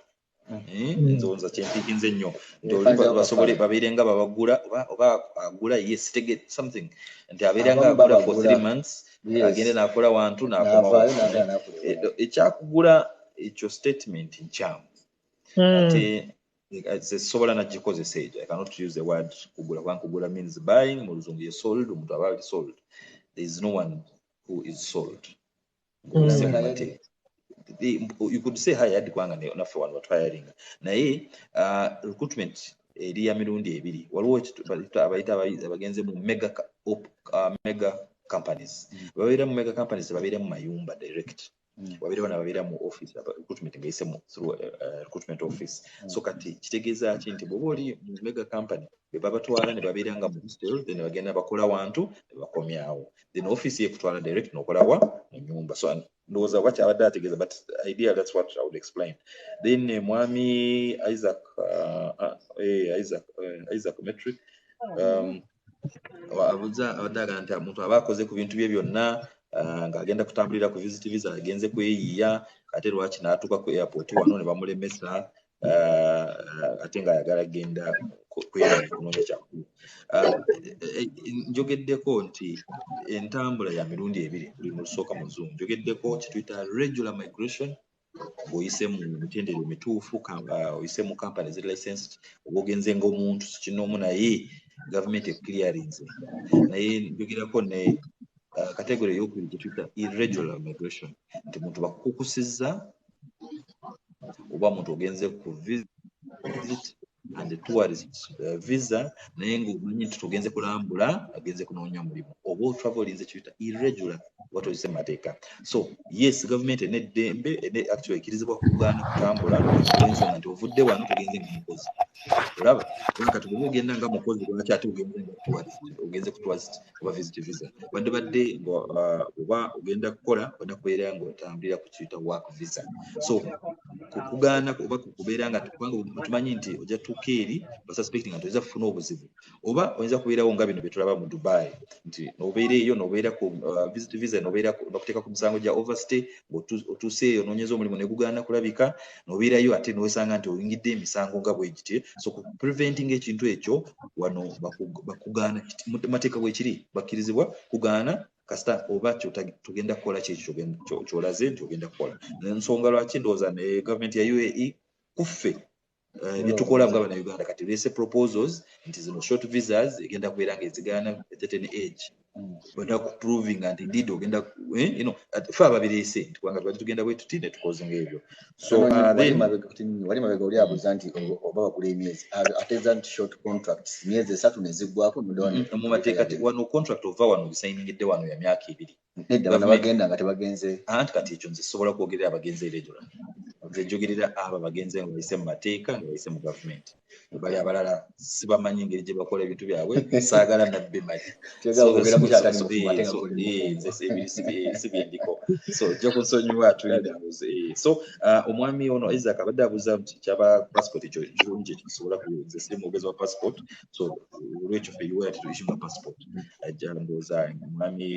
Nzonza kyempikinze nnyo nti basobole babeere nga babagula oba agula yes to get something nti abeere nga agula for 3 months agende n'akola wantu n'akomawo. Ekyakugula ekyo statement nkyamu ate sobola nagikozesa egyo. I cannot use the word kugula kubanga kugula means buying, mu luzungu ye sold, omuntu aba ali sold. There is no one who is sold. You could say hired kubanga naffe wano batwayalinga naye recruitment eri ya mirundi ebiri. Waliwo abayita abagenze mu mega companies. Babeera mu mega companies babeera mu mayumba direct. Babeera babeera mu office recruitment ngayise through recruitment office. So kati kitegeeza ki nti bw'oba oli mu mega company bebabatwala ne babeera nga mu hostel, then bagenda bakola wantu ne bakomyawo, then office yekutwala direct n'okolawa mu nyumba. So ndowooza wakyabadde ategeeza, but idea that's what I would explain. Then mwami Isaac Metri abadde agamba nti omuntu aba akoze ku bintu bye byonna ng'agenda kutambulira ku visit visa agenze kweyiiya ate lwaki n'atuuka ku airport wano ne bamulemesa ate ng'ayagala genda kunoonya kyakulu. Njogeddeko nti entambula ya mirundi ebiri, buli mu lusooka mu Luzungu. Njogeddeko kituyita regular migration, oyise mu mitendera emituufu, oyise mu company zi licensed, oba ogenze ng'omuntu kinoomu naye gavumenti eclearinze. Naye njogerako ne category ey'okubiri gye tuyita irregular migration, nti muntu bakukusizza oba muntu ogenze ku visit and tourist visa naye ng'omanyi nti tugenze kulambula agenze kunoonya mulimu, oba otravelinze kiyita irregular watozise mateeka. So yes, government eneddembe actually ekirizibwa kugaana kutambula olw'ensonga nti ovudde wano tugenze nga mukozi. Olaba kati bw'oba ogenda nga mukozi lwaki ate ogenze ku tourist oba visit visa, badde oba ogenda kukola odda kubeera ng'otambulira ku kiyita work visa. So kugaana oba kubeera nga tumanyi nti ojja tuuka eri basuspecting nti oyinza kufuna obuzibu, oba oyinza kubeerawo nga bino bye tulaba mu Dubai nti n'obeera eyo n'obeera ku visit visa n'okuteeka ku misango gya overstay, otuuse eyo noonyeza omulimu ne gugaana kulabika, n'obeerayo ate n'osanga nti oyingidde emisango nga bwe giti. So preventing ekintu ekyo wano bakugaana mateeka bwekiri bakkirizibwa kugaana kasita oba tugenda kukola kyekyo kyolaze nti ogenda kukola. Ensonga lwaki ndowooza ne gavumenti ya UAE kuffe byetukola nga bannayuganda kati leese proposals nti zino short visas egenda kubeera nga ezigaana a certain age bwenda ku proving and indeed ogenda fe ababirese nti kubanga twali tugenda bwe tuti ne tukoze ng'ebyo so wali mabega oli abuuza nti oba bagula emyezi ateza nti short contracts myezi 3 neziggwako mu mateeka wano contract ova wano gisayiningidde wano ya myaka 2 nedda bano bagenda nga tebagenze anti kati ekyo nze sobola kwogerera abagenzi regular nze njogerera abo bagenzi nga bayise mu mateeka nga bayise mu gavumenti bali abalala sibamanyi engeri gye bakola ebintu byabwe saagala nabbe mali sibyendiko so ojja kunsonyiwa tulindaabuze so omwami ono Isaac abadde abuuza nti kyaba passport ekyo kirungi ekisobola nze siri mwogezi wa passport so olwekyo fe iwe ati tuishi mu passport ajja ndowooza omwami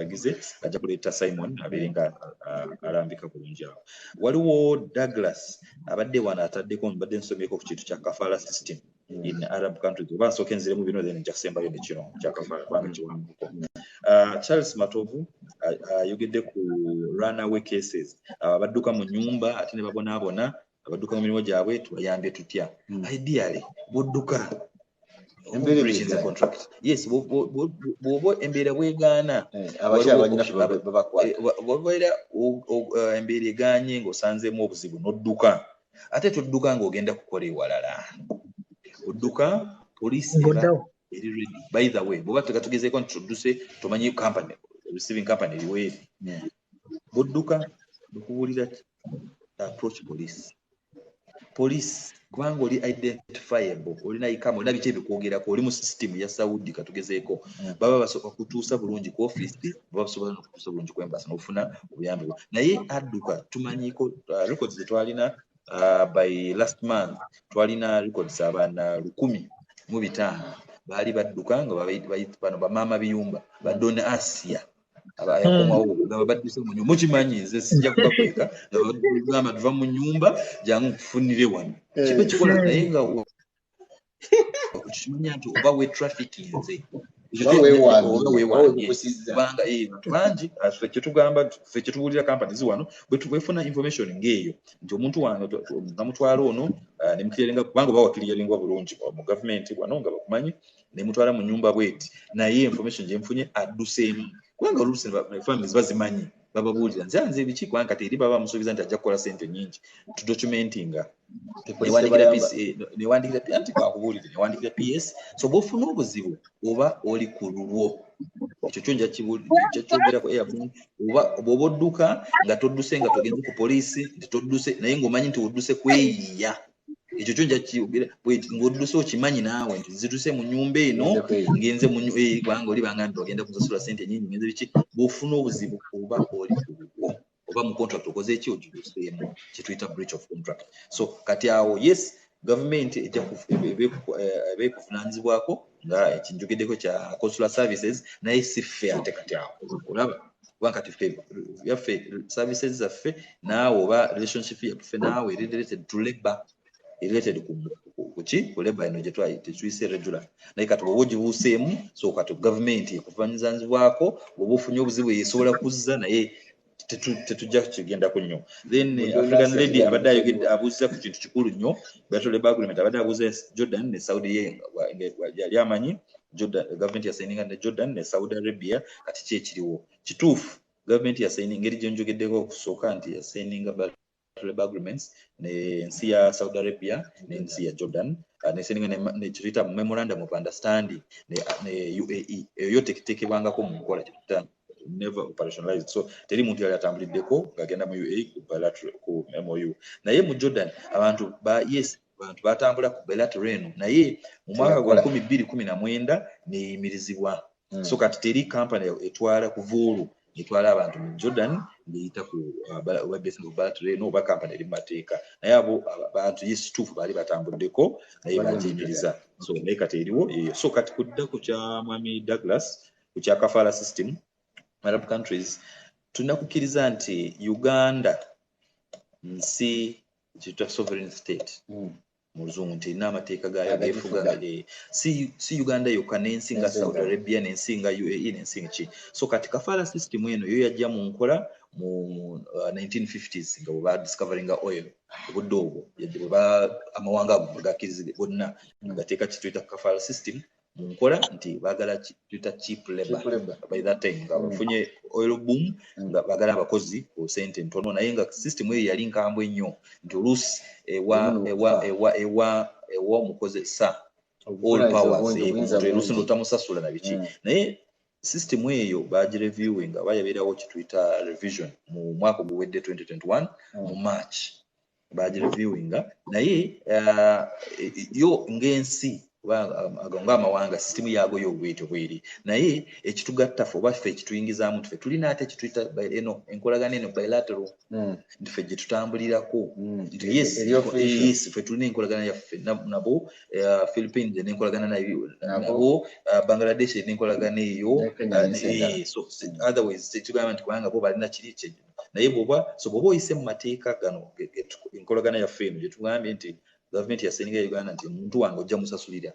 gize ajja kuleeta Simon abeere nga alambika bulungi awo waliwo Douglas abadde wano ataddeko mbadde nsomyeko ku kintu kya kafala system in Arab countries oba nsooka enziremu bino then nja kusembayo ne kino kya kafala kubanga kiwanguko Charles Matovu ayogedde ku runaway cases abadduka mu nyumba ate ne babonaabona abadduka mu mirimu gyabwe tubayambye tutya ideally bodduka contract yes bwoba embeera bwegaana bwobeera embeera eganye ng'osanzeemu obuzibu n'odduka ate todduka ng'ogenda kukola ewalala odduka poliisi eri ready by the way bwoba tugezeeko nti tudduse tumanyi company receiving company eriweeri bodduka okuwulira approach police kubanga oli identifiable olina ikama olina biki ebikwogerako oli mu system ya Saudi katugezeeko baba basooka kutuusa bulungi ku office baba basobola n'okutuusa bulungi ku embassy n'ofuna obuyambi bwo naye adduka tumanyiko records zetwalina by last month twalina records abaana 1,500 baali badduka nga bano bamaama biyumba badona Asia abayakomawo nga badduse mu nyumba mukimanyi nze sijja kubakweka nga tuva mu nyumba jangu nkufunire wano kibe kikola naye nga ukimanya nti oba we trafficking nze kubanga bangi ffe tugamba ffe tubuulira companies wano bwefuna information ng'eyo nti omuntu wange namutwala ono nemukiriringa kubanga oba wakiriringwa bulungi mu gavumenti wano nga bakumanyi nemutwala mu nyumba bweti naye information gyenfunye adduseemu kubanga oluusi families bazimanyi bababuulira nze ebiki kubanga kati eri baba bamusuubiza nti ajja kukola sente nyingi tudocumentinga newandikira anti kwakubuulire newandikira PS so bwofuna obuzibu oba oli ku lulwo ekyo kyonja kyogera ku airphone oba bw'oba odduka nga todduse nga togenze ku poliisi nti todduse naye ng'omanyi nti odduse kweyiya ekyo kyonja ng'odduse okimanyi naawe nti zituse mu nyumba eno ngenze kubanga oli banga nti ogenda kuzasula sente nyingi ngenze biki bw'ofuna obuzibu oba oli ku lulwo oba mu contract okoze eki ogiruseemu kituyita breach of contract so kati awo yes government ejja beekuvunaanyizibwako nga ekinjogeddeko kya consular services naye si ffe ate kati awo olaba kubanga kati yaffe services zaffe naawe oba relationship yaffe naawe related to labor related ku labor eno gyetuyise regular naye kati bwoba ogibuuseemu so kati government ekuvunaanyizibwako bwoba ofunye obuzibu esobola kuzza naye tetujja kigendako nnyo then African lady abadde ayogedde abuuza ku kintu kikulu nnyo bilateral labor agreement abadde abuuza Jordan ne Saudi yali amanyi government yasaininga ne Jordan ne Saudi Arabia kati kyekiriwo kituufu government yasaininga ngeri gyenjogeddeko okusooka nti yasaininga bilateral labor agreements n'ensi ya Saudi Arabia n'ensi ya Jordan nesaininga nekiyita memorandum of understanding ne UAE eyo tekitekebwangako mu nkola kyokita never operationalized so teri muntu yali atambuliddeko ng'agenda mu UAE ku MOU naye mu Jordan abantu batambula ku bilateral eno naye mu mwaka gwa 2019 neyimirizibwa so kati teri company etwala ku vuulu etwala abantu mu Jordan ng'eyita ku bilateral eno oba company eri mu mateeka naye abo abantu yes tuufu baali batambuddeko naye bagiyimiriza so naye kati eriwo so kati kudda ku kya mwami Douglas ku kya kafala system Arab countries tunakukkiriza nti Uganda nsi kitwa sovereign state mu luzungu nti erina amateeka gayo geefuga si Uganda yokka n'ensi nga Saudi Arabia n'ensi nga UAE n'ensi ki so kati kafala system eno yo yajja mu nkola mu 1950s nga bwe discoveringa oil obudde obwo amawanga ago gakkiriza bonna gateeka kituyita kafala system munkola nti bagala tuta cheap labor by that time nga bafunye oil boom nga bagala abakozi ku sente ntono naye nga system eyo yali nkambwe nnyo nti oluusi ewa omukozesa all powers oluusi notamusasula na biki naye system eyo bagireviewing nga bayabeerawo kituyita revision mu mwaka oguwedde 2021 mu March bagireviewinga naye yo ng'ensi nga amawanga system yago y'obwete bweri naye ekitugatta ffe oba ffe ekituyingizaamu tuffe tulina ate ekituyita enkolagana eno bilateral ffe gye tutambulirako yes ffe tulina enkolagana yaffe nabo Philippines n'enkolagana nabo Bangladesh n'enkolagana eyo so otherwise tugamba nti kubanga bo balina kiri kye naye bw'oba oyise mu mateeka gano enkolagana yaffe eno gye tugambye nti gavumenti yasenga Uganda nti omuntu wange ojja musasulira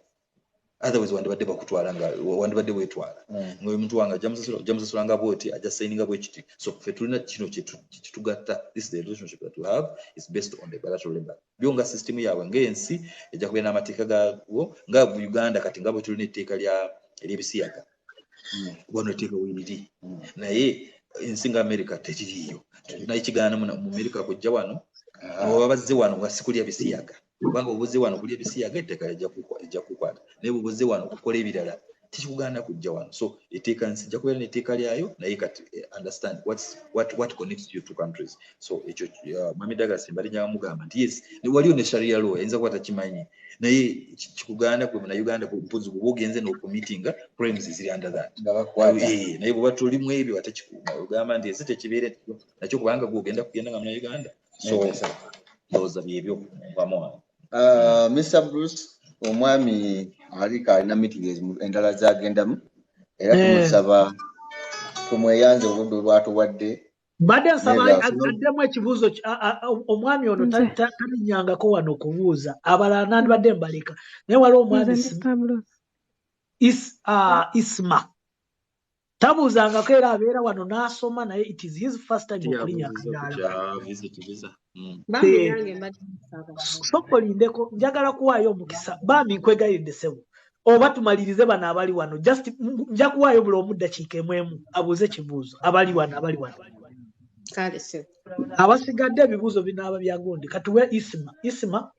otherwise wandibadde bakutwala nga wandibadde weetwala ng'omuntu wange ojja musasula nga bwoti ajja sayininga bwekiti so ffe tulina kino kitugatta this is the relationship that we have is based on the bilateral labor byo nga system yaabwe ng'ensi ejja kubeera n'amateeka gaagwo nga Uganda kati nga bwe tulina etteeka ery'ebisiyaga wano etteeka weeriri naye ensi nga America tekiriiyo naye kigaana mu America kujja wano oba bazze wano nga sikulya bisiyaga kubanga obuze wano kulya bisiyaga etteeka ejja kukwata naye bubuze wano okukola ebirala tikikugaana kujja wano so etteeka nsi ejja kubeera n'etteeka lyayo naye kati understand what connects you to countries so ekyo Mwami Douglas mbalinnya bamugamba nti yes waliyo ne sharia law ayinza kuba takimanyi naye kikugaana kwe na Uganda mpuzi bw'oba ogenze n'okumitinga crimes ziri under that naye bw'oba tuli mu ebyo ate kikuuma ogamba nti esi tekibeere nakyo kubanga gw'ogenda kugenda nga muna Uganda so ndowooza byebyo nvamu wano Mr. Bruce omwami aliko alina meetings endala zagendamu era tumusaba tumweyanze obudde obwatuwadde mbadde nsaba addemu ekibuuzo omwami ono talinyangako wano kubuuza abalala nandibadde mbaleka naye waliwo omwami Isma tabuuzangako era abeera wano n'asoma naye it is his first time okulinyanga sokolindeko njagala kuwaayo omukisa bambi nkwegayiridde ssebo oba tumalirize bano abali wano just nja kuwaayo buli omu ddakiika emu abuuze ekibuuzo abali wano abasigadde ebibuuzo binaaba bya gundi katuwe Isma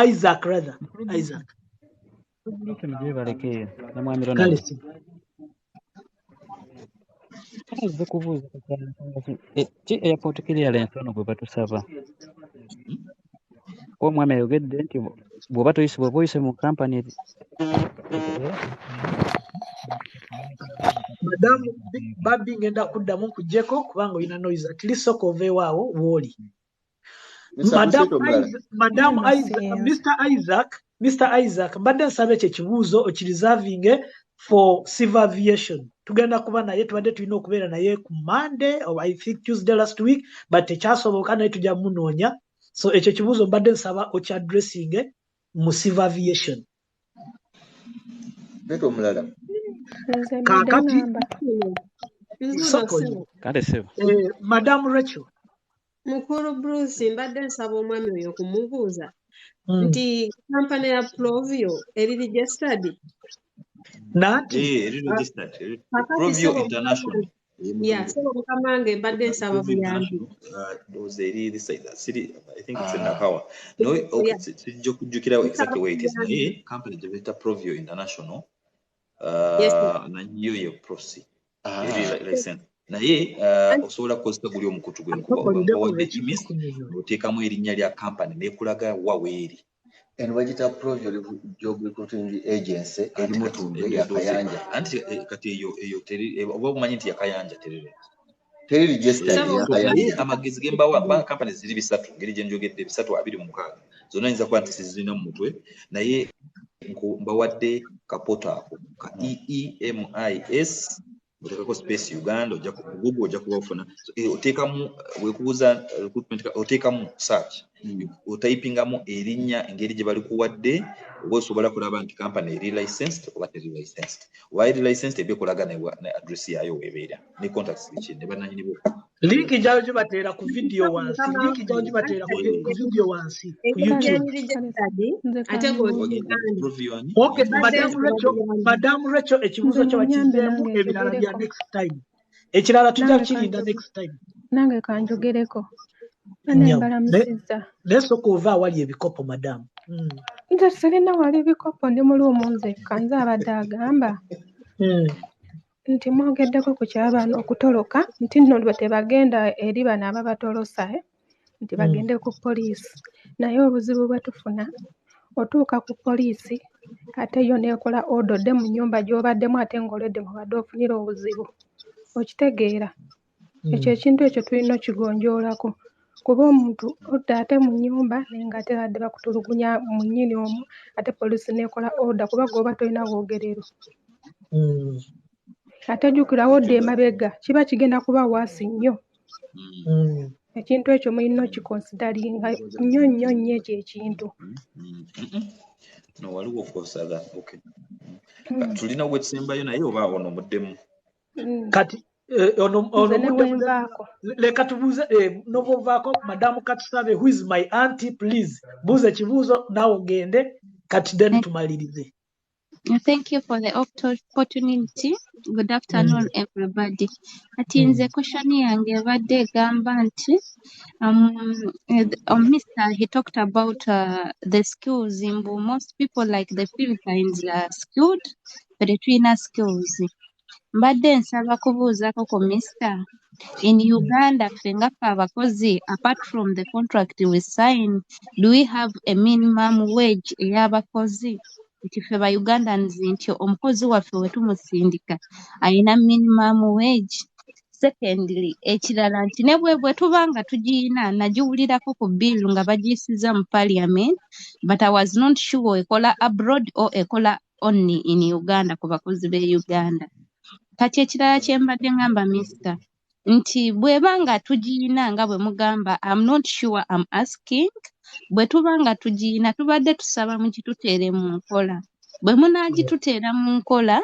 Isaac Kale kubuuza ki airport clearance ono gwe batusaba omwami ayogedde nti bw'oba oyise mu kampani madamu babbi ngenda kuddamu nkuggyeko kubanga olina noise at least soka oveewaawo w'oli Mr. Isaac mbadde nsaba ekyo ekibuuzo okiriservinge for civil aviation tugenda kuba naye tubadde tulina okubeera naye ku Monday or I think Tuesday last week but tekyasoboka naye tujja munoonya so ekyo kibuuzo mbadde nsaba okyaddressinge mu civil aviation beto omulala kakati Madam Rachel Mukulu Bruce mbadde nsaba omwami oyo kumubuuza nti kampani ya Provio eri registered Provio International so mukamange mbadde nsaba buyambi I think it's in Nakawa sijja kujjukirawo exactly where it is naye company gye bayita Provio International nayo ye prosi license naye osobola kukozesa guli omukutu gwe oteekamu erinnya lya company nekulaga waweeri and bagita Provio Job Recruiting Agency eri mutundu ya Kayanja anti kati eyo teri oba omanyi nti ya Kayanja teri registered ya Kayanja amagezi gembawa bank companies ziri bisatu ngeri gye njogedde bisatu 26 zonna yinza kuba nti sizirina mu mutwe naye mbawadde kapota ako ka EEMIS otekako space Uganda ojja ku Google ojja kubafuna oteekamu wekubuuza recruitment oteekamu search otayipingamu erinnya engeri gye bali kuwadde oba osobola kulaba nti company eri licensed oba teri licensed. Oba eri licensed ebe kulaga ne address yayo webeera ne contacts biki ne bannanyini bo. Linki jayo gibateera ku video wansi. Linki jayo gibateera ku video wansi ku YouTube. Okay, Madam Rachel ekibuuzo kyo bakizeemu ebirala bya next time. Ekirala tujja kirinda next time. Nange kanjogereko. Mbalamusizza. Nesooka ova awali ebikopo madamu. Nze sirina wali ebikopo ndi mulumu nzekka nze abadde agamba nti mwogeddeko ku ky'abaana okutoloka nti nno bwe tebagenda eri bano ababatolosa nti bagende ku poliisi. Naye obuzibu bwe tufuna otuuka ku poliisi ate yo neekola odo odde mu nnyumba gy'obaddemu ate ng'oledde mubadde ofunira obuzibu. Okitegeera? Ekyo ekintu ekyo tulina okigonjoolako. Kuba omuntu odda ate mu nnyumba naye ng'ate badde bakutulugunya mu nnyini omwo ate poliisi neekola oda kuba g'oba tolina bwogerero. Ate jjukira odda emabega kiba kigenda kuba waasi nnyo. Ekintu ekyo mulina okikonsidaringa nnyo nnyo nnyo ekyo ekintu. No waliwo okukosaga. Okay. Tulina wetusembayo naye oba ono muddemu. Kati ono leka tubuuze novovaako madamu Katusabe who is my auntie please buuza ekibuuzo naawe ogende kati then tumalirize. Thank you for the opportunity. Good afternoon everybody. Ati nze question yange ebadde egamba nti Mr. he talked about the skills in most people like the Philippines are skilled but tulina skills. Mbadde nsaba kubuuzako ku Mr. In Uganda fenga ffe abakozi apart from the contract we sign do we have a minimum wage ey'abakozi? Nti ffe ba Ugandans nti omukozi waffe we tumusindika ayina minimum wage. Secondly, ekirala nti ne bwe tuba nga tugiyina nagiwulirako ku bill nga bagiyisiza mu parliament but I was not sure ekola abroad or ekola only in Uganda ku bakozi b'e Uganda. Kati ekirala kye mbadde ngamba Mr. nti bw'eba nga tugiyina nga bwe mugamba I'm not sure I'm asking bwe tuba nga tugiyina tubadde tusaba mugituteere mu nkola. Bwe munaagituteera mu nkola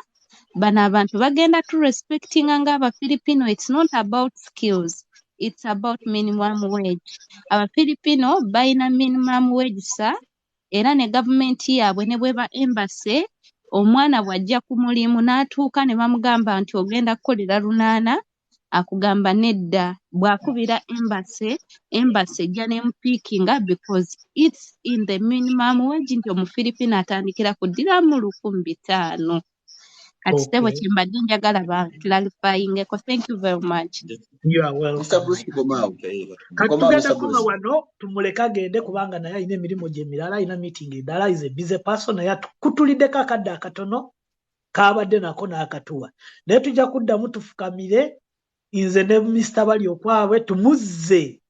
bano abantu bagenda tu respectinga ng'aba Filipino. It's not about skills, it's about minimum wage. Aba Filipino bayina minimum wage sa era ne gavumenti yaabwe ne bweba embassy omwana bw'ajja ku mulimu n'atuuka ne bamugamba nti ogenda kukolera lunaana akugamba nedda bw'akubira embassy ejja n'emupiikinga because it's in the minimum wage nti omufiripino atandikira ku ddiramu 1500. Kati sitebo kyembadde njagala clarifyingeko. Thank you very much. You are welcome. Mr. Bruce Komau. Kati tugenda kuba wano tumuleka agende kubanga naye alina emirimu gye emirala alina meeting endala is a busy person naye kutuliddeko akadde akatono kaabadde nako n'akatuwa naye tujja kuddamu tufukamire nze ne Mr. Bali okwabwe tumuzze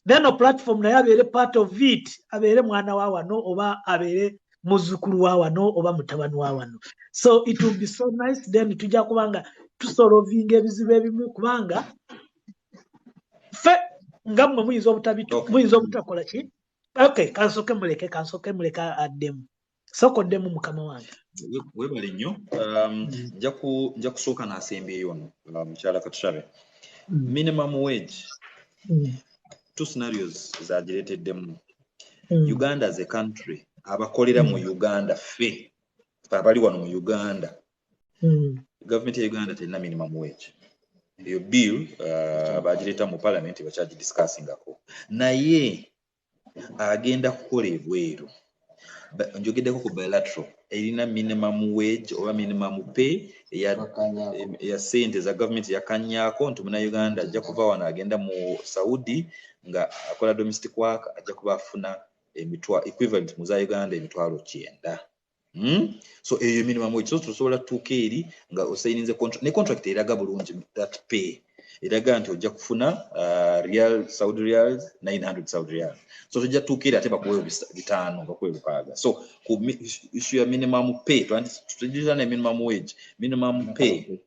neno platform naye abeere part of it abeere mwana wa wano oba abeere muzzukulu wa wano oba mutabani wa wano. So it will be so nice then tujja kubanga tusolovinga ebizibu ebimu kubanga fe nga mmwe muyinza obutakola ki. Okay, kansoke muleke addemu sokoddemu mukama wange webale nnyo. Nja kusooka n'asembeeyo ono mukyala Katusabe. Minimum wage two scenarios zagireeteddemu. Uganda as a country abakolera mu Uganda ffe abali wano mu Uganda government ya Uganda terina minimum wage. Eyo bill bagireeta mu parliament bakyagidiscussingako naye agenda kukola ebweru. Njogeddeko ku bilateral erina minimum wage oba minimum pay eya sente za government yakanyaako nti Munnayuganda ajja kuva wano agenda mu Saudi nga akola domestic work ajja kuba afuna equivalent mu za Uganda emitwalo 9. So eyo minimum wage so tusobola tuuka eri nga osayinize contract ne contract eraga bulungi that pay eraga nti ojja kufuna Saudi reals 900 Saudi reals. So tujja tuuka eri ate bakuweeyo 5 bakuweeyo 6. So ku issue ya minimum pay tujja na minimum wage minimum pay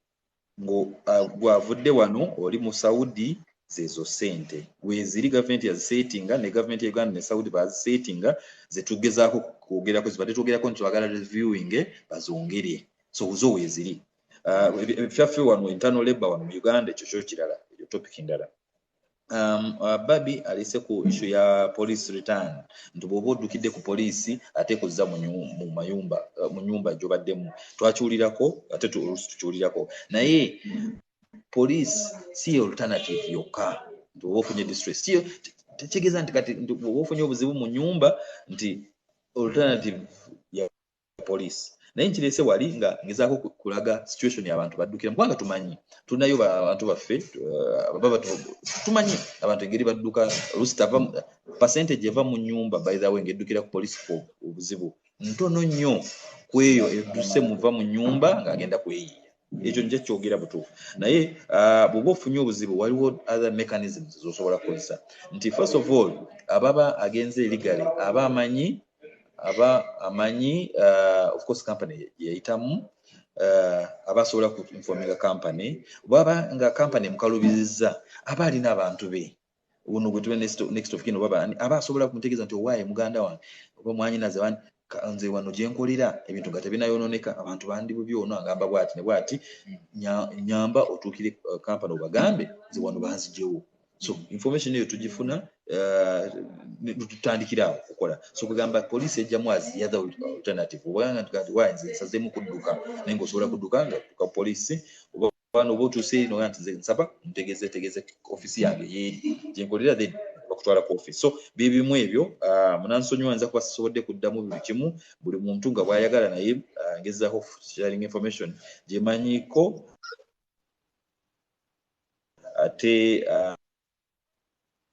ngo gwavudde wano oli mu Saudi zezo sente weziri government yazisetinga ne government ya Uganda ne Saudi bazisetinga zetugezaako kwogerako zibatetwogerako nti twagala reviewing bazongere so uzo weziri fyaffe wano internal labor wano mu Uganda ekyo kirala ekyo topic ndala. Babi alise ku issue ya police return nti bw'oba oddukidde ku poliisi ate kuzza mu nyumba gy'obaddemu twakiwulirako ate tukiwulirako naye police si alternative yokka nti bw'oba ofunye distress tekigeeza nti kati bw'oba ofunye obuzibu mu nyumba nti alternative ya police naye nkirese wali nga ngezaako kulaga situation y'abantu baddukira kubanga tumanyi tunayo abantu baffe baba tumanyi abantu engeri badduka olusi percentage eva mu nyumba by the way ng'eddukira ku police for obuzibu ntono nnyo ku eyo edduse muva mu nyumba ng'agenda kweyiya ekyo nje kyogera butuufu naye bw'oba ofunye obuzibu waliwo other mechanisms z'osobola kukozesa nti first of all ababa agenze illegally aba amanyi of course company yayitamu abasobola ku informinga company baba nga company mukalubizizza aba alina abantu be uno gwe next of kin baba aba asobola kumutegeeza nti owaye muganda wange oba mwanyinaze wani nze wano gye nkolera ebintu nga tebinayonooneka abantu bandi bubyono agamba bwati ne bwati nyamba otuukire company obagambe nze wano banzijewo so information eyo tugifuna tutandikira okukola so kugamba police ejjamu as the other alternative obanga tukati wanze nsazemu kudduka naye ng'osobola kudduka nga tuka police oba otuuse no nti nze nsaba ntegeze office yange yeeri gye nkolera then bakutwala ku office so bibimu ebyo munansonyiwa nza kuba sisobodde kuddamu buli kimu buli muntu nga bw'ayagala naye ngezaako sharing information gye manyiko ate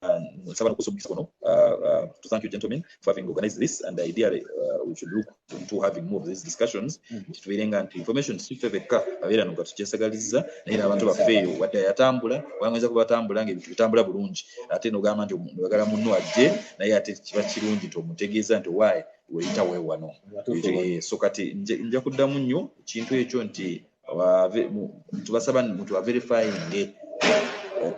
to thank you gentlemen for having organized this and ideally we should look into having more of these discussions tubirenga nti information sifebeka abera nga tukyesagaliza naye abantu bafeeyo wadde yatambula wangeza kubatambula nga ebintu bitambula bulungi ate nogamba nti oyagala munno ajje naye ate kiba kirungi nti omutegeeza nti owaye weyita weewano so kati nja kuddamu nnyo kintu ekyo nti tubasaba muntu wa verifying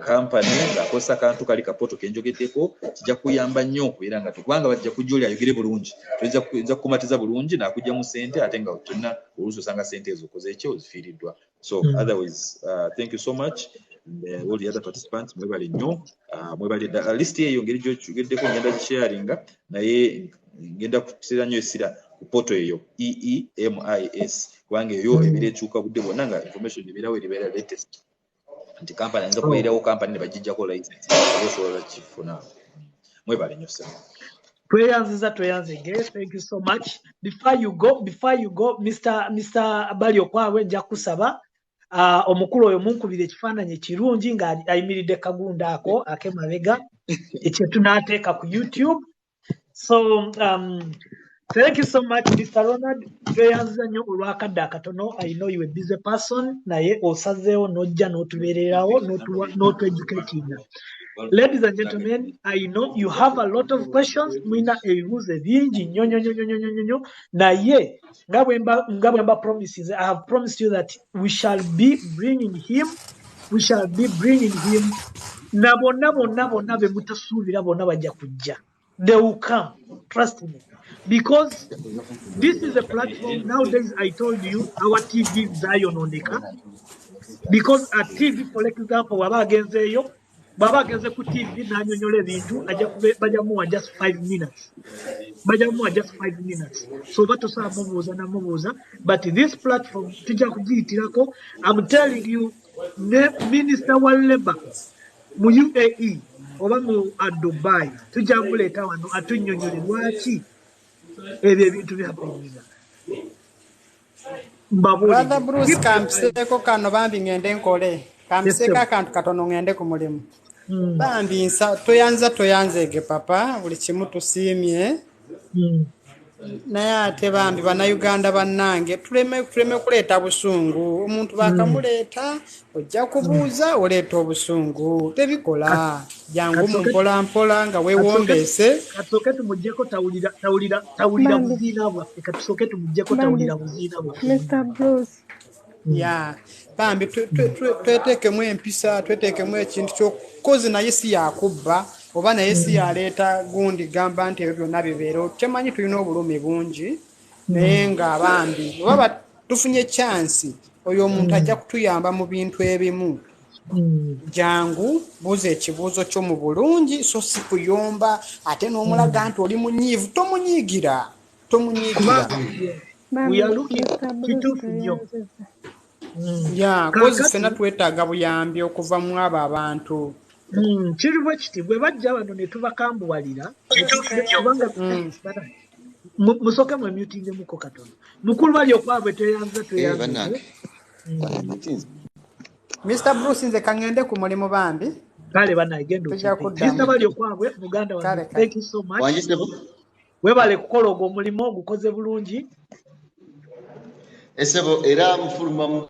company ng'akozesa kantu kali kapoto kenjogeddeko kijja kuyamba nnyo era nga tukubanga bajja kujja oli ayogere bulungi tuyinza kukumatiza bulungi n'akujja mu ssente ate nga tolina oluusi osanga ssente ezo okoze ekyo ozifiiriddwa so otherwise thank you so much all the other participants mwebale nnyo mwebale list eyo ngeri gyogeddeko ngenda gisharinga naye ngenda kukiseera nnyo esira ku poto eyo EEMIS kubanga eyo ebeera ekyuka budde bwonna nga information ebeerawo eribeera latest nti company nza kubeerawo company ne bagijjako license osobola kifuna mwebale nnyo sir tweyanzege thank you so much before you go Mr. Balio kwawe nja kusaba omukulu oyo munkubira ekifaananyi ekirungi nga ayimiridde kagunda ako akemabega ekyo tunaateeka ku YouTube so thank you so much Mr. Ronald tweyanziza nnyo olwakadde akatono I know you a busy person naye osazeewo n'ojja n'otubeererawo n'otueducatinga ladies and gentlemen I know you have a lot of questions mwina ebibuuzo bingi nnyo naye nga bwemba promises I have promised you that we shall be bringing him na bonna be mutasuubira bonna bajja kujja they will come trust me because this is a platform nowadays I told you our TV zayononeka because a TV for example baba agenze ku TV n'anyonyola ebintu bajamuwa just 5 minutes so batosobola mubuuza but this platform tujja kugiyitirako I'm telling you Minister wa Labour mu UAE oba mu Dubai tujja kuleeta wano atunyonyole lwaki ebyo ebintu bihapinga Brother Bruce kampiseko kano bambi ngende nkole kampiseko akantu katono ngende ku mulimu bambi toyanzege papa buli kimu tusiimye naye ate bambi bannayuganda bannange tuleme kuleeta busungu omuntu bakamuleeta ojja kubuuza oleeta obusungu tebikola jangu mumpolampola nga weewombeese katusooke tumuggyeko tawulira buziina bwaffe katusooke tumuggyeko tawulira buziina bwaffe Mr. Bruce ya bambi twetekemu empisa twetekemu ekintu kyokozi naye si yakubba oba naye si yaleeta gundi gamba nti ebyo byonna bibeera kyemanyi tulina obulumi bungi naye nga bambi oba tufunye chansi oyo omuntu ajja kutuyamba mu bintu ebimu jangu buuza ekibuuzo kyo mu bulungi so si kuyomba ate n'omulaga nti oli munyiivu tomunyiigira kituufu nnyo ya kozi ffenna twetaaga buyambi okuva mu abo abantu kiri bwe kiti bwe bajja wano ne tubakambuwalira musooke mwemyutingemuko katono mukulu bali okwabwe tweyanza Mr. Bruce nze kangende ku mulimu bambi kale banaye genda bali okwabwe muganda wange thank you so much webale kukola ogwo omulimu ogukoze bulungi esebo era mufuluma mu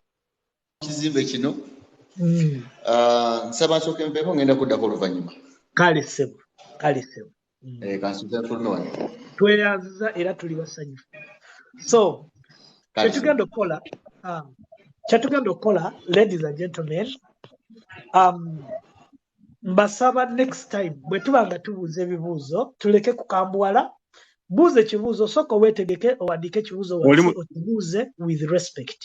kizimbe kino nsaba nsooke mpeeko ngenda kuddako oluvannyuma kale sebo kansuuka fuluma wano tweyanziza era tuli basanyufu so kyetugenda okukola ladies and gentlemen mbasaba next time bwe tuba nga tubuuza ebibuuzo tuleke kukambuwala buuza ekibuuzo sooka weetegeke owandiike ekibuuzo wansi okibuuze with respect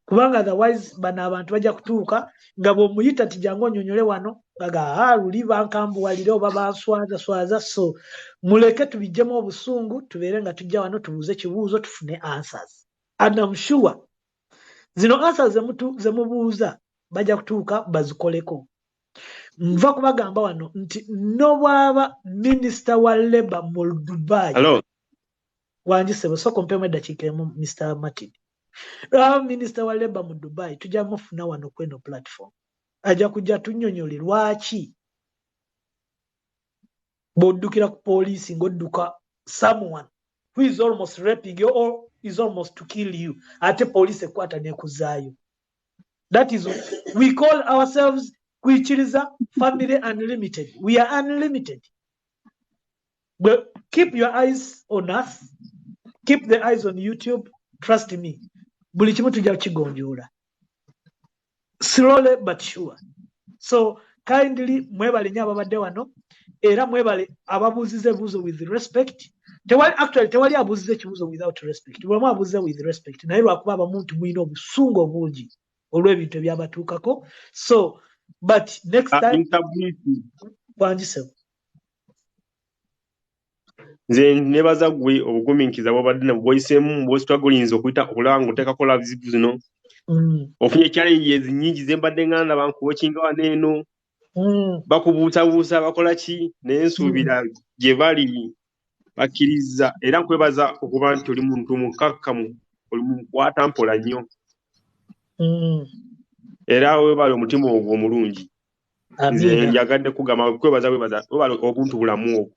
kubanga otherwise bano abantu bajja kutuuka nga bw'omuyita tijangu onyonyole wano baga luli bankambuwalire oba banswaza so muleke tubijjemu obusungu tubeere nga tujja wano tubuuze ekibuuzo tufune answers and I'm sure zino answers ze mubuuza bajja kutuuka bazikoleko nva kubagamba wano nti nobwaba minisita wa Labour mu Dubai wanjisebo soko mpemu eddakiika emu Mr. Martin minisita wa Labour mu Dubai tujja mufuna wano kweno platform ajja kujja tunnyonnyole lwaki bw'oddukira ku poliisi ng'odduka someone who is almost raping you or is almost to kill you ate poliisi ekwata n'ekuzaayo. That is what we call ourselves Kwichiriza Family Unlimited. We are unlimited. But keep your eyes on us. Keep the eyes on YouTube. Trust me. Buli kimu tujja kigonjoola. Slowly but sure. So kindly mwebale nnyo ababadde wano era mwebale ababuuziza ebibuuzo with respect. Tewali abuuziza ekibuuzo without respect. Buli omu abuuziza with respect. Naye lwakuba abamuntu mulina obusungu obungi olw'ebintu ebyabatuukako. So but next time wanjisebo nze nebaza gwe obugumiikiza bw'obadde nabwo bw'oyiseemu bw'ositwagolinza okuyita okulaba ng'oteekako live zino ofunye challenges nnyingi ze mbadde nga ndaba nkuwokinga wano eno bakubuusabuusa bakola ki naye nsuubira gye bali bakkiriza era nkwebaza okuba nti oli muntu mukkakkamu oli mukwata mpola nnyo era webale omutima ogwo omulungi nze njagadde kugamba kwebaza webale obuntu bulamu obwo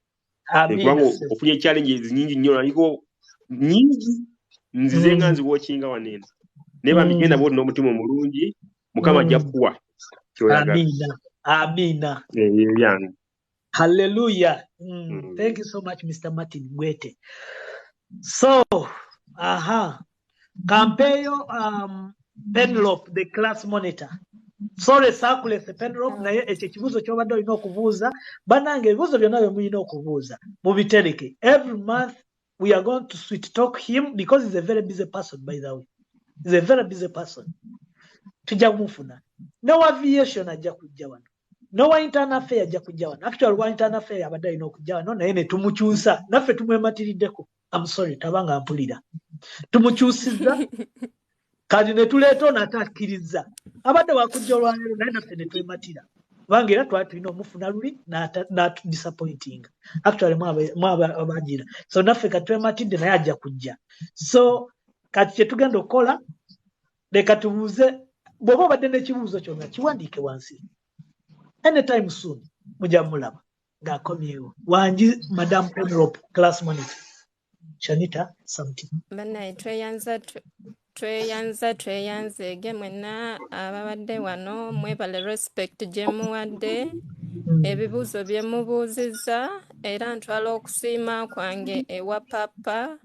kubanga ofunye challenges nyingi nnyo naliko nyingi nzize nga nziwokinga waneeno naye bamigenda bwoti n'omutima omulungi mukama ajja kukuwa kyoyagala. Amina. Byange. Hallelujah. Thank you so much, Mr. Martin Gwete. So, Campeyo Penlope, the class monitor. Sorry, Circulate the Penlope, naye ekyo kibuuzo ky'obadde olina okubuuza. Bannange ebibuuzo byonna bye mulina okubuuza mubitereke. Every month we are going to sweet talk him because he's a very busy person, by the way. He's a very busy person. Tujja kumufuna. No aviation ajja kujja wano. No wa internal affair ajja kujja wano. Actually wa internal affair abadde alina okujja wano naye ne tumukyusa. Naffe tumwematiriddeko. I'm sorry, tabanga mpulira. Tumukyusizza. Kati ne tuleeta ono atakkiriza. Abadde wakujja olwaleero naye naffe ne twematira. Kubanga era twali tulina omufuna luli n'atudisappointing. Actually mwaba abagira. So naffe kati twematidde naye ajja kujja. So kati kye tugenda okukola leka tubuuze bw'oba obadde n'ekibuuzo kyonna kiwandiike wansi. Anytime soon mujja mulaba ng'akomyewo. Wangi Madam Penlope, class monitor. Shanita, something. Banaye tweyanzege mwenna ababadde wano mwebale respect gye muwadde ebibuuzo bye mubuuzizza era ntwala okusiima kwange ewa papa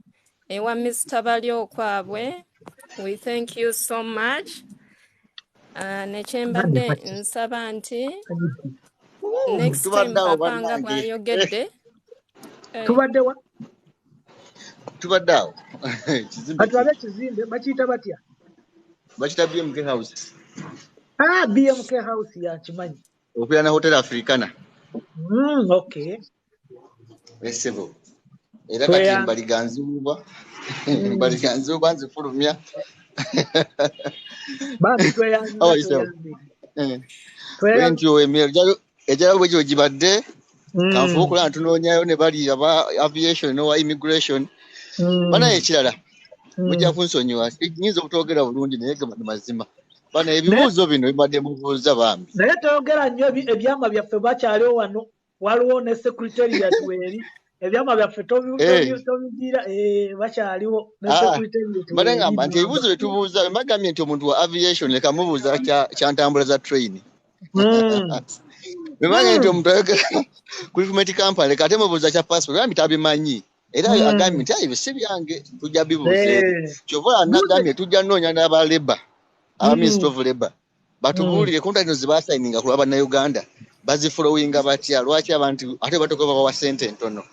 ewa Mr. Balyokwabwe We thank you so much. Nekyembadde nsaba nti next time papa nga bw'ayogedde tubadde wa tubadde awo batwabe ekizimbe bakiyita batya bakita BMK house BMK house yakimanyi okulira na hotel africana okay esebo era kati mbaliganzuba mbaliganzuba nzifulumya bambi tweyanze thank you Emile ejalo bwe gibadde kanfu okulana tunoonyayo ne bali aba aviation no immigration bana ekirala mujja kunsonyiwa nyinza okutogera bulungi naye gamba mazima bana ebibuuzo bino bibadde mubuuza bambi naye toyogera nnyo ebyama byaffe bakyaliwo wano waliwo ne secretariat weri ebyama byaffe tobigira bakyaliwo ne secretariat bana ngamba nti ebibuuzo bye tubuuza mbagambye nti omuntu wa aviation leka mubuuza kyantambula za train bemanya nti omuntu ayogera ku recruitment company leka ate mubuuza kya passport bambi tabimanyi era agambye nti ayo si byange tujja bibuuze kyova nagambye tujja noonya n'aba labor aba ministry of labor batubuulire contract zo zibasayininga ku Bannayuganda bazifulowinga batya lwaki abantu ate batokoba bawa sente ntono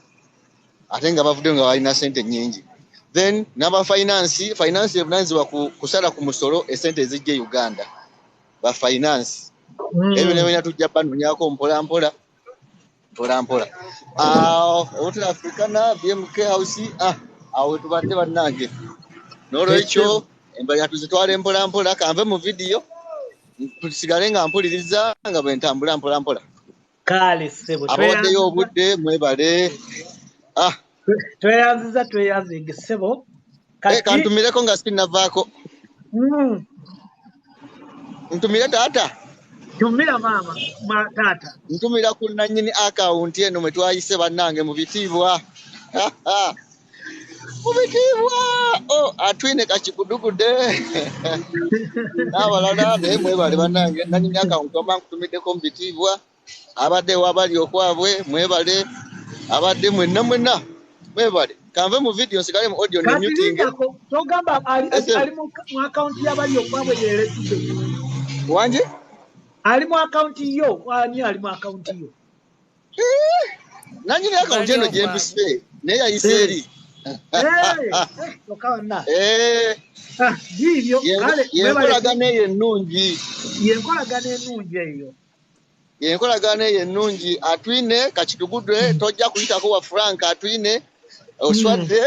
ate nga bavudde nga balina sente nyingi then n'aba finance ebunanyizibwa kusala ku musolo esente ezijja Uganda ba finance ebyo nebena tujja banoonyako mpola mpola hotel africana BMK house awo tubadde bannange n'olwekyo embali atuzitwala mpola mpola kanve mu video tusigale nga mpuliriza nga bwe ntambula mpola mpola kale sebo abawaddeyo obudde mwebale tweyanziza sebo kantumireko nga sinnavaako ntumire taata tumira mama tata ntumira ku nannyini akawunti eno mwe twayise bannange mu bitiibwa atwine kakikudugude n'abalala naye mwebale bannange nannyini akawunti oba nkutumiddeko mu bitiibwa abaddewo abali okwabwe mwebale abadde mwenna mwebale kanve mu video nsigale mu audio ne muting togamba ali mu akawunti y'abali okwabwe yeretudde wanje ali mu akawunti yo ani ali mu akawunti yo nannyini akawunti eno gyembise naye yayise eri yenkolagana eyo ennungi yenkolagana eyo ennungi atwine kakitugudde tojja kuyitako wa Frank atwine oswadde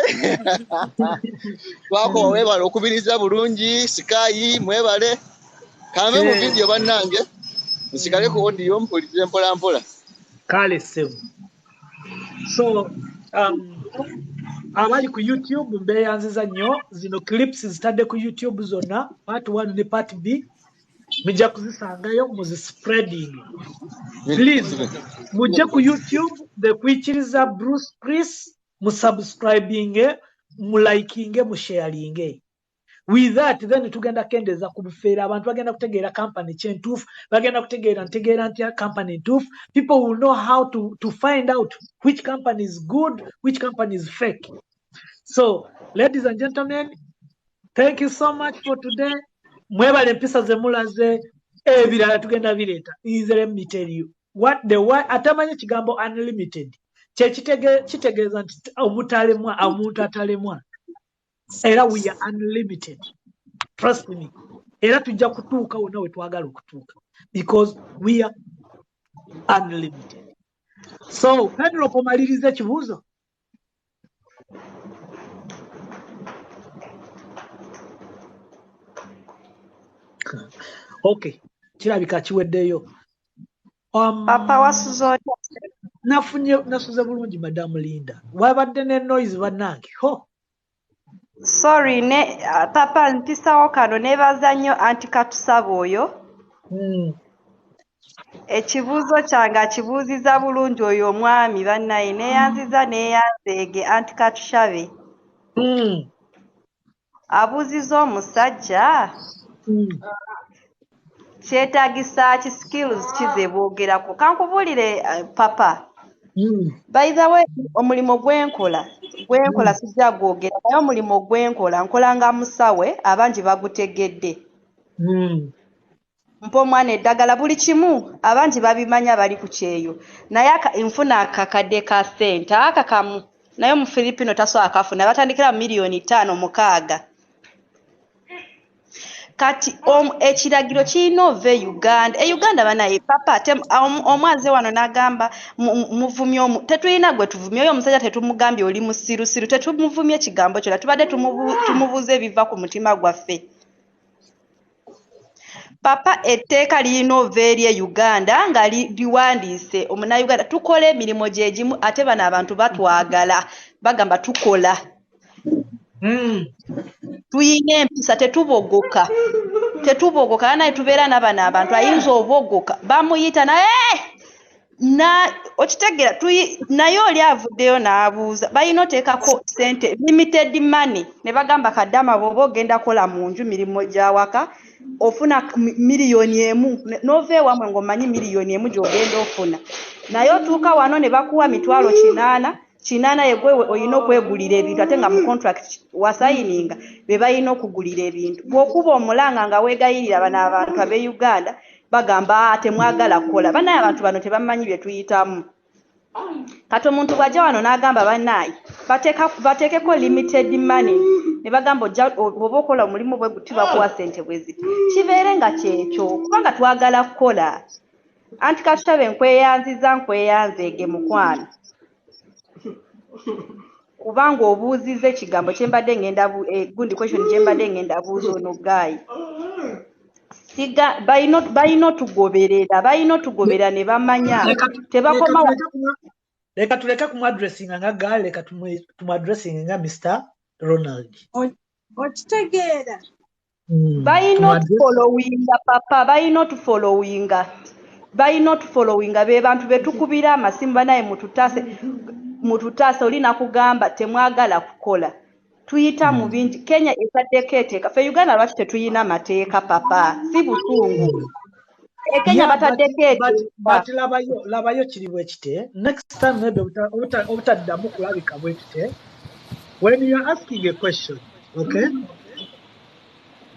twakoba webale okubiriza bulungi Sky mwebale kambe mu video bannange nsigale ku audio mpulirize mpola mpola kale sebo so abali ku YouTube mbeyanziza nnyo zino clips zitadde ku YouTube zonna part 1 ne part B mujja kuzisangayo muzispreading please mujje ku YouTube the kwikiriza Bruce Chris musubscribing muliking musharing with that then tugenda kendeza ku bufeera abantu bagenda kutegeera company kyentuufu bagenda kutegeera nti company ntuufu people will know how to find out which company is good which company is fake. So ladies and gentlemen, thank you so much for today. Mwebale empisa ze mulaze ebirala tugenda bireeta let me tell you what the why atamanye kigambo unlimited kitegeeza nti omutalemwa omuntu atalemwa era we are unlimited, trust me, era tujja kutuuka wonna we twagala okutuuka because we are unlimited. So Pedro pomaliriza ekibuuzo. Okay, kirabika kiweddeyo. Papa wasuzo nasuze bulungi Madamu Linda. Wabadde ne noise bannange. Sorry ne papa mpisawo kano nebaza nnyo anti katusaba oyo. Ekibuuzo kyange akibuuziza bulungi oyo omwami bannaye neyanzeege anti katushabe. Abuuziza omusajja kyetaagisa ki skills kize boogerako kankubuulire papa by the way omulimu gwenkola gwenkola sijja gwogera naye omulimu gwenkola nkola nga musawe abangi bagutegedde mpa omwana eddagala buli kimu abangi babimanya bali ku kyeyo naye nfuna akakadde ka ssente akakamu naye mu Filipino tasobola kafuna batandikira mu miliyoni 5-6 kati ekiragiro kirina ova Uganda Uganda banaye papa omwaze wano n'agamba muvumye tetulina gwe tuvumye oyo omusajja tetumugambye oli musirusiru tetumuvumye ekigambo kyo tubadde tumubuuza ebiva ku mutima gwaffe papa etteeka lirina ova eri Uganda nga liwandiise omunnayuganda tukola emirimu gyegimu ate bano abantu batwagala bagamba tukola tuyina empisa tetubogoka naye tubeera n'abano abantu ayinza obogoka bamuyita naye okitegeera naye oli avuddeyo n'abuuza balina oteekako sente limited money ne bagamba kaddama bw'oba ogenda kola mu nju mirimu gyawaka ofuna miliyoni 1 n'ova ewamwe ng'omanyi miliyoni 1 gy'ogenda ofuna naye otuuka wano ne bakuwa 800 yegwe olina okwegulira ebintu ate nga mu contract wasayininga be balina okugulira ebintu bw'okuba omulanga nga weegayirira bano abantu ab'e Uganda bagamba temwagala kukola banaye abantu bano tebamanyi bye tuyitamu kati omuntu bw'ajja wano n'agamba banaye bateekeko limited money ne bagamba oba okola omulimu bwe guti bakuwa ssente bwe ziti kibeere nga kyekyo kubanga twagala kukola anti katutabe nkweyanzeege mukwano kubanga obuuziza ekigambo kyembadde ngenda gundi question gyembadde ngenda buuza ono gaayi balina otugoberera ne bamanya tebakoma leka tuleke kumuadressinga nga gaali leka tumuadressinga nga Mr. Ronald okitegeera balina otufolowinga papa balina otufolowinga be bantu betukubira amasimu banaye mututaase oli nakugamba temwagala kukola tuyita mu bingi Kenya etaddeko eteeka ffe Uganda lwaki tetuyina mateeka papa si busungu Kenya bataddeko eteeka labayo kiri bwe kite next time maybe obutaddamu kulabika bwe kite when you are asking a question okay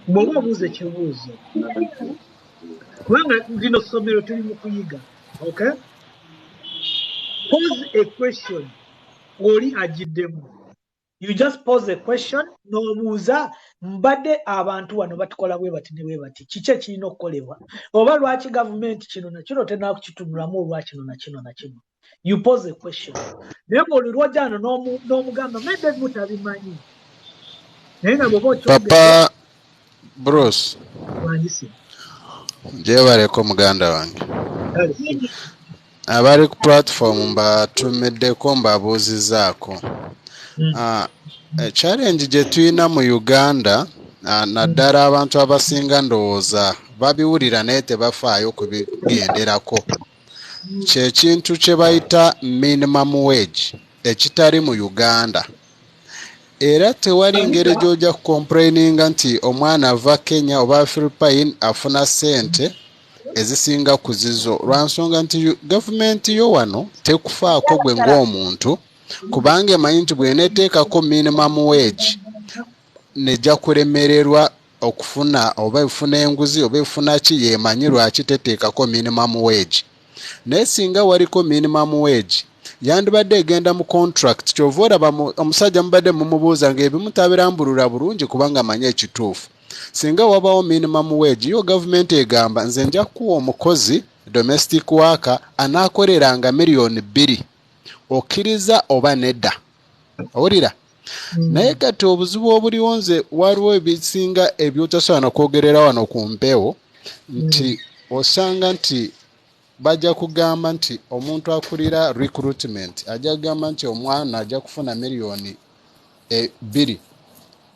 bw'oba obuuza ekibuuzo kubanga lino ssomero tuli mu kuyiga okay pose a question oli agiddemu you just pose a question n'obuuza mbadde abantu wano batukola bwe bati ne bwe bati kiki ekirina okukolebwa oba lwaki gavumenti kino na kino tena kukitunulamu olwa kino na kino na kino you pose a question naye bw'oli lwojja wano n'omugamba maybe mutabimanyi naye nga bw'oba papa Bruce gyebaleko muganda wange abali ku platform mbatumiddeko mbabuuzizaako challenge gye tulina mu Uganda naddala abantu abasinga ndowooza babiwulira naye tebafaayo kubigenderako kyekintu kye bayita minimum wage ekitali mu Uganda era tewali ngeri gy'ojja kucomplaininga nti omwana ava Kenya oba Philippine afuna ssente ezisinga ku zizo lwansonga nti gavumenti yo wano tekufaako gwe ng'omuntu kubanga emanyi nti bw'eneeteekako minimum wage nejja kulemererwa okufuna oba efuna enguzi oba efuna ki yemanyi lwaki teteekako minimum wage naye singa waliko minimum wage yandibadde egenda mu contract kyova olaba omusajja mubadde mumubuuza ng'ebimu tabirambulula bulungi kubanga amanyi ekituufu singa wabawo minimum wage yo gavumenti egamba nze nja kuwa omukozi domestic worker anaakoleranga miliyoni 2 okkiriza oba nedda owulira naye kati obuzibu obuliwo nze waliwo ebisinga ebyotasobola kwogerera wano ku mpewo nti osanga nti bajja kugamba nti omuntu akulira recruitment ajja kugamba nti omwana ajja kufuna miliyoni 2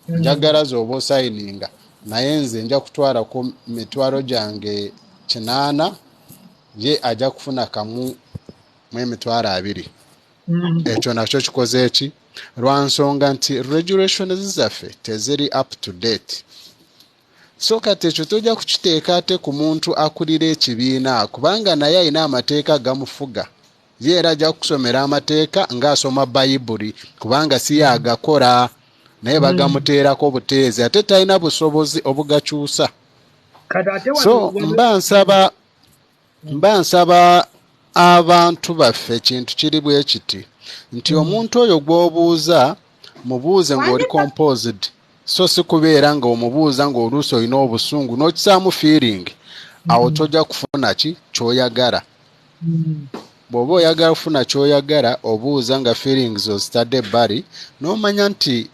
njagala z'oba osayininga naye nze nja kutwala ku mitwalo gyange 8 ye ajja kufuna kamu mu emitwalo 2 ekyo nakyo kikoze eki lwansonga nti regulations zaffe teziri up to date so kati ekyo tojja kukiteeka ate ku muntu akulira ekibiina kubanga naye alina amateeka gamufuga ye era ajja kusomera amateeka ng'asoma bayibuli kubanga si yagakora naye bagamuteerako obuteezi ate talina busobozi obugakyusa. So mba nsaba abantu baffe ekintu kiri bwe kiti nti omuntu oyo gw'obuuza mubuuze ng'oli composed so si kubeera ng'omubuuza ng'oluusi olina obusungu n'okisaamu feeling awo tojja kufuna ki ky'oyagala. Bw'oba oyagala kufuna ky'oyagala obuuza nga feelings ozitadde ebbali n'omanya nti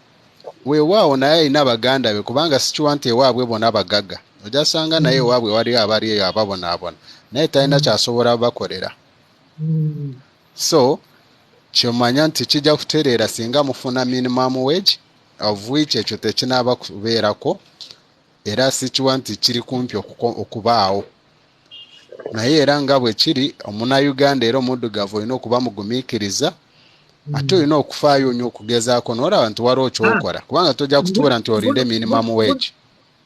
weewaawo naye alina baganda be kubanga sikiwa nti ewaabwe bona bagagga ojja sanga naye ewaabwe waliyo abali eyo ababonaabona naye talina kyasobola bakolera. So kyomanya nti kijja kutereera singa mufuna minimum wage of which ekyo tekinaaba kubeerako era sikiwa nti kiri kumpi okubaawo naye era nga bwe kiri omunnauganda era omuddugavu olina okuba mugumiikiriza ate olina okufaayo nnyo okugezaako n'olaba nti waliwo kyokola kubanga tojja kutuula nti olinde minimum wage.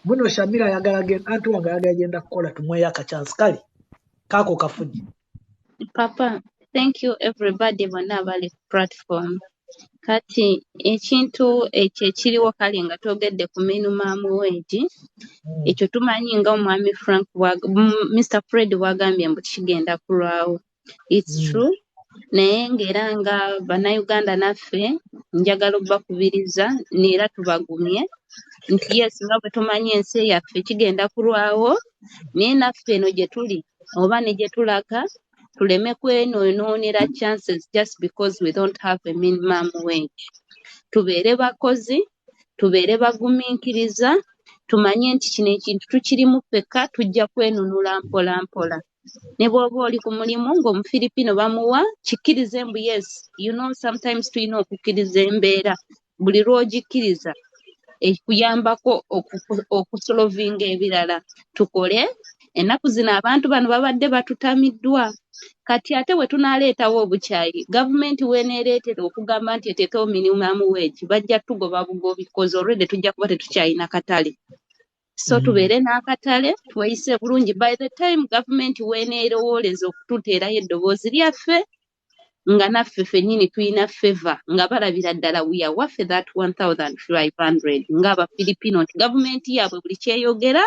Muno Shamira ayagala antu wange ayagala genda kukola tumweyo akachansi kale kaako kafunye. Papa, thank you everybody bonna abali ku platform. Kati ekintu ekyo ekiriwo kale nga twogedde ku minimum wage ekyo tumanyi nga omwami Mr. Fred wagambye mbu kigenda kulwawo. It's true. Naye ng'era nga bannayuganda naffe njagala obbakubiriza neera tubagumye nti yes nga bwe tumanyi ensi yaffe kigenda kulwawo naye naffe eno gye tuli oba ne gye tulaga tuleme kwenonoonera chances just because we don't have a minimum wage. Tubeere bakozi, tubeere bagumiikiriza, tumanye nti kino ekintu tukirimu ffekka tujja kwenunula mpola mpola. Ne bw'oba oli ku mulimu ng'Omufiripino bamuwa kikkirize mbu yes, you know sometimes tulina okukkiriza embeera buli lw'ogikkiriza ekuyambako okusolovinga ebirala. Tukole ennaku zino abantu bano babadde batutamiddwa kati ate bwe tunaaleetawo obukyayi gavumenti w'eneereetera okugamba nti eteekewo minimum wage bajja tugoba bugobi because already tujja kuba tetukyalina katale. So tubeere n'akatale tweyise bulungi by the time gavumenti w'eneerowooleza okututeerayo eddoboozi lyaffe nga naffe ffennyini tulina favor nga balabira ddala we are worth that 1,500 ng'Abafiripino nti gavumenti yaabwe buli kyeyogera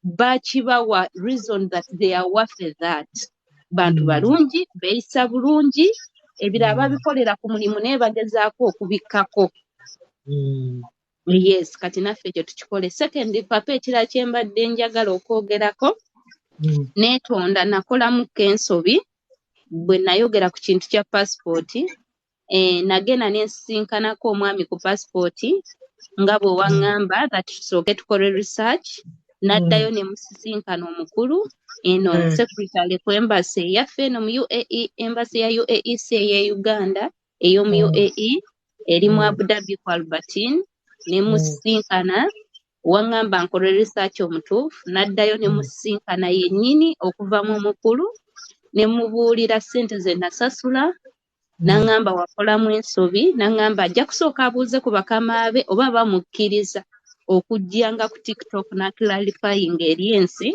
bakibawa reason that they are worth that. Bantu balungi beeyisa bulungi ebirala babikolera ku mulimu naye bagezaako okubikkako. Yes, kati naffe ekyo tukikole. Second, papa ekirala kye mbadde njagala okwogerako neetonda nakolamuko ensobi bwe nayogera ku kintu kya passport nagenda nensisinkanako omwami ku passport nga bwe waŋŋamba that tusooke tukole research n'addayo ne musisinkana omukulu eno secretary ku embassy eyaffe eno mu UAE, embassy ya UAE si eya Uganda, ey'omu UAE eri mu Abu Dhabi ku Albertine ne musisinkana waŋŋamba nkole research omutuufu n'addayo ne musisinkana yennyini okuva mu mukulu ne mubuulira ssente ze nasasula n'aŋŋamba wakolamu ensobi n'aŋŋamba ajja kusooka abuuze ku bakama be oba bamukkiriza okujjanga ku TikTok n'akilalifayinga eri ensi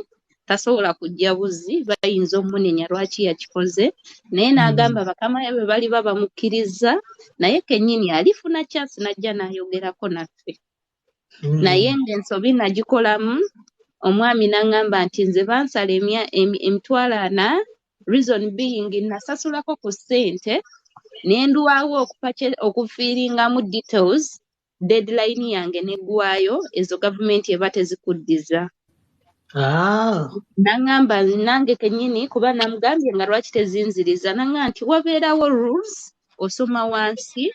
tasobola kujja buzi bayinza omunenya lwaki yakikoze naye n'agamba bakama be bali bamukkiriza naye kennyini alifuna chance n'ajja n'ayogerako naffe. Naye ng'ensobi nagikolamu omwami n'aŋŋamba nti nze bansala emitwalo 4 reason being nasasulako ku ssente n'endwawo okufiiringamu details deadline yange neggwayo ezo gavumenti eba tezikuddiza. N'aŋŋamba nange kennyini kuba namugambye nga lwaki tezinziriza n'aŋŋamba nti wabeerawo rules osoma wansi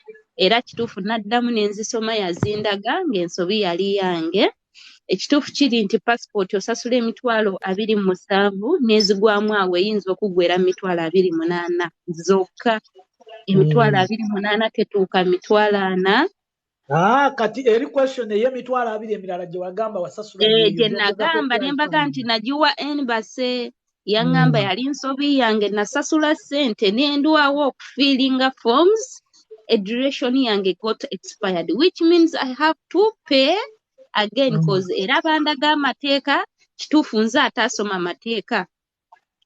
era kituufu n'addamu n'enzisoma yazindaga ng'ensobi yali yange. Ekituufu kiri nti passport osasula emitwalo 27 n'ezigwamu awo eyinza okuggwera mu mitwalo 28 zokka. Emitwalo 28 tetuuka mitwalo 4. Kati eri question ey'emitwalo 2 emirala gye wagamba wasasula gye nagamba ne mbaga nti nagiwa embassy yaŋŋamba yali nsobi yange nasasula ssente n'endwawo okufiiringa forms a duration yange got expired which means I have to pay again cause era bandaga amateeka kituufu nze ataasoma amateeka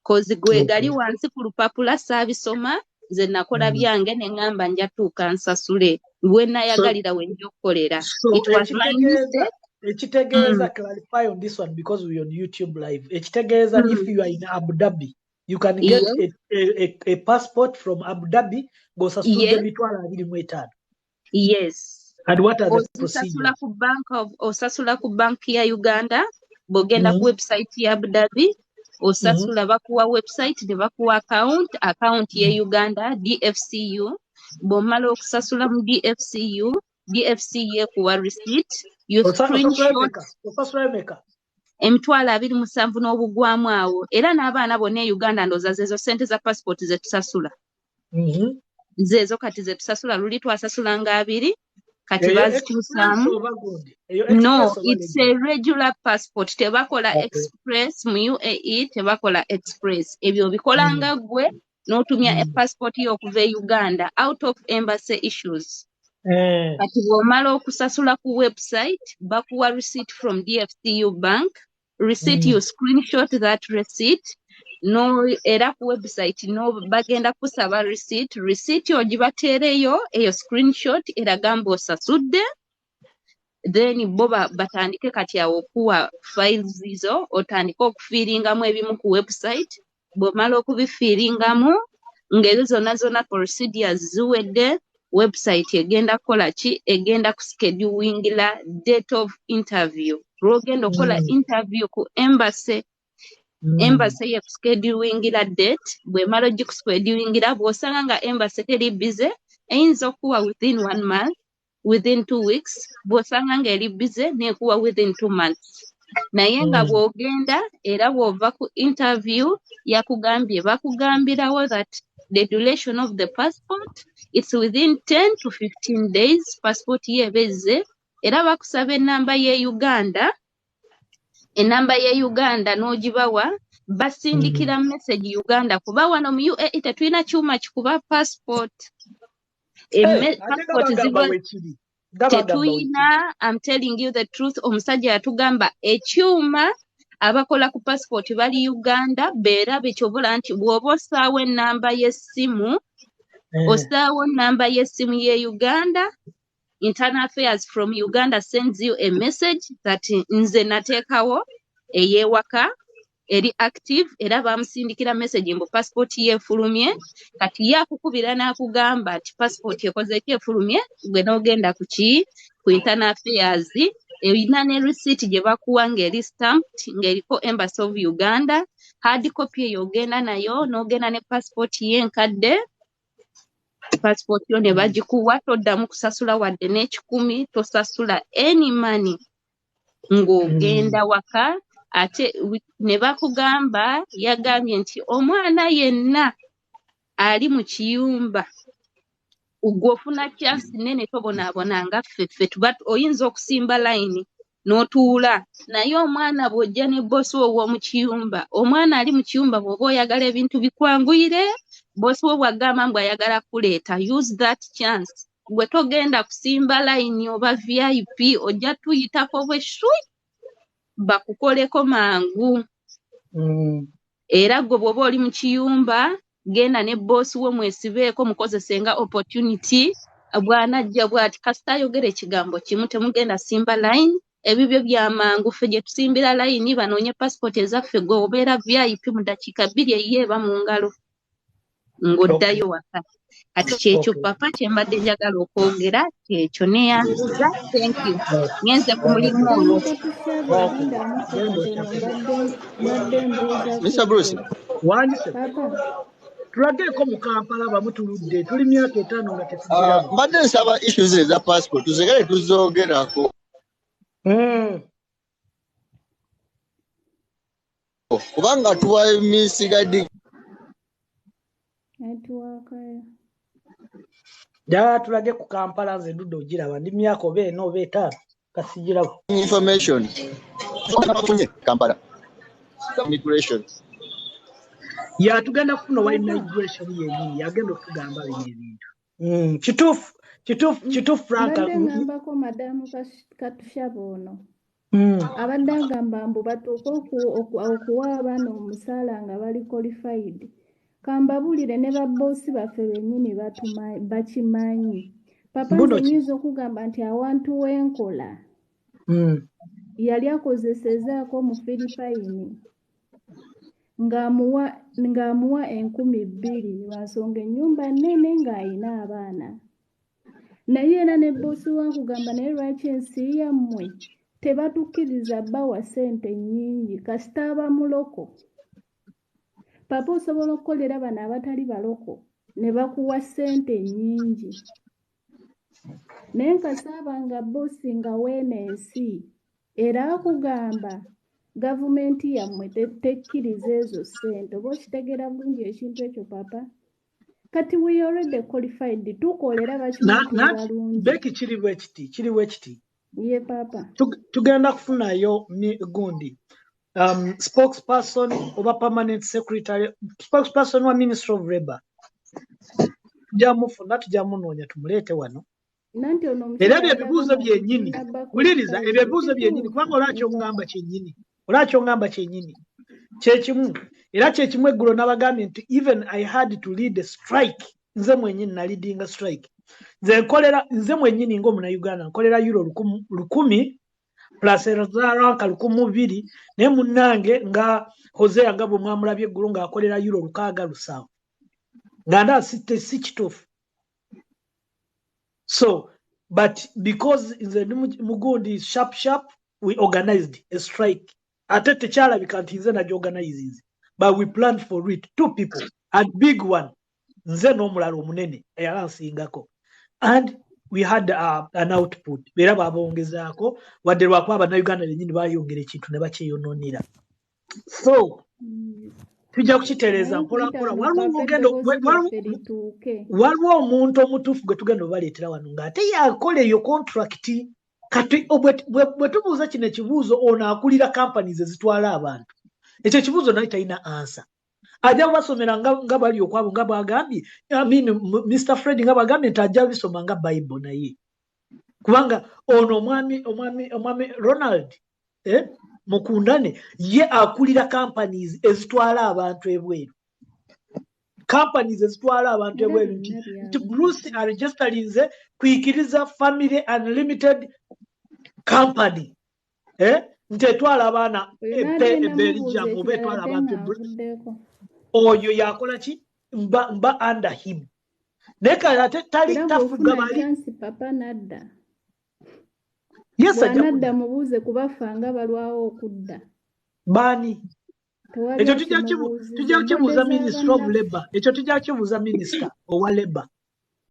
cause gwe gali wansi ku lupapula saabisoma nze nakola byange ne ngamba nja tuuka nsasule we nayagalira we nja okukolera. It was my mistake. Ekitegeza clarify on this one because we on YouTube live. Ekitegeza if you are in Abu Dhabi, you can get a passport from Abu Dhabi go sasule emitwalo 25. Yes. And what are the procedures? Osasula ku bank ya Uganda, bogenda ku website ya Abu Dhabi, osasula bakuwa website ne bakuwa account ya Uganda DFCU. Bomala okusasula mu DFCU kuwa receipt, you screenshot emitwalo 27 n'obugwamu awo, era n'abaana bonna e Uganda ndoza zezo sente za passport ze tusasula. Zezo kati ze tusasula luli twasasula nga 2 kati bazikyusamu. No, it's a regular passport. Tebakola express mu UAE, tebakola express. Ebyo bikolanga gwe n'otumya passport yo okuva e Uganda out of embassy issues. Kati bw'omala okusasula ku website bakuwa receipt from DFCU bank. Receipt you screenshot that receipt. No era ku website no bagenda kusaba receipt ogibateereyo eyo screenshot eragamba osasudde, then bo batandike kati awo okuwa files izo otandike okufiiringamu ebimu ku website. Bw'omala okubifiiringamu ng'ezo zonna procedures ziwedde, website egenda kukola ki? Egenda kuschedulingira date of interview. Lw'ogenda okukola interview ku embassy ye kuschedulingira date, bw'emala ogikuschedulingira bw'osanga nga embassy teri busy eyinza okuwa within 1 month, within 2 weeks, bw'osanga nga eri busy n'ekuwa within 2 months. Naye nga bw'ogenda era bw'ova ku interview yakugambye bakugambirawo that the duration of the passport it's within 10 to 15 days passport ye ebezze, era bakusaba enamba ye Uganda. Enamba ye Uganda n'ogibawa basindikira message Uganda kuba wano mu UAE tetulina kyuma kikuba passport. Passport ziba tetuyina. I'm telling you the truth. Omusajja yatugamba ekyuma abakola ku passport bali Uganda beera bekyobola nti bw'oba osaawo enamba y'essimu osaawo enamba y'essimu ye Uganda, Internal Affairs from Uganda sends you a message that nze nateekawo eyewaka eri active era bamusindikira message mbu passport ye efulumye. Kati yakukubira n'akugamba ati passport ekoze ki efulumye, gwe n'ogenda ku Internal Affairs erina ne receipt gye bakuwa ng'eri stamped ng'eriko Embassy of Uganda. Hard copy eyo ogenda nayo n'ogenda ne passport ye enkadde. Passport yo ne bagikuwa, toddamu kusasula wadde n'ekikumi, tosasula any money ng'ogenda waka. Ate ne bakugamba, yagambye nti omwana yenna ali mu kiyumba gw'ofuna chance nene tobonaabona nga ffeffe, but oyinza okusimba line n'otuula naye omwana bw'ojja ne boosi wo w'omu kiyumba, omwana ali mu kiyumba bw'oba oyagala ebintu bikwanguyire, boosi wo bw'agamba mbu ayagala kuleeta, use that chance. Gwe togenda kusimba line oba VIP, ojja tuyitako bwe shwi bakukoleko mangu. Era gwe bw'oba oli mu kiyumba genda ne boosi wo mwesibeeko mukozesenga opportunity. Bw'anajja bw'ati kasita ayogera ekigambo kimu temugenda simba line. Ebibyo byamangu ffe gye tusimbira line banoonye passport ezaffe, gwe obeera VIP mu dakiika 2 eyeeba mu ngalo ng'oddayo waka. Kati kyekyo papa kye mbadde njagala okwogera kyekyo neyanziza. Thank you. Ngenze ku mulimu olwo. Mr. Bruce. Wandise. Tulageeko mu Kampala bamutuludde tuli myaka 5 nga tetugiraba. Mbadde nsaba issues eza passport tuzegale tuzoogerako. Kubanga tuwa emisigadi ddala tulage ku Kampala nze ndudde ogiraba ndi myaka oba 4 oba 5 kasigirabo information Kampala immigration tugenda kufuna wa immigration yennyini yagenda okugamba bino ebintu kituufu Franka ngambako madamu Katushaba ono abadde agamba mbu batuuke okuwa abaana omusaala nga bali qualified. kambabulire ne baboosi baffe bennyini bakimanyi. Papa Mbuno nze ki? nyinza okugamba nti awantu w'enkola yali akozesezaako mu Philippine ng'amuwa 2,000 lwansonga ennyumba nnene ng'ayina abaana. Naye era ne boosi wankugamba naye lwaki ensi yammwe tebatukkiriza bawa ssente nnyingi kasita aba muloko. Papa osobola okukolera bano abatali baloko ne bakuwa ssente nnyingi. Naye nkasaaba nga boosi nga weena ensi era akugamba gavumenti yammwe tekkiriza ezo ssente. Oba okitegeera bulungi ekintu ekyo papa? Kati we already qualified tukolera bakimanyi tuli balungi. Beki kiri bwe kiti. Ye papa. Tugenda kufunayo gundi. Spokesperson oba permanent secretary, spokesperson wa Ministry of Labour. Tujamufuna tujamunoonya tumuleete wano. Era ebibuuzo byennyini wuliriza ebyo ebibuuzo byennyini kubanga olwaki ongamba kyennyini kyekimu era kyekimu eggulo n'abagambye nti even I had to lead a strike nze mwennyini nalidinga strike nze mwennyini ng'omunauganda nkolera euro 1,000 plus ranka 2,000 naye munnange nga Hosea nga bwe mwamulabye eggulo ng'akolera euro 607 nga ndaa si kituufu. So, but because in the Mugundi sharp, we organized a strike. Atete chala we can't organize, but we planned for it. 2 people, a big one. Nze no mulalo munene eyalansiingako. And we had an output. Bera babongezako wadde lwako Abannayuganda bennyini bayongera ekintu ne bakyeyononera. So, tujja kukitereeza mpola waliwo omuntu omutuufu gwe tugenda obaleetera wano ng'ate yakola eyo contract kati bwe tubuuza kino ekibuuzo ono akulira companies ezitwala abantu ekyo ekibuuzo naye talina ansa ajja basomera nga bali okwabo nga bwagambye Mr. Fred nga bwagambye nti ajja bisoma nga Bible naye kubanga ono omwami Ronald Mukundane ye akulira companies ezitwala abantu ebweru. Companies ezitwala abantu ebweru nti Bruce aregisterinze kwikiriza Family Unlimited Company nti etwala abaana Belgium oba etwala abantu oyo yakola ki mba under him naye kale ate tali tafuga bali papa nadda. Yes, Bwanadda mubuuze kubafanga balwawo okudda. Bani? Ekyo tujja kibuuza Minister of Labour. Ekyo tujja kibuuza Minister owa Labour.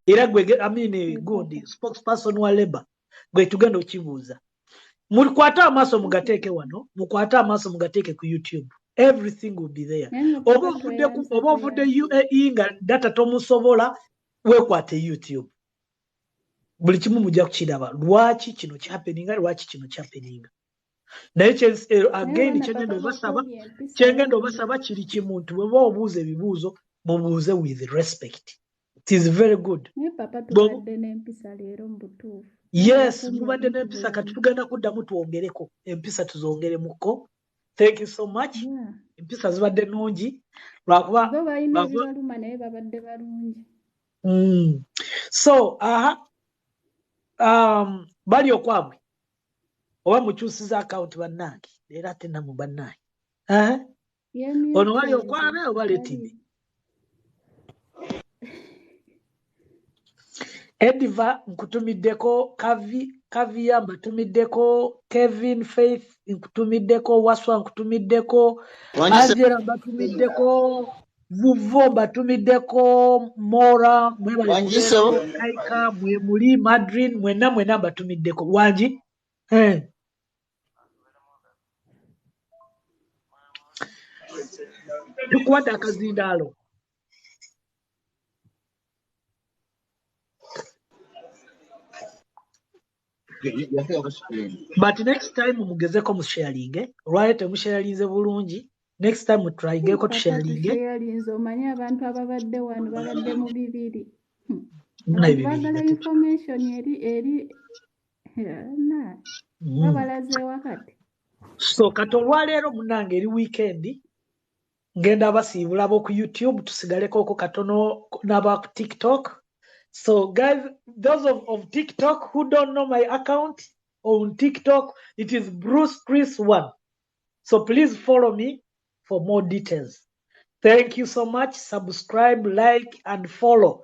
Era gwe gundi spokesperson wa Labour. Gwe tugenda okibuuza. Mukwata amaaso mugateeke wano, mukwata amaaso mugateeke ku YouTube. Everything will be there. Oba ovudde UAE nga data tomusobola weekwate YouTube. Buli kimu mujja kukiraba lwaki kino kyapeninga naye again kyengenda obasaba kiri kimu nti bweba obuuza ebibuuzo mubuuze with respect. It is very good. Yes, mubadde n'empisa kati tugenda kuddamu twongereko empisa tuzongeremuko. Thank you so much. Empisa zibadde nnungi lwakuba so bali okwabwe oba mukyusiza account bannange era ate namu bannange ono bali okwabwe oba letime Ediva nkutumiddeko Kavia mbatumiddeko Kevin Faith nkutumiddeko Waswa nkutumiddeko Angela mbatumiddeko Vuvo mbatumiddeko Mora mwebale Kaika mwemuli Madrid mwena mbatumiddeko Wanji tukwata akazindaalo but next time mugezeko musharinge olwayo temusharinze bulungi. Next time try geko tusharinge. Omanya abantu ababadde wano babadde mu bibiri. Bagala information eri na babalaze wakati. So kati olwaleero munange eri weekend ngenda basiibula ku YouTube tusigaleko ko katono n'aba TikTok. So guys, those of TikTok who don't know my account on TikTok, it is Bruce Chris 1. So please follow me for more details. Thank you so much. Subscribe, like, and follow.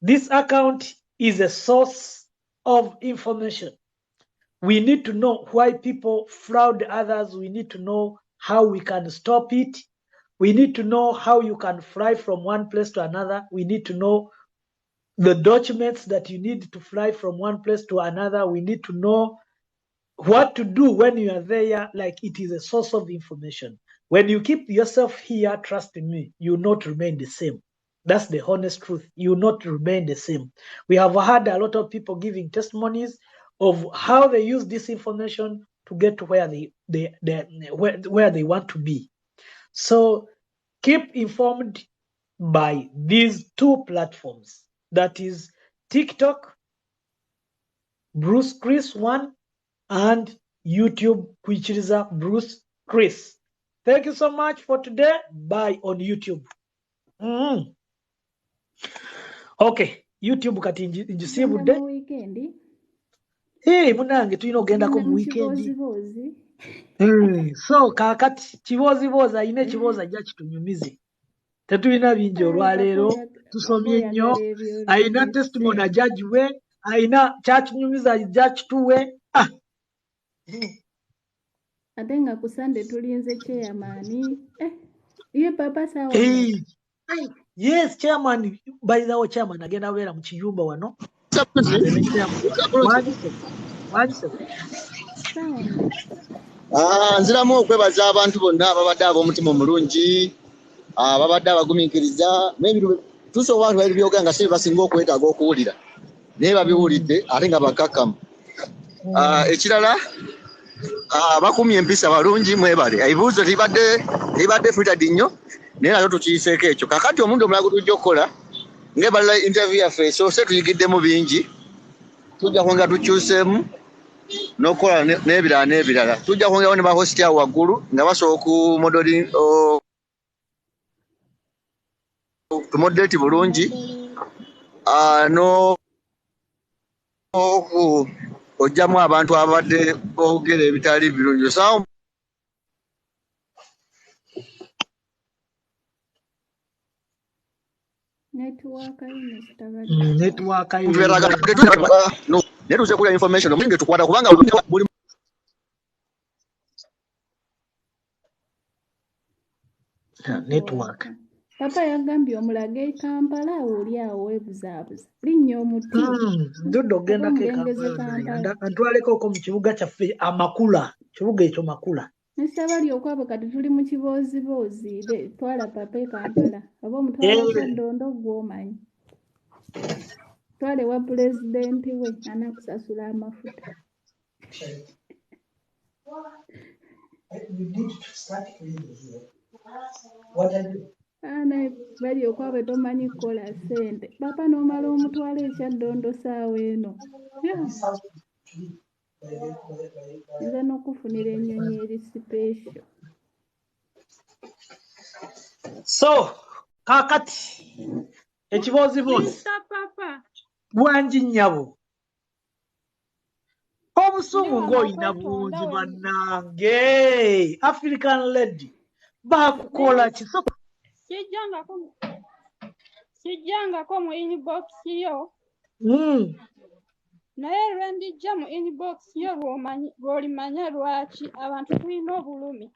This account is a source of information. We need to know why people fraud others. We need to know how we can stop it. We need to know how you can fly from one place to another. We need to know the documents that you need to fly from one place to another. We need to know what to do when you are there. Like, it is a source of information. When you keep yourself here, trust in me, you will not remain the same. That's the honest truth. You will not remain the same. We have had a lot of people giving testimonies of how they use this information to get to where where they want to be. So keep informed by these two platforms. That is TikTok, Bruce Chris 1, and YouTube, which is Bruce Chris. Thank you so much for today. Bye on YouTube. Okay, YouTube kati njisibude. Mu weekend. Hey, munange tulina ogendako mu weekend. So kakati kiboziboza ayina ekiboza ajja kitunyumize. Tetulina bingi olwaleero, tusomye nnyo, ayina testimony ajagiwe, ayina kyakinyumiza ajja kituwe. Ate nga ku Sunday tulinze chairman. Ye papa sawa. Yes, chairman, by the way, chairman agenda beera mu kiyumba wano. Nziramu okwebaza abantu bonna ababadde ab'omutima omulungi, ababadde abagumiikiriza, tusobola abantu bali byoga nga si basinga okwetaaga okuwulira naye babiwulidde ate nga bakakkamu. Ekirala bakumye empisa balungi, mwebale. Ebibuuzo libadde filtered nnyo naye nayo tukiyiseeko ekyo. Kakati omuntu omulago tujja okukola ng'ebalala interview yaffe esoose tuyigiddemu bingi, tujja kwongera tukyuseemu n'okukola n'ebirala n'ebirala. Tujja kwongerawo ne bahosti awo waggulu nga basobola tumoderate bulungi ojjamu abantu abadde boogera ebitali birungi. So network netuze kulya information omulinge tukwata kubanga buli network. Papa yagambye omulage e Kampala oli awo weebuzaabuza. Linnya omuti. Ndoddo ogendako e Kampala. Antwaleko mu kibuga kyaffe Amakula. Kibuga ekyo Makula. Nesabali okwabo kati tuli mu kiboozibozi. Twala papa e Kampala. Aba omutwala Kaddondo gw'omanyi. Twale wa pulezidenti we anakusasula amafuta. Ana bali okwabo tomanyi kukola ssente. Papa n'omala omutwala ekyaddondo saawa eno. Nza n'okufunira ennyonyi eri special. So kakati ekiboozibozi bwangi nnyabo obusungu ng'olina bungi bannange. African lady bakukola kisoko kijjangako mu inbox yo naye lwe ndijja mu inbox yo lw'olimanya lwaki abantu tulina obulumi.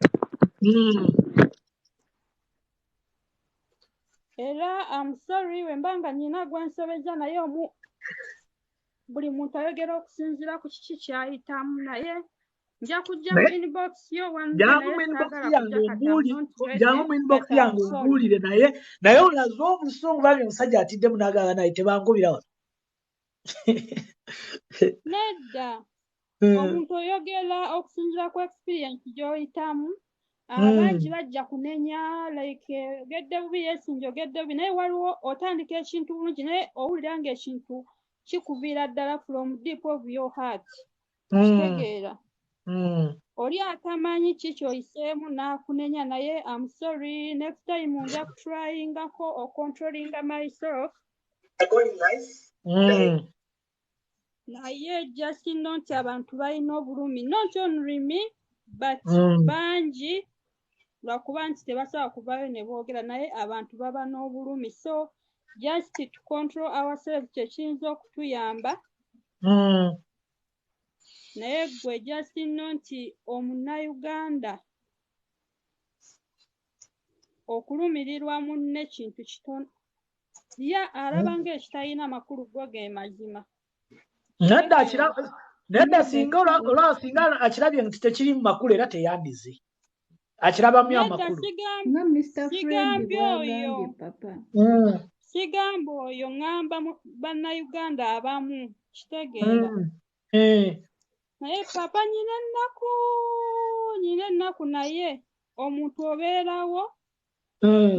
Era I'm sorry wembanga nina gwensobeza naye buli muntu ayogera okusinziira ku kiki kyayitamu, naye nja kujja mu inbox yo jangu mu inbox yange ombuulire naye olaze obusungu bali omusajja atiddemu n'agamba naye tebangubira wano. Nedda omuntu oyogera okusinziira ku experience gy'oyitamu. Abangi bajja kunenya like ogedde bubi yesinja ogedde bubi naye waliwo otandika ekintu bulungi naye owulira ng'ekintu kikuviira ddala from deep of your heart. Kitegeera oli atamanyi kikyoyiseemu n'akunenya naye I'm sorry next time nja kutryingako ocontrollinga myself naye just not abantu balina obulumi not only me but bangi lwakuba nti tebasobola kuvayo ne boogera naye abantu baba n'obulumi so just to control ourselves kyekiyinza okutuyamba naye gwe just know nti omunnayuganda okulumirirwa munne kintu kitono araba ng'ekitalina makulu go ge mazima nedda singa olwasinga akirabye nti tekiri mu makulu era teyandize akirabamu amakulu sigamba oyo ŋŋamba bannayuganda abamu kitegeera naye papa nyina ennaku naye omuntu obeerawo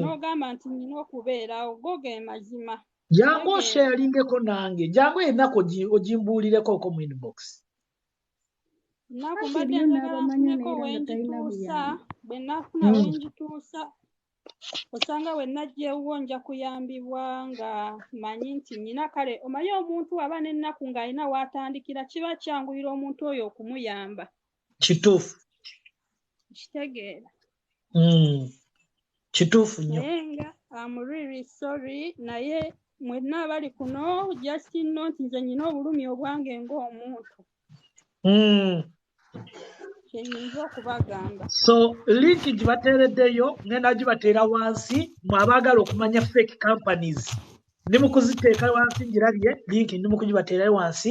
n'ogamba nti nyina okubeerawo go ge mazima jangu osheeringeko nange jangu ennaku ogimbuulireko ko mu inbox ennaku mbadde njagala nfuneko wengituusa bwe nafuna wengituusa osanga we najjeewo nja kuyambibwa nga manyi nti nyina kale omanyi omuntu aba n'ennaku ng'alina w'atandikira kiba kyanguyira omuntu oyo okumuyamba kituufu kitegeera kituufu nnyo naye nga I'm really sorry naye mwenna abali kuno just know nti nze nyina obulumi obwange ng'omuntu kyenyinza okubagamba so linki gibateereddeyo ngenda gibateera wansi mwabaagala okumanya fake companies ndi mu kuziteeka wansi ngirabye linki ndi mu kugibateerayo wansi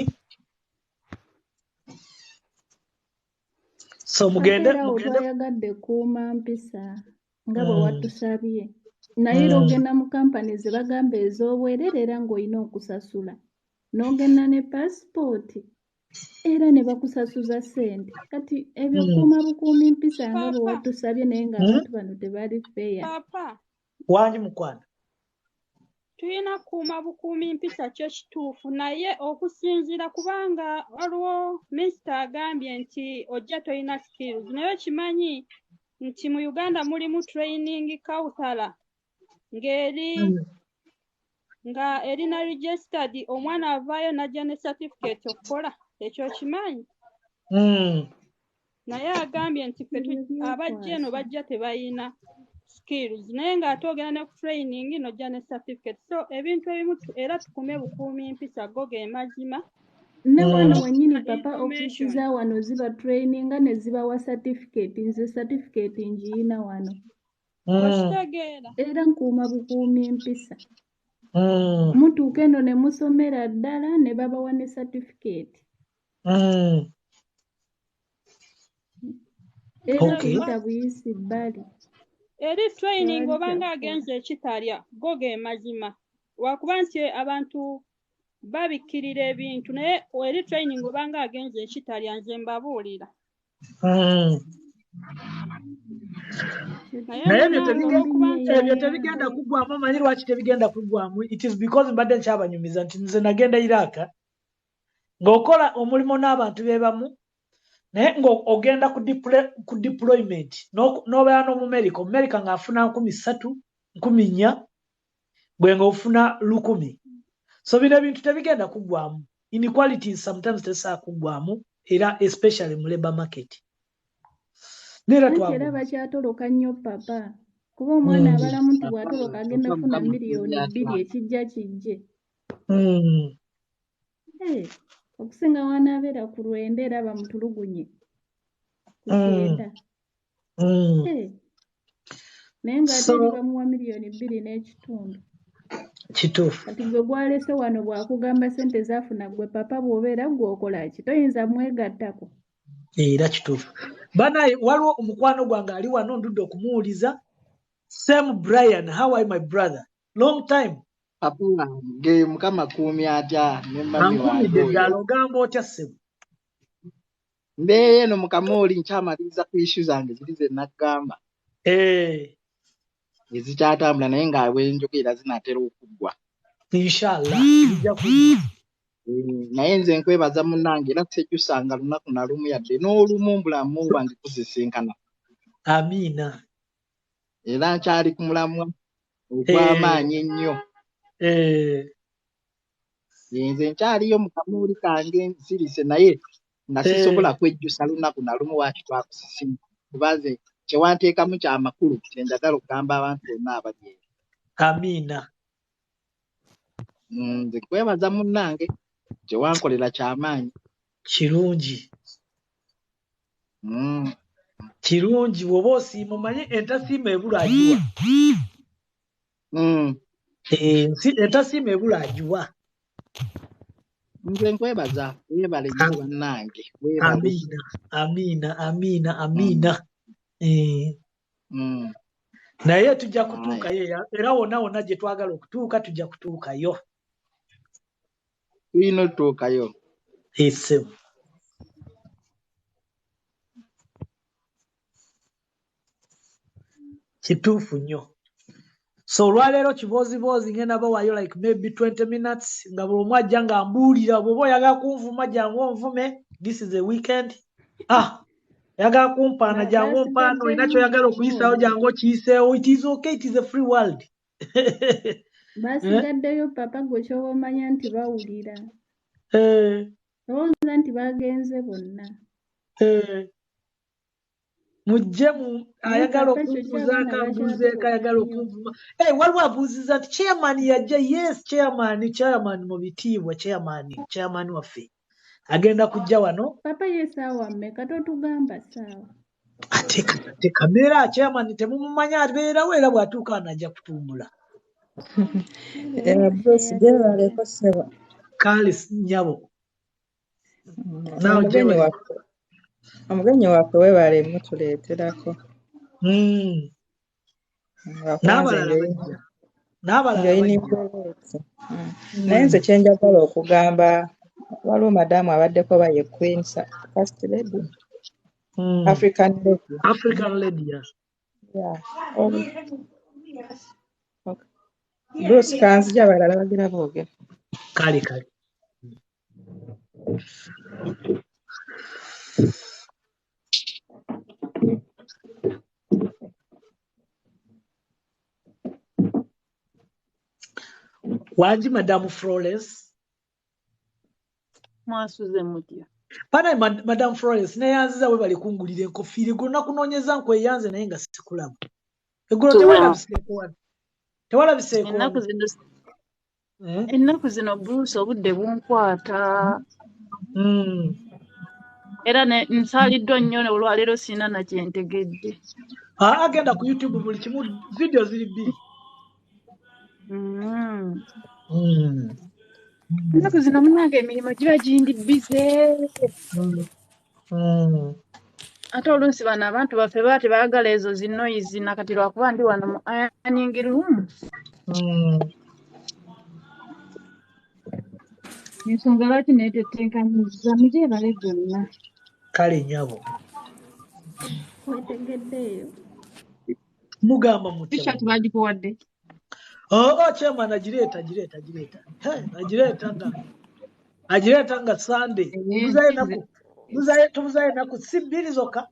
so mugende twayagadde kuuma mpisa nga bwe watusabye naye era ogenda mu kampani ze bagamba ez'obwerere era ng'olina okusasula n'ogenda ne paasipooti era ne bakusasuza ssente kati ebyo kuuma bukuumi mpisa nga bwe watusabye naye ng'abantu bano tebali feeya papa wangi mukwana tulina kuuma bukuumi mpisa kyo kituufu naye okusinziira kubanga waliwo minisita agambye nti ojja tolina skills naye kimanyi nti mu Uganda mulimu training kawutala nga erina registered omwana avaayo najja ne certificate okukola ekyo kimanyi naye agambye nti abajja eno bajja tebayina skills naye ng'ate ogenda ne ku training n'ojja ne certificate so ebintu ebimu era tukume bukuumi mpisa go ge mazima ne wano wennyini papa ofiisi za wano ziba traininga ne zibawa certificate nze certificate ngiina wano okitegeera era nkuuma bukuumi mpisa mutuuka eno ne musomera ddala ne babawa ne certificate era kuyita buyisi bbali eri training obanga agenze ekitalya go ge mazima wakuba nti abantu babikkirira ebintu naye eri training obanga agenze ekitalya nze mbabuulira naye ebyo tebigenda kuggwamu amanyi lwaki tebigenda kuggwamu it is because mbadde nkyabanyumiza nti nze nagenda Iraq ng'okola omulimu n'abantu bebamu naye ng'ogenda ku deployment n'obeera n'Omumerica Omumerica ng'afuna 3,000 4,000 bwe ng'ofuna 1,000 so bino ebintu tebigenda kuggwamu inequalities sometimes tezisobola kuggwamu era especially mu labor market era bakyatoloka nnyo papa kuba omwana abalamu nti bw'atoloka agenda kufuna miliyoni 2 ekijja kijje okusinga wanaabeera ku lwende era bamutulugunye kukyenda naye ng'ate eri bamuwa miliyoni 2 n'ekitundu kituufu kati gwe gwalese wano bw'akugamba ssente zaafuna gwe papa bw'obeera gw'okola ki toyinza mwegattako era kituufu banaye waliwo omukwano gwange ali wano ndudde okumuwuliza Sam Brian how are my brother long time papa ge mukama kuumi atya ne mami wange ddala ogamba otya ssebo mbeeye no mukama oli nkyamaliriza ku issue zange ziri ze nakugamba ezikyatambula naye nga bwenjogera zinatera okuggwa inshallah bijja kuggwa naye nze nkwebaza munnange era sejjusanga lunaku na lumu yadde n'olumu mbulamu bwange kuzisinkana. Amina. Era nkyali ku mulamwa ogw'amaanyi ennyo. Nze nkyaliyo mu kamuuli kange nsirise naye nga sisobola kwejjusa lunaku na lumu waaki twakusisinka kuba nze kyewanteekamu kyamakulu kyenjagala okugamba abantu bonna abali eyo. Amina. Nze kwebaza munnange kyewankolera kyamaanyi. Kirungi. Kirungi bw'oba osiima omanye entasiima ebula agiwa. Entasiima ebula agiwa. Nze nkwebaza weebale nnyo bannange. Weebale. Amina. Naye tujja kutuukayo era wonna gye twagala okutuuka tujja kutuukayo. Tulina otuukayo. Kituufu nnyo. So olwaleero kiboozibozi ngenda bawaayo like maybe 20 minutes nga buli omu ajja nga mbuulira bw'oba oyagala kunvuma jangu onvume. This is a weekend. Oyagala kumpaana jangu ompaana, olina ky'oyagala okuyisawo jangu okiyiseewo. It is okay, it is a free world. Basigaddeyo papa gwe ky'oba omanya nti bawulira. Olowooza nti bagenze bonna. Mujje ayagala okunvuzaako ambuuzeeko ayagala okunvuma. Waliwo abuuziza nti chairman yajja. Yes, chairman mu bitiibwa, chairman waffe agenda kujja wano. Papa ye saawa mmeka totugamba saawa? Ate kamera chairman temumumanya abeerawo era bw'atuuka wano ajja kutumbula. Bruce gyewaleko ssebo. Kale nnyabo. Omugenyi waffe weebale mutuleeterako. Naye nze kye njagala okugamba waliwo madamu abaddeko ba ye Queen First Lady. African Lady. Yeah. Okay. Bruce kanzija abalala bagira boogera. Kale. Wanji Madame Florence. Mwasuze mutya. Pana Madame Florence naye yanziza we bali kungulira enkofiiri gonna kunoonyeza nkweyanze naye nga sikulaba. Eggulo tewalabiseeko wano. Tewalabiseeko. Ennaku zino Bruce obudde bunkwata. Era nsaaliddwa nnyo olwaleero sina na kye ntegedde. Agenda ku YouTube buli kimu video ziri bbiri. Ennaku zino munnange emirimu giba gindi bize. Ate oluusi bano abantu baffe baba tebaagala ezo zinoyizi nakati lwakuba ndi wano mu ironing room. Ensonga lwaki neetetenkanyizza mugyebale gyonna. Kale nnyabo. Wetegeddeeyo. Mugamba mutya. T-shirt bagikuwadde. Chairman agireeta. Agireeta nga Sunday. Tubuzayo naku si bbiri zokka.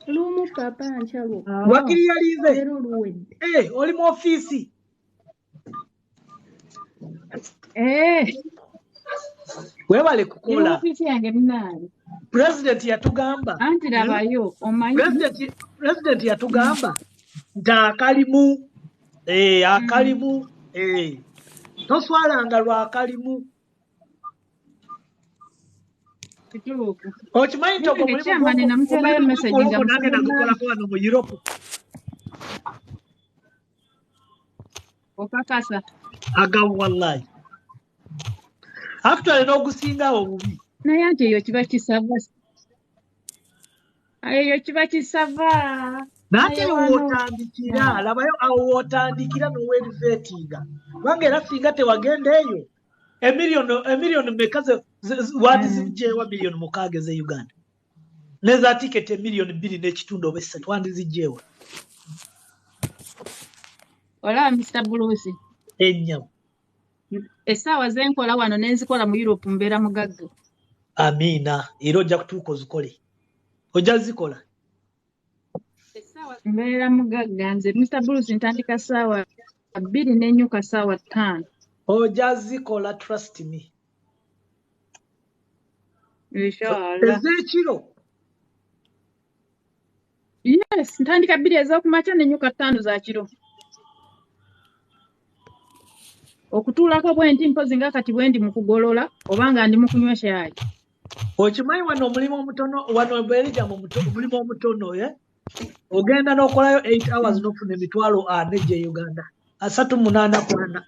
Lumu papa nkyalo. Wakiri yalize. Oli mu ofiisi. Weebale kukola. Ofiisi yange munaani. President yatugamba. Anti labayo omanyi. President yatugamba nti akalimu. Akalimu. Toswalanga lwa akalimu. Okimanyi nti ogwo mulimu nange nagukolako wano mu Europe. Okakasa. Wallahi. After n'ogusingawo bubi. Naye ate eyo kiba kisava. Eyo kiba kisava. Nate wootandikira, labayo awo wootandikira n'oweeriveetinga. Kubanga era singa tewagenda eyo, emiliyoni meka waati zijjeewa miliyoni 6 ze Uganda. Neza tiketi miliyoni 2.3 oba 3 wandi zijjeewa. Ola Mr. Bruce. Ennyabo. Essaawa zenkola wano nenzikola mu Europe mbeera mugagga. Amina. Era ojja kutuuka ozikole. Ojja zikola. Mbeera mugagga nze Mr. Bruce ntandika ssaawa 2 n'ennyuka ssaawa 5. Ojja zikola, trust me. Inshallah. Ezekiro. Yes, ntandika 2 ez'okumakya n'ennyuka 5 za kiro. Okutuulako bwenti mpozi nga kati bwendi mu kugolola oba nga ndi mu kunywa caayi. Okimanyi wano omulimu omutono, wano Belgium omulimu omutono, ogenda n'okolayo 8 hours n'ofuna emitwalo 4 gye Uganda. 38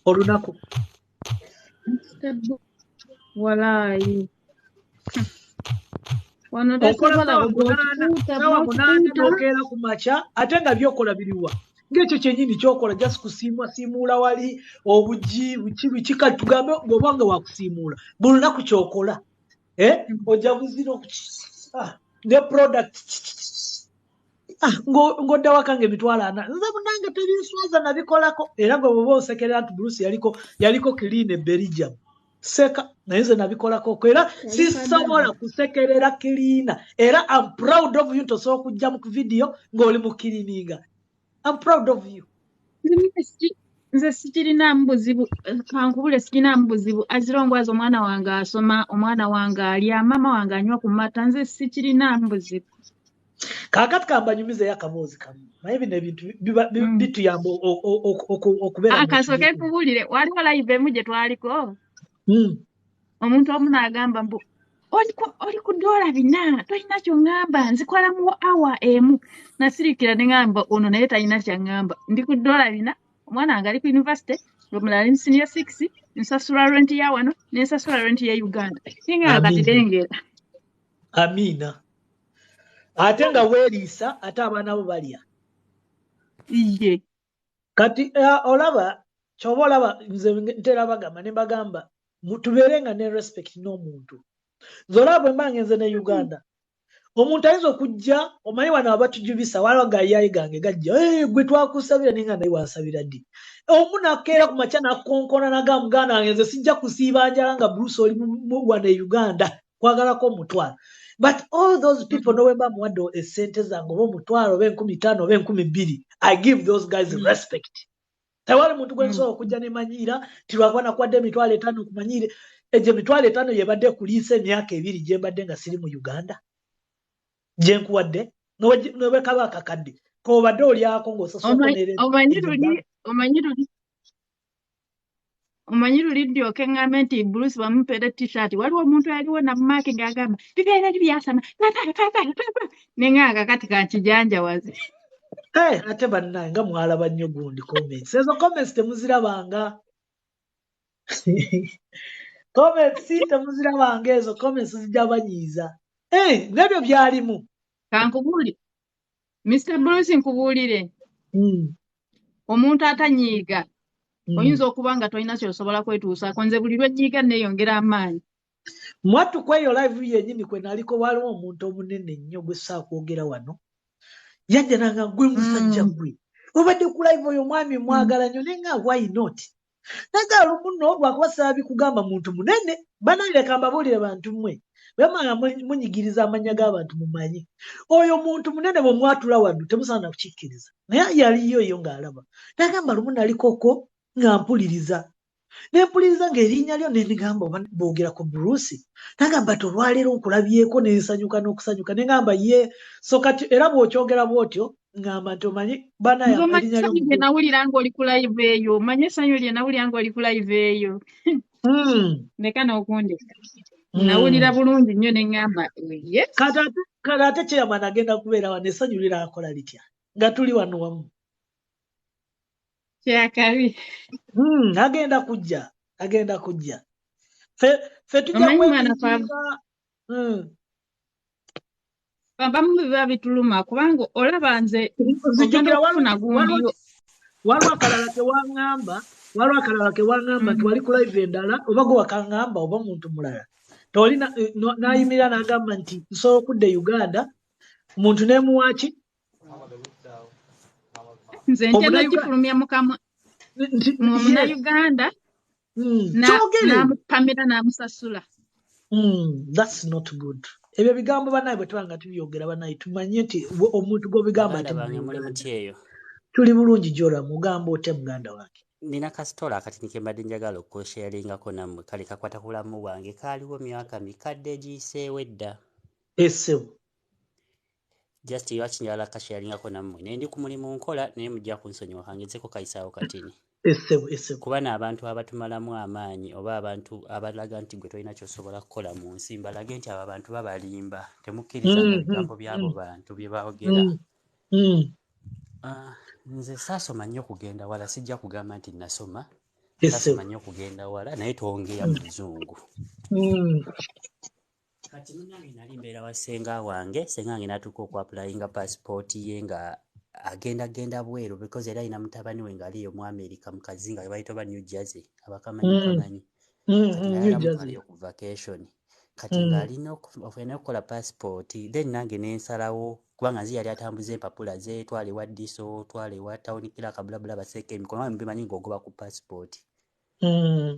olunaku. Walaayi. Wano Okola tasobola munana n'okeera ku makya ate nga byokola biriwa. Ng'ekyo kyennyini kyokola just kusiimuula wali obugi biki kati tugambe ng'obanga wakusiimuula. Buli lunaku kyokola. Ojja buzira ne product ng'odda waka ng'emitwalo 4. Nze munange tebinswaza nabikolako. Era gwe bw'oba osekerera nti Bruce yaliko clean e Belgium. Seka naye nze nabikolako era sisobola kusekerera clean. Era I'm proud of you tosobola kujja mu video ng'oli mu cleaninga. I'm proud of you. Nze sikirinamu buzibu, kankubule sikirinamu buzibu. Azirongwaza omwana wange asoma, omwana wange alya, mama wange anywa ku mata, nze sikirinamu buzibu. Kaakati kambanyumizeyo akaboozi kamu. Naye bino ebintu bituyamba okubeera. Akasoke kubulire, waliwo live emu gye twaliko. Omuntu omu n'agamba mbu oli ku $4 tolina ky'oŋŋamba nzikola mu awa emu. Nasirikira ne ŋŋamba ono naye talina ky'aŋŋamba. Ndi ku $4, omwana wange ali ku university, omulala ali mu senior 6, nsasula rent ya wano n'ensasula rent ya Uganda. Singamba kati dengera. Amina. Ate nga weeriisa ate abaana bo balya. Iye. Kati olaba ky'oba olaba nze ntera bagamba ne bagamba tubeerenga ne respect n'omuntu. Nze olaba bwe mba ngenze ne Uganda. Omuntu ayinza okujja omanyi wano abatujubisa waliwo gayayi gange gajja gwe twakusabira ninga naye wasabira ddi. Omu nakeera ku makya nakonkona naga muganda wange nze sijja kusiiba njala nga Bruce oli wano e Uganda kwagalako omutwalo. But all those people know when bamuwadde esente zange oba omutwalo oba 15,000 oba 20,000, I give those guys respect. Tewali muntu gwe nsobola okujja ne manyiira ti lwakuba nakuwadde emitwalo 5 kumanyiire egyo emitwalo 5 yebadde kuliisa emyaka 2 gye mbadde nga siri mu Uganda. Gye nkuwadde nobe kaba akakadde k'obadde olyako ng'osasula omanyi luli ddyoke ŋŋambe nti Bruce bamupeera t-shirt waliwo omuntu yaliwo namumaake ng'agamba bibeera byasama ne ŋŋanga kati kankijanjawaze. Ate bannange nga mwalaba nnyo gundi comments. Ezo comments temuzirabanga. Comments temuzirabanga ezo comments zijja banyiiza. Nebyo byalimu. Kankubuulire. Mr. Bruce nkubuulire. Omuntu atanyiiga. Oyinza okuba nga tolina ky'osobola kwetuusaako. Nze buli lwenyiiga neeyongera amaanyi. Mwattu kweyo live yennyini kwe naliko waliwo omuntu omunene nnyo gwe saakwogera wano. Yajja nanga gwe musajja gwe. Obadde ku live oyo mwami mwagala nnyo naye nga why not? Naga lumunno lwakuba saabikugamba muntu munene. Banange kambabuulire bantu mmwe. Bwemanga munyigiriza amanya g'abantu mumanyi. Oyo muntu munene bwe mwatula waddu temusaana kukikkiriza. Naye yaliyo yo ng'alaba. Nagamba lumu nalikoko nga mpuliriza. Nempuliriza ng'erinnya lyo ne ndigamba boogera ku Bruce. Nagamba olwaleero nkulabyeko n'ensanyuka n'okusanyuka. Ne ngamba ye so kati era bw'okyogera bw'otyo ngamba nti omanyi banaya erinnya lyo. Manye nawulira ng'oli ku live eyo. Manye essanyu lye nawulira ng'oli ku live eyo. Leka n'okundeka. Nawulira bulungi nnyo ne ŋŋamba yes. Kati ate chairman agenda kubeera wano essanyu liraakola litya nga tuli wano wamu. Kyakabi. Agenda kujja. Fe tujja kweyiga. Bamu biba bituluma kubanga olaba nze ogenda okufuna gundi. Waliwo akalala ke waŋŋamba nti wali ku live endala oba gwe wakaŋŋamba oba muntu mulala. Tolina n'ayimirira n'agamba nti nsobola okudda Uganda omuntu n'emuwaaki. Nze ntenda kifulumya mukamwa. Munnayuganda n'amupamira n'amusasula. That's not good. Ebyo bigambo banaye bwe tubanga tubyogera banaye tumanye nti omuntu gw'obigamba ate tuli bulungi Jola mugamba ote muganda wange. Nina kasitola akatini ke mbadde njagala okusharingako nammwe kale kakwata ku bulamu bwange kaaliwo myaka mikadde egiyiseewo edda. Essewo. Just lwaki njagala kasharingako nammwe naye ndi ku mulimu nkola naye mujja kunsonyiwa kangezeko kayisaawo katini. Essewo. Kuba n'abantu abatumalamu amaanyi oba abantu abalaga nti gwe tolina ky'osobola kukola mu nsi mbalage nti abo abantu babalimba temukkiriza mu bigambo by'abo bantu bye baogera. Nze saasoma nnyo kugenda wala sijja kugamba nti nasoma. Saasoma nnyo kugenda wala naye twongera mu luzungu. Kati munnange nali mbeera wa ssenga wange n'atuuka okwapulayinga paasipooti ye nga agenda bweru because era alina mutabani we ng'aliyo mu America mu kazinga ke bayita oba New Jersey abakamanyi. Kati naye alamutwaliyo ku vacation. Kati ng'alina okukola paasipooti then nange ne nsalawo kubanga nzi yali atambuza empapula ze twale wa Diso twale wa Town kila kabulabula baseeka emikono mbimanyi ng'ogoba ku paasipooti.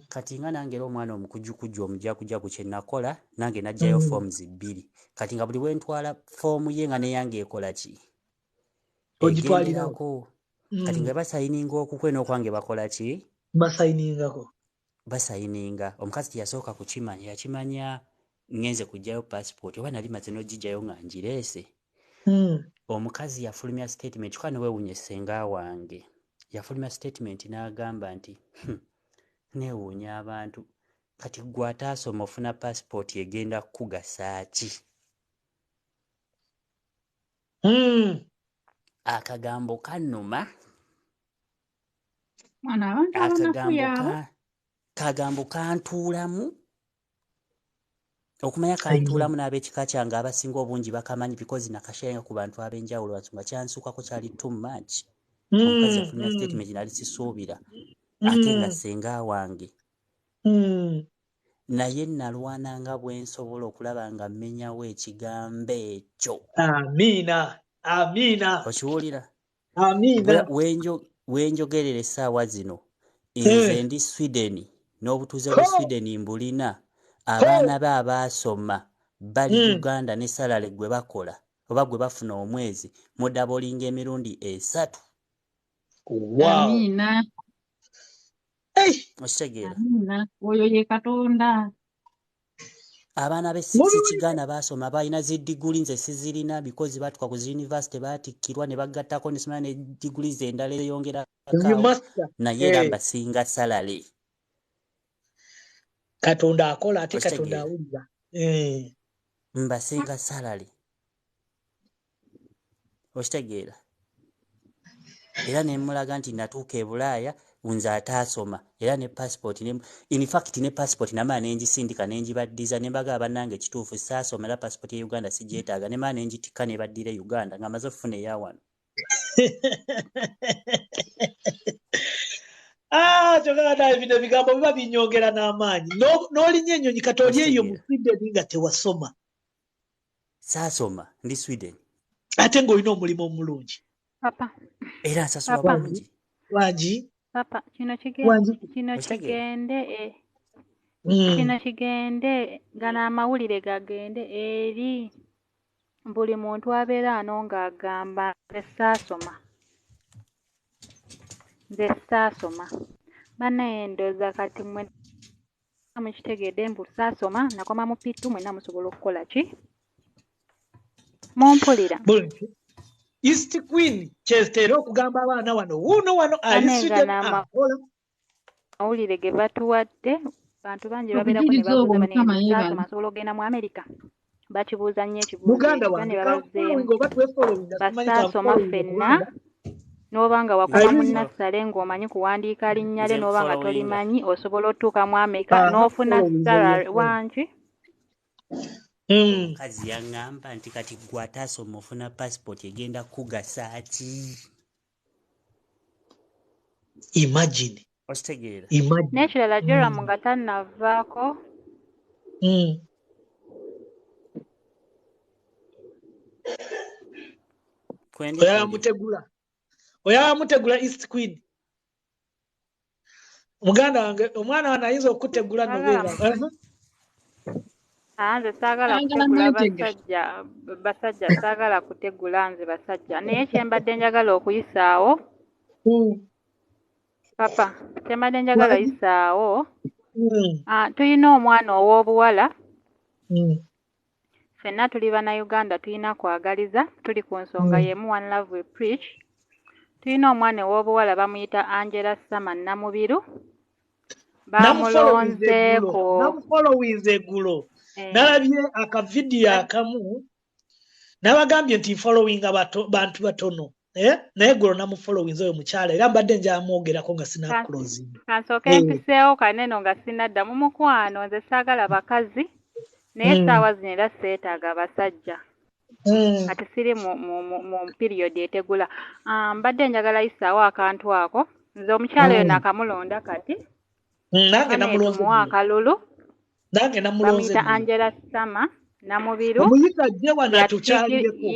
Kati nga nange era omwana omukujjukujju omujjakujaku kye nakola nange najjayo forms 2. Kati nga buli we ntwala foomu ye nga neyange ekola ki? Ogitwalirako. Kati nga basayininga okukwe n'okwange bakola ki? Basayininga. Omukazi teyasooka kukimanya yakimanya ngenze kujjayo passport oba nali maze n'ogijjayo nga ngireese. Omukazi yafulumya statement kwa ne weewuunye ssenga wange. Yafulumya statement n'agamba nti neewuunya abantu kati gwe ataasoma ofuna passport egenda kukugasa ki? Akagambo kannuma. Kagambo kantuulamu. Okumanya kantuulamu n'ab'ekika kyange abasinga obungi bakamanyi because nakashayenga ku bantu ab'enjawulo bansonga kyansukako kyali too much. Omukazi yafulumya statement nali sisuubira. Ate nga ssenga wange. Naye nalwananga bwe nsobola okulaba nga mmenyawo ekigambo ekyo. Amiina. Okiwulira? Amiina. Wenjogerera essaawa zino nze ndi Sweden n'obutuuze bwe Sweden mbulina abaana be abaasoma bali Uganda ne salale gwe bakola oba gwe bafuna omwezi mudabolinga emirundi 3. Amiina. Okitegeera? Oyo ye Katonda. Abaana be si Kiganda baasoma balina ziddiguli nze sizirina because batuka ku university baatikkirwa ne bagattako ne somera ne diguli ze endala eyongera naye era mbasinga salale. Katonda akola ate Katonda awulira. Mbasinga salale. Okitegeera? Era ne mulaga nti natuuka e Bulaaya nze ataasoma era ne passport in fact ne passport namala nengisindika nengibaddiza ne mbaga bannange ekituufu saasoma era passport ya Uganda sigyetaaga ne mala nengitikka ne baddire Uganda nga maze okufuna eya wano. Kyokka bino bigambo biba binyongera n'amaanyi n'olinya ennyonyi kati oli eyo mu Sweden nga tewasoma. Saasoma ndi Sweden. Ate ng'olina omulimu omulungi. Papa. Era nsasula bulungi. Wangi. Papa, kino kigende gana amawulire gagende eri buli muntu abeera ano ng'agamba nze saasoma. Bannaye ndowooza kati mwe mukitegedde mbu saasoma nakoma mu P2 mwenna musobola okukola ki? Mumpulira. East Queen kyetera okugamba abaana wano ali Sweden akola. Amawulire ge batuwadde bantu bangi babeerako ne babuuza bane asobola okugenda mu America. Bakibuuza nnyo ekibuuzo ne basaasoma ffenna n'oba nga wakoma mu nassale ng'omanyi kuwandiika linnya lye n'oba nga tolimanyi osobola otuuka mu America n'ofuna salary wangi. Kazi yaŋŋamba nti kati gwe ataasoma ofuna passport egenda kugasa ki? Imagine. Okitegeera? N'ekirala Joram nga tannavaako. Oyamutegula East Queen. muganda wange omwana wange ayinza okutegula nobeera nze saagala kutegula basajja saagala kutegula nze basajja naye kyembadde njagala okuyisaawo papa kyembadde njagala oyisaawo tulina omwana ow'obuwala ffenna tuli bannayuganda tulina kwagaliza tuli ku nsonga y'emu One Love We Preach. Tulina omwana ow'obuwala bamuyita Angela Sama Namubiru bamulonzeeko namufolowinze eggulo nalabye akavidiyo akamu nabagambye nti followinga bantu batono naye eggulo namufolowinze oyo mukyala era mbadde njamwogerako nga sinakulozinga kansooke mpiseewo kaneno nga sinadda mu mukwano nze saagala bakazi naye essaawa zino era seetaaga abasajja kati siri mu piriyodi etegula mbadde njagala yisaawo akantu ako nze omukyala oyo nakamulonda kati nange namulonzemuwa akalulu nange namulonze bamuyita Angela Sama Namubiru omuyita jjewa natukyalireko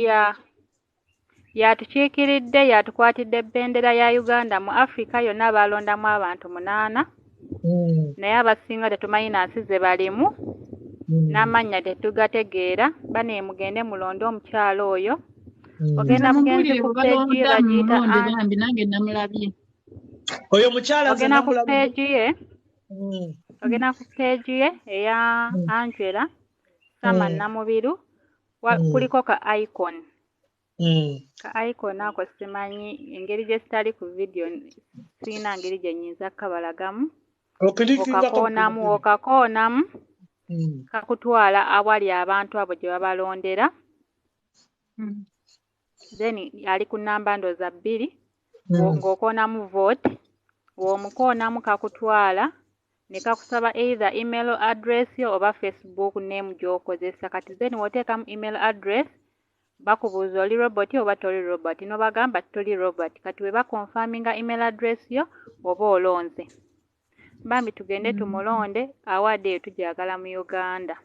yatukiikiridde yatukwatidde bendera ya Uganda mu Africa yonna balondamu abantu 8 naye abasinga tetumanyi nansi ze balimu n'amannya tetugategeera bane mugende mulonde omukyalo oyo ogenda mugenzi ku peegi ye bagiyita nange namulabye oyo mukyala ogenda ku peegi ye ogenda ku peegi ye eya Angela Sama Namubiru kuliko ka icon ka icon ako simanyi engeri gye sitali ku video sirina ngeri gye nnyinza kukabalagamu okakoonamu kakutwala awali abantu abo gye babalondera then ali ku namba ndoza 2 ng'okoonamu vote w'omukoonamu kakutwala ne kakusaba either email address yo oba Facebook name gy'okozesa kati then w'oteekamu email address bakubuuza oli Robert oba toli Robert n'obagamba toli Robert kati we bakonfaminga email address yo oba olonze bambi tugende tumulonde awadde eyo tujagala mu Uganda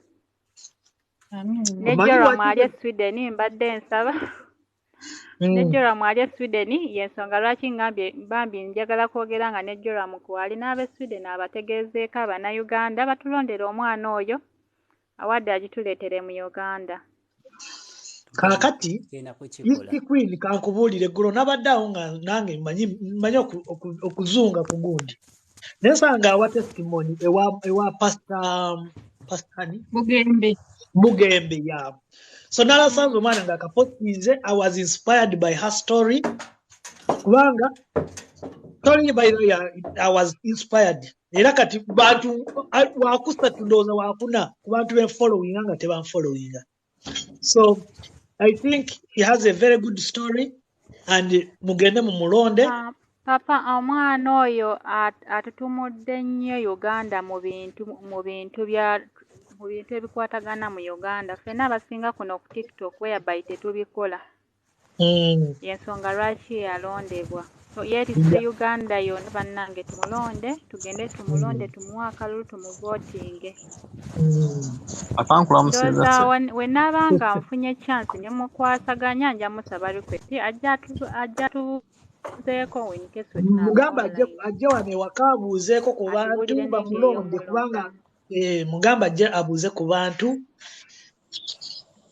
nejjora mwali Sweden mbadde nsaba nejjora mwali Sweden yensonga lwaki ngambye bambi njagala kwogera nga nejjora mukwali n'abe Sweden abategeezeeko abannayuganda batulondera omwana oyo awadde agituleetere mu Uganda kaakati East Queen kankubuulire eggulo nabadde awo nga nange mmanyi okuzunga ku gundi nesanga awa testimony ewa pastani Bugembe ya so nalasanze omwana nga akapostinze I was inspired by her story kubanga story by the way I was inspired era kati bantu wakusatu ndowooza wakuna ku bantu benfollowinga nga tebanfollowinga so I think he has a very good story and mugende mumulonde papa omwana oyo atutumudde nnyo Uganda mu bintu ebikwatagana mu Uganda ffenna abasinga kuno ku TikTok whereby tetubikola yensonga lwaki yalondebwa so yeetisse Uganda yonna bannange tumulonde tugende tumulonde tumuwe akalulu tumuvotinge we naabanga nfunye chance ne mukwasaganya nja musaba request ajja tuzeeko mugamba ajje wano ewaka abuuzeeko ku bantu bamulonde kubanga mugamba ajje abuuze ku bantu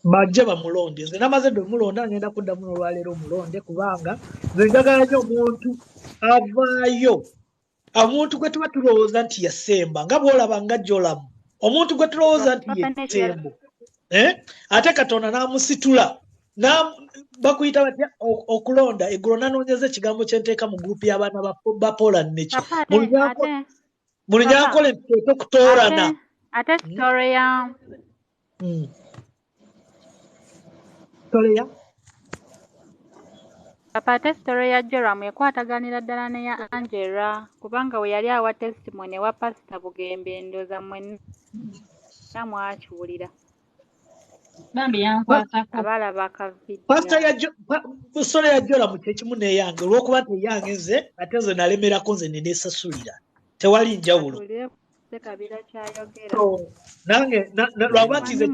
bajje bamulonde nze namaze dde omulonda ngenda kuddamu n'olwaleero omulonde kubanga nze njagala nnyo omuntu avaayo omuntu gwe tuba tulowooza nti yasemba nga bw'olaba nga gy'olamu omuntu gwe tulowooza nti yesembo ate Katonda n'amusitula bakuyita batya okulonda eggulo nanoonyeza ekigambo kyenteeka mu gurupu y'abaana ba Poland nekyo buli nyankole nteeka okutoorana ate story ya papa ate story ya Joram ekwataganira ddala ne ya Angela kubanga we yali awa testimony wa Pastor Bugembe ndooza mwenna mwakiwulira bambi yankwatako abalaba akavidiyo story ya Joram kyekimu neyange olwokuba nti eyange nze ate nze nalemerako nze neneesasulira tewali njawulo kabira kyayogera nange lwaba nti nze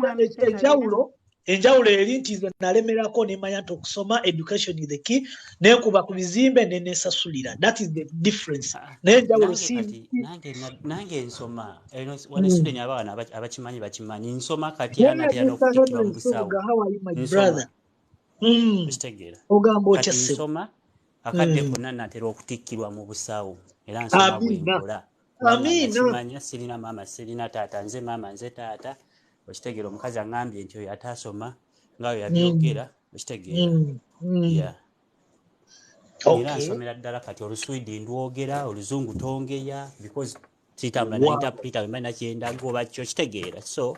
enjawulo enjawulo eri nti nze nalemerako nemanya nti okusoma education is the key nenkuba ku bizimbe nenesasulira. That is the difference. Naye enjawulo nange nsoma wano student abaana abakimanyi bakimanyi nsoma kati era natera n'okutikkirwa mu busawo nsoma kitegeera kati nsoma akadde konna natera okutikkirwa mu busawo era nsoma bwenkola nakimanya sirina maama sirina taata nze maama nze taata okitegeera omukazi aŋŋambye nti oyo ataasoma ngaayo yabyogera okitegeera era nsomera ddala kati oluswidi ndwogera oluzungu tongeya because kitambula na interpreter wemba nakyendaga oba kyo kitegeera so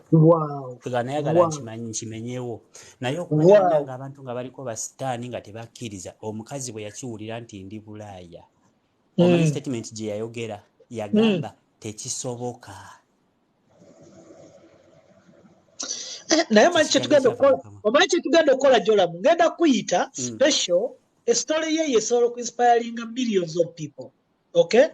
teganayagala nkimenyewo naye okumanya nga abantu nga baliko basitaani nga tebakkiriza omukazi bwe yakiwulira nti ndi Bulaaya omanyi statement gye yayogera yagamba tekisoboka naye omanyi kyetugenda okukola Joramu ngenda kuyita special story ye yesobola okuinspiringa millions of people okay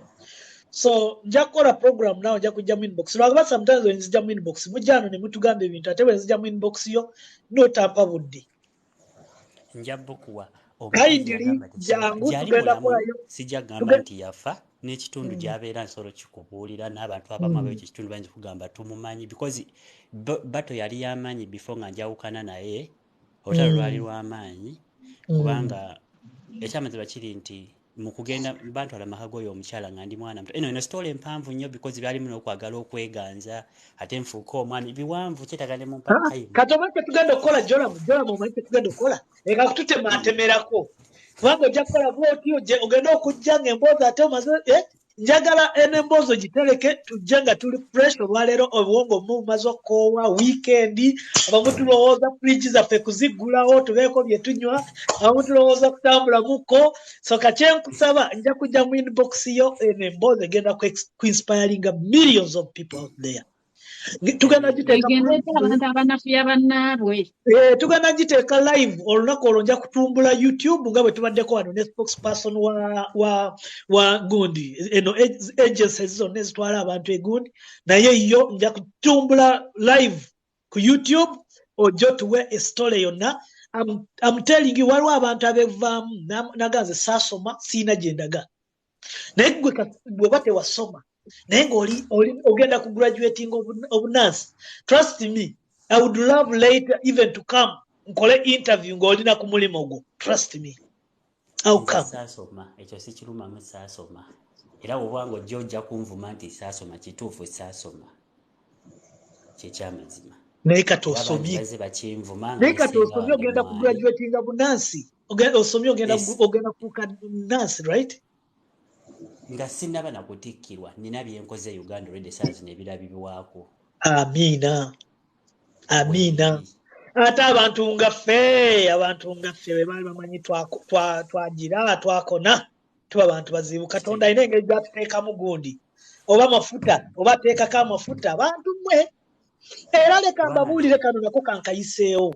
so nja kukola program nawe nja kujja mu inbox lwakuba sometimes when nzija mu inbox mujjano ne mutugamba ebintu ate bwe nzija mu inbox yo notampa budde nja bukuwa kindly jangu tugenda kolayo sijja gamba nti yafa n'ekitundu gy'abeera nsobola kikubuulira n'abantu abamu ab'ekyo kitundu bayinza kugamba tumumanyi because bato yali y'amaanyi before nga njawukana naye olutalo lwali lw'amaanyi kubanga ekyamazima kiri nti mu kugenda bantwala amaka g'oyo omukyala nga ndi mwana muto eno story empanvu nnyo because byalimu n'okwagala okweganza ate nfuuka omwami biwanvu kyetaaga ne mu mpaka kati omanyi kyetugenda okukola Joramu omanyi kyetugenda okukola leka kututematemerako kubanga ojja kukola bwotyo ogenda okujja ng'emboozi ate omaze njagala enemboozi gitereke tujje nga tuli fresh olwaleero obwongo bumaze okukoowa wiikendi abamu tulowooza fridge zaffe kuziggulawo tubeeko bye tunywa abamu tulowooza kutambulamuko so kakyenkusaba nja kujja mu inbox yo enemboozi egenda kuinspiringa millions of people out there tugenda giteeka live olunaku olwo nja kutumbula YouTube nga bwe tubaddeko wano ne spokesperson wa gundi eno agencies zonna ezitwala abantu egundi naye yo nja kutumbula live ku YouTube ojjo tuwe estory yonna I'm telling you waliwo abantu abevaamu naganze saasoma siina gye ndaga naye gwe bw'oba tewasoma naye ng'oli ogenda ku graduating obunansi trust me I would love later even to come nkole interview ng'olina ku mulimu gwo trust me saasoma ekyo si kirumamu saasoma era bw'obanga ojja ojja kunvuma nti saasoma kituufu saasoma kyekyamazima naye kati osomye ogenda ku graduating bunansi osomye ogenda kuuka nansi right nga sinnaba nakutikkirwa nina byenkoze Uganda Red Stars n'ebirabibwako amiina ate abantu nga ffe bwe baali bamanyi twagira twakona tuba abantu bazibu Katonda alina engeri gyatuteekamu gundi oba mafuta oba ateekako amafuta abantu mmwe era leka mbabuulire kano nako kankayiseewo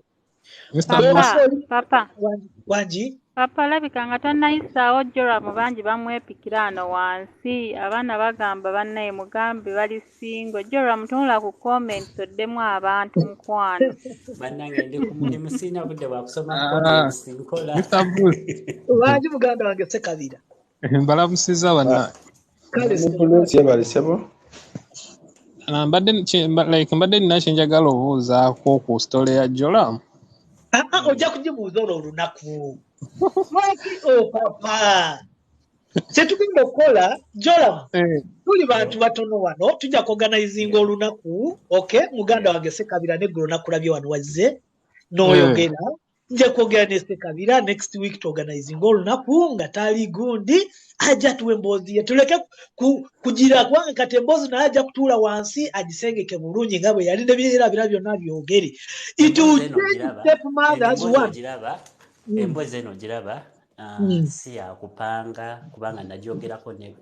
wangi Papa alabika nga tannayisaawo Joramu bangi bamwepikira ano wansi abaana bagamba bannaye mugambe bali singo Joramu tunula ku comments oddemu abantu nkwano bannange ndi ku mulimu siina budde bwa kusoma comments nkola wangi muganda wange Ssekabira mbalamusiza banna mbadde nina kyenjagala obuuzaako ku story ya Joramu ojja kugibuuza olwo olunaku papa kyetugenda okukola Joramu tuli bantu batono wano tujja kuorganizinga olunaku okay muganda wange Ssekabira neggulo nakulabye wano wazze n'oyogera nje kwogera ne Ssekabira next week tuorganizinga olunaku nga tali gundi ajja tuwe emboozi ye tuleke kugira kubanga kati emboozi naye ajja kutuula wansi agisengeke bulungi nga bwe yali ne bira byonna byogere emboozi eno giraba si yakupanga kubanga nagyogerako ne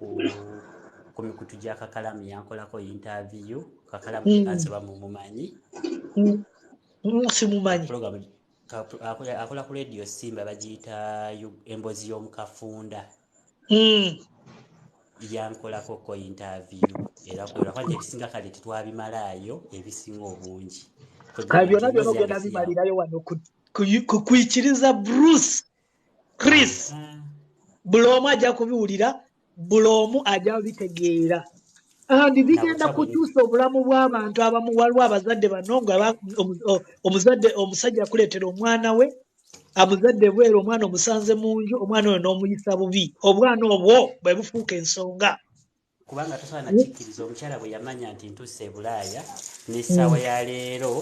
ku mikutu gya Kakalamu yankolako interview Kakalamu ansaba mumumanyi simumanyi akola ku radio Simba bagiyita emboozi y'omukafunda yankolako ko interview era kwera kwanje ebisinga kale tetwabimalaayo ebisinga obungi Kabyona byona byona bimalirayo wano kukwikiriza Bruce Chris bulomu ajja kubiwulira bulomu ajja bitegeera andi bigenda kukyusa obulamu bw'abantu abamu waliwo abazadde bano nga omuzadde omusajja akuleetera omwana we amuzadde bwera omwana omusanze mu nju omwana oyo n'omuyisa bubi obwana obwo bwe bufuuka ensonga kubanga tosobola nakikkiriza omukyala bwe yamanya nti ntuuse Bulaaya n'essaawa ya leero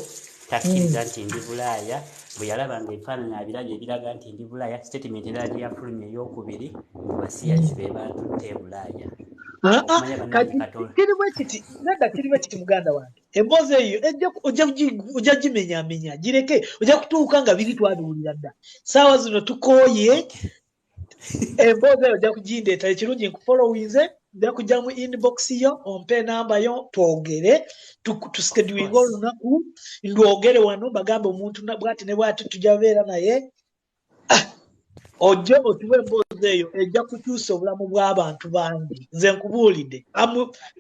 takkiriza nti ndi Bulaaya bwe yalabanga ebifaananyi abirabye ebiraga nti ndi Bulaaya statement era yafulumya ey'okubiri mu basiyazi be bantutte Bulaaya kirimu ekiti muganda wange emboozi eyo ojja gimenyamenya gireke ojja kutuuka nga biri twabiwulira dda saawa zino tukooye emboozi eyo ojja kugindeeta ekirungi nkufolowinze nja kujja mu inbox yo ompe enamba yo twogere tuschedulinga olunaku ndwogere wano bagambe omuntu bwati ne bwati tujja beera naye ojje otuwe emboozi eyo ejja kukyusa obulamu bw'abantu bangi nze nkubuulidde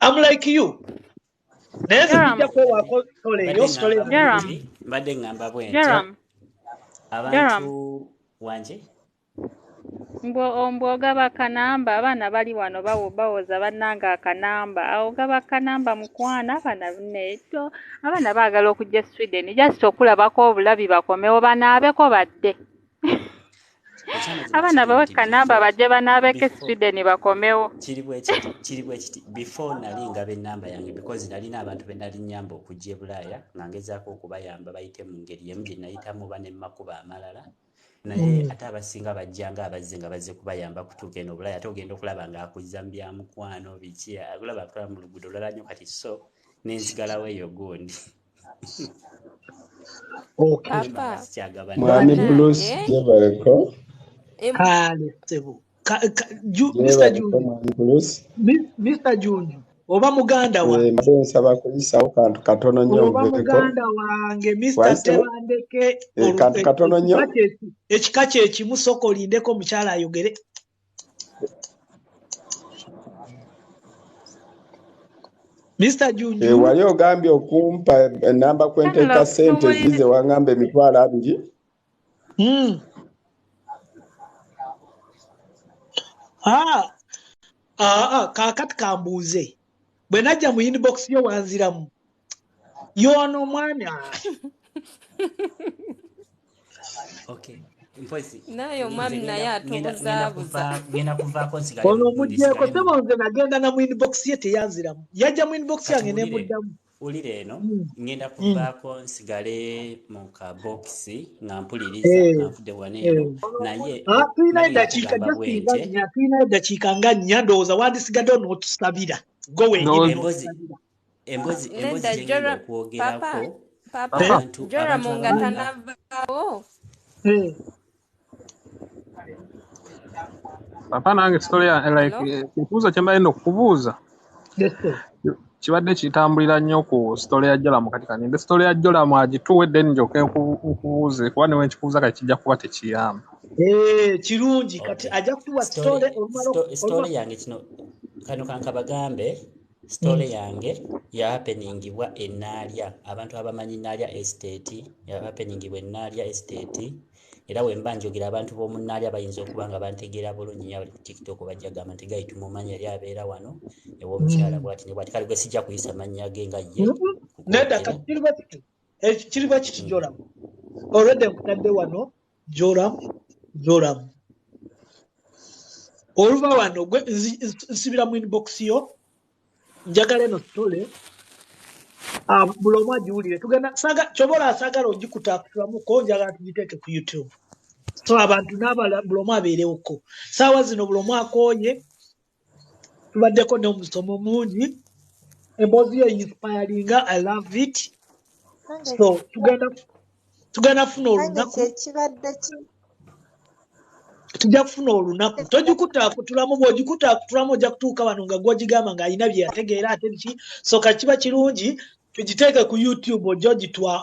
I'm like you naye zijja kwewako mbadde ngamba bwentyo abantu wanje mbw'ogaba akanamba abaana bali wano bawoza bannanga akanamba awo ogaba akanamba mukwana abaana baagala okujja Sweden just okulabako obulabi bakomewo banaabeko badde abaana bawe kanamba bajje banaabeko Sweden bakomewo kiri bwe kiti before nali ngaba ennamba yange because nalina abantu be nali nyamba okujja e Bulaaya nga ngezaako okubayamba bayite mu ngeri emu gye nayitamu bane makuba amalala naye ate abasinga bajjanga abazze nga bazze kubayamba kutuuka eno Bulaaya ate ogenda okulaba ng'akuzza mu bya mukwano biki akulaba atwala mu luguudo olala nnyo kati so n'enzigalawo eyo gundi Mwami Bruce jebaleko Mr. Junju oba muganda wange nsaba kuyisawo kantu katono nnyo oba muganda wange Mr. Tebandeke kantu katono nnyo ekika kye kimu soko olindeko omukyala ayogere Mr. Junju wali ogambye okumpa enamba kwenteeka ssente zize wangamba $200 kaakati kambuuze bwe najja mu inbox yo wanziramu yono mwami naye omwami naye atubuzabuza ono omugjeeko sebo nze nagenda na mu inbox ye teyanziramu yajja mu inbox yange nemuddamu ulira eno ngenda kuvaako nsigale mu kabokisi nga mpuliriza nga nfudde waneeno naye tulina eddakiika nga nnya ndowooza wandisigaddewo n'otusabira gwe emboozi gyengenda okwogerako Joramu nga tanavaawo papa nange story like ekibuuzo kye mbalina okubuuza kibadde kitambulira nnyo ku story ya Joramu kati kaninde story ya Joramu agituwedde njoke nkubuuze kuba newe nkikubuuza kati kijja kuba tekiyamba kirungi kati ajja kutuwa story yange kino kano kankabagambe story yange ya happeningibwa enaalya abantu abamanyi Naalya estate ya happeningibwa enaalya estate era wemba njogera abantu b'omu Naalya bayinza okuba nga bantegeera bulungi abali ku TikTok bajja gamba nti gayi tumumanyi yali abeera wano ew'omukyala bwati ne bwati kale gwe sijja kuyisa mannya ge nga ye nedda kiriba kiti Joramu olwedde nkutadde wano Joramu oluva wano gwe nsibira mu inbox yo njagala eno story buli omu agiwulire tugenda kyobola asagala ogikutaakutulamuko njagala tugiteeke ku YouTube so abantu buli omu abeerewoko saawa zino buli omu akooye tubaddeko n'omusomo mungi emboozi yo inspiringa I love it so tugenda kufuna olunaku tujja kufuna olunaku togikutaakutulamu bw'ogikutaakutulamu ojja kutuuka wano nga gw'ogigamba ng'alina bye yategeera ate biki so kakiba kirungi tugiteeke ku YouTube ojja ogitwa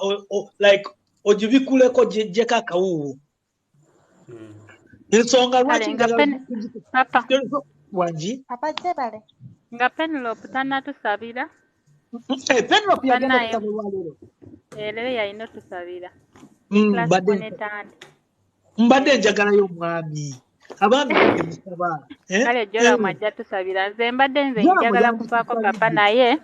like ogibikuleko gyeko akawuuwo ensonga lwaki wangi nga Penelope tannatusabira Penelope yagenda kusaba olwaleero Leero yalina otusabira. Class bonetandi. Mbadde njagalayo omwami. Abaami bwe musaba. Kale Jola mwajja tusabira. Nze mbadde nze njagala kuvaako papa naye.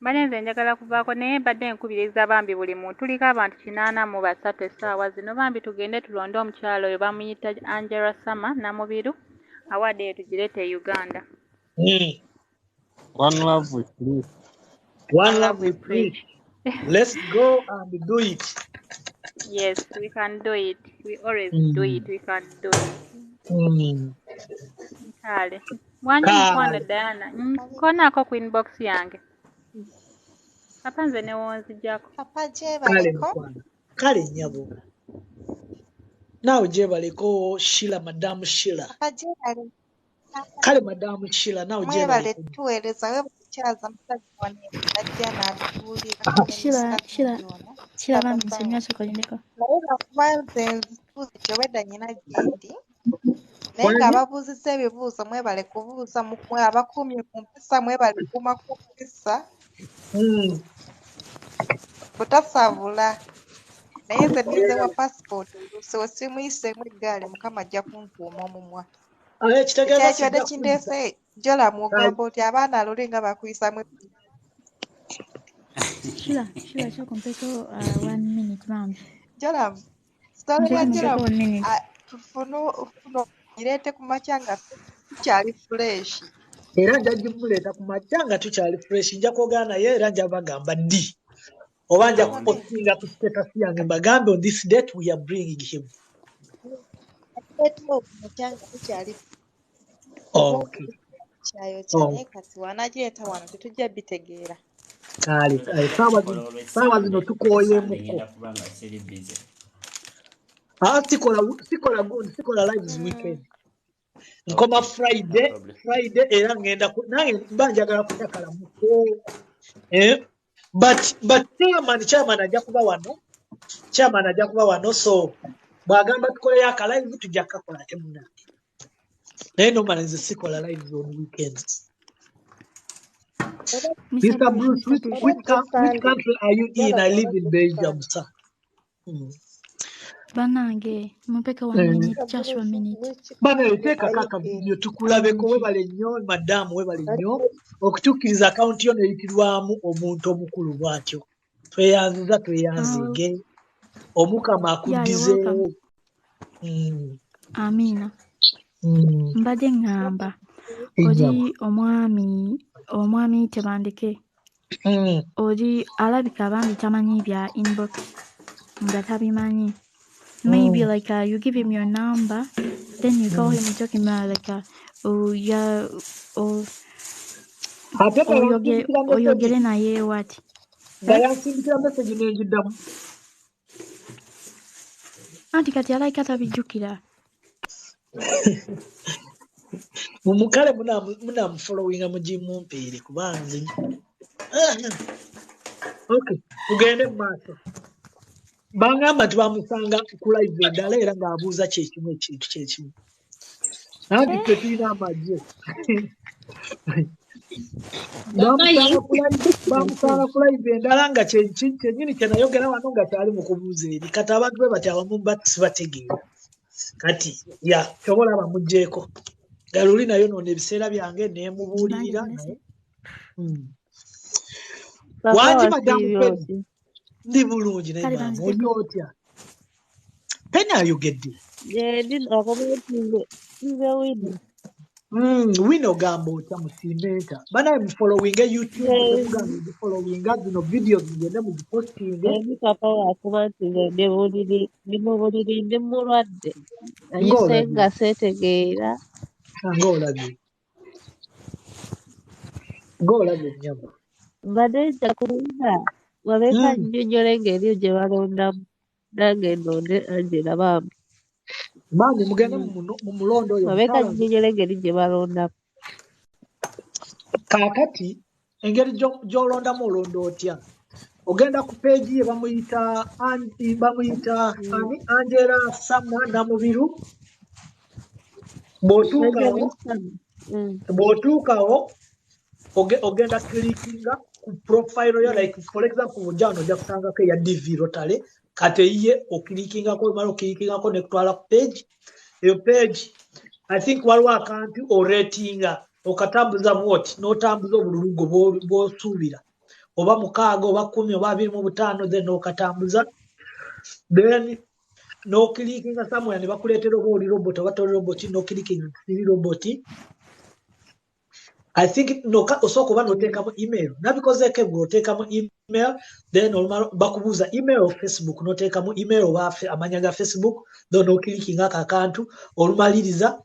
Mbadde nze njagala kuvaako naye mbadde nkubiriza bambi buli muntu tuliko abantu 83 essaawa zino bambi tugende tulonde omukyalo oyo bamuyita Angela Sama Namubiru awade yetu girete Uganda. One love we preach. One love we preach. Let's go and do it. Yes, we can do it. We always do it. We can do it. Kale. Mwanyi mkwano Diana. Nkonaako ku inbox yange. Papa nze ne wonzijjako. Papa jebaleko. Kale nyabo. Nawe jebaleko Sheila, Madam Sheila. Papa jebaleko. Kale Madam Sheila nawe jebaleko. Mwebale tuweereza we bukyaza musajja wange ajja n'atubuulira. Sheila bambi nsonyiwa sokolindeko. Naye lwakuba nze nzituuze kyobedda nnyina gyendi. Naye ng'ababuuzisa ebibuuzo mwebale kubuuza abakuumye ku mpisa mwebale kuuma ku mpisa. Butasabula. Naye nze nize wa passport so simuyiseemu eggaali Mukama ajja kunkuuma omumwa. Ekyo kindeese Jola mwogamba oti abaana luli nga bakuyisamu. Sheila, kyokumpeko 1 minute bambi. Jola, story ya Jola tufuno irete ku makya nga tukyali fresh. Era nja gimuleeta ku makya nga tukyali fresh. Nja kwogera naye era nja bagamba ddi. Oba nja kupostinga ku status yange mbagambe on this date we are bringing him. Okay. Kyayo kyane kati wanagireeta wano tetujja bitegeera. Kale, sawa zino tukooyemuko. Sikola live this weekend. Nkoma Friday era ngenda nange mba njagala kutakala muko. But chairman ajja kuba wano so bwagamba tukole ya live tujja kukola temuna. Naye normally nze sikola live on weekends. Mr. Bruce, which country are you in? I live in Belgium, sir. Banange, mupeka 1 minute, just 1 minute. Bana teka kaka video tukulabeko webale nnyo, madam webale nnyo. Okutukiriza account yo neyitirwamu omuntu omukulu bwatyo. Tweyanzige. Omukama akudize. Amina. Mbadde ngamba oli omwami tebandike oli alabika abambi tamanyi bya inbox nga tabimanyi. Maybe like you give him your number, then you call him and talk him like oyogere naye what? Anti kati alaika tabijjukira. Mumukale muna following mujimumpeere kubanze. Okay, tugende maaso. Bangamba tubamusanga ku live endala era ng'abuuza kyekimu ekintu kyekimu. Nanti tetulina amagye. Bamusanga ku live endala nga kyenyini kyenayogera wano nga kyali mu kubuuza eri. Kati abantu be bati abamu sibategeera. Kati kyobola bamugjeeko. Galuli nayo nono ebiseera byange nemubuulirira naye. Wangi madamu Penny. Ndi bulungi naye mama oli otya? Penny ayogedde. Wino gamba otya musimenta. Bana mufollowinga YouTube mufollowinga zino videos ngende muzipostinga. Papa wakuba nti ndi mulwadde. Ayise nga seetegeera. Ng'olabye nnyama. Mbadde nja kulunda wabeeka nnyonyola engeri gye balondamu nange ndonde Angela bambi. Bambi mugende mu mulondo oyo. Wabeeka nnyonyola engeri gye balondamu. Kaakati engeri gy'olondamu olonda otya? Ogenda ku page ye bamuyita Angela Sama Namubiru. Bw'otuukawo ogenda clickinga ku profile yo like for example mujano ja kusanga ke ya DV Rotary kate iye oklikingako mara oklikingako ne kutwala ku page eyo page I think waliwo akantu oratinga okatambuza vote notambuza obululugo bw'osuubira oba 6 oba 10 oba 25 then okatambuza then no clicking somewhere ne bakuleetera oba oli robot oba toli robot no clicking siri robot I think no osoko ba noteekamu email nabikozeeko ebwo oteekamu email then bakubuuza email o Facebook noteekamu email oba amanya ga Facebook then no clicking aka akantu olumaliriza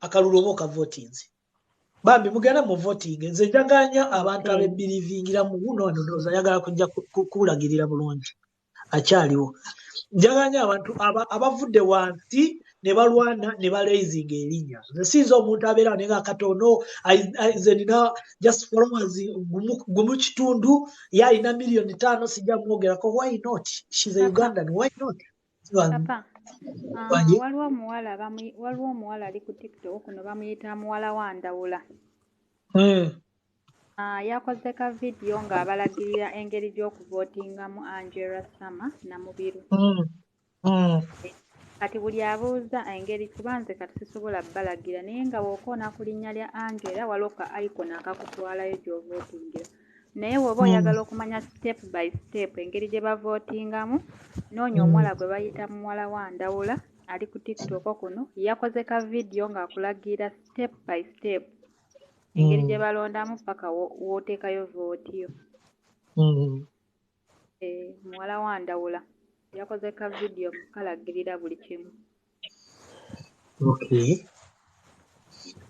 akalulu oba okavotinze bambi mugenda mu voting nze njaganya abantu abebirivingira mu buno ndoza yagala kujja kulagirira bulungi akyaliwo njaganya abantu abavudde wansi ne balwana ne balaising erinnya nze sinza omuntu abeera nenga katono nze nina just followers gumu kitundu yalina 5,000,000 sijja mwogerako why not she's a Ugandan why not waliwo omuwala ali ku TikTok kuno bamuyita muwala wa Ndawula yakoze ka vidiyo ng'abalagirira engeri gy'okuvootingamu Angela Sama Namubiru kati buli abuuza engeri kubanze kati sisobola balagira naye nga bw'okoona ku linnya lya Angela waliwo ka icon akakutwalayo gy'ovootingira naye bw'oba oyagala okumanya step by step engeri gye bavootingamu noonya omuwala gwe bayita muwala wa Ndawula ali ku TikTok kuno yakoze ka vidiyo ng'akulagira step by step engeri gye balondamu paka wooteekayo vootiyo muwala wa Ndawula yakoze ka vidiyo kalagirira buli kimu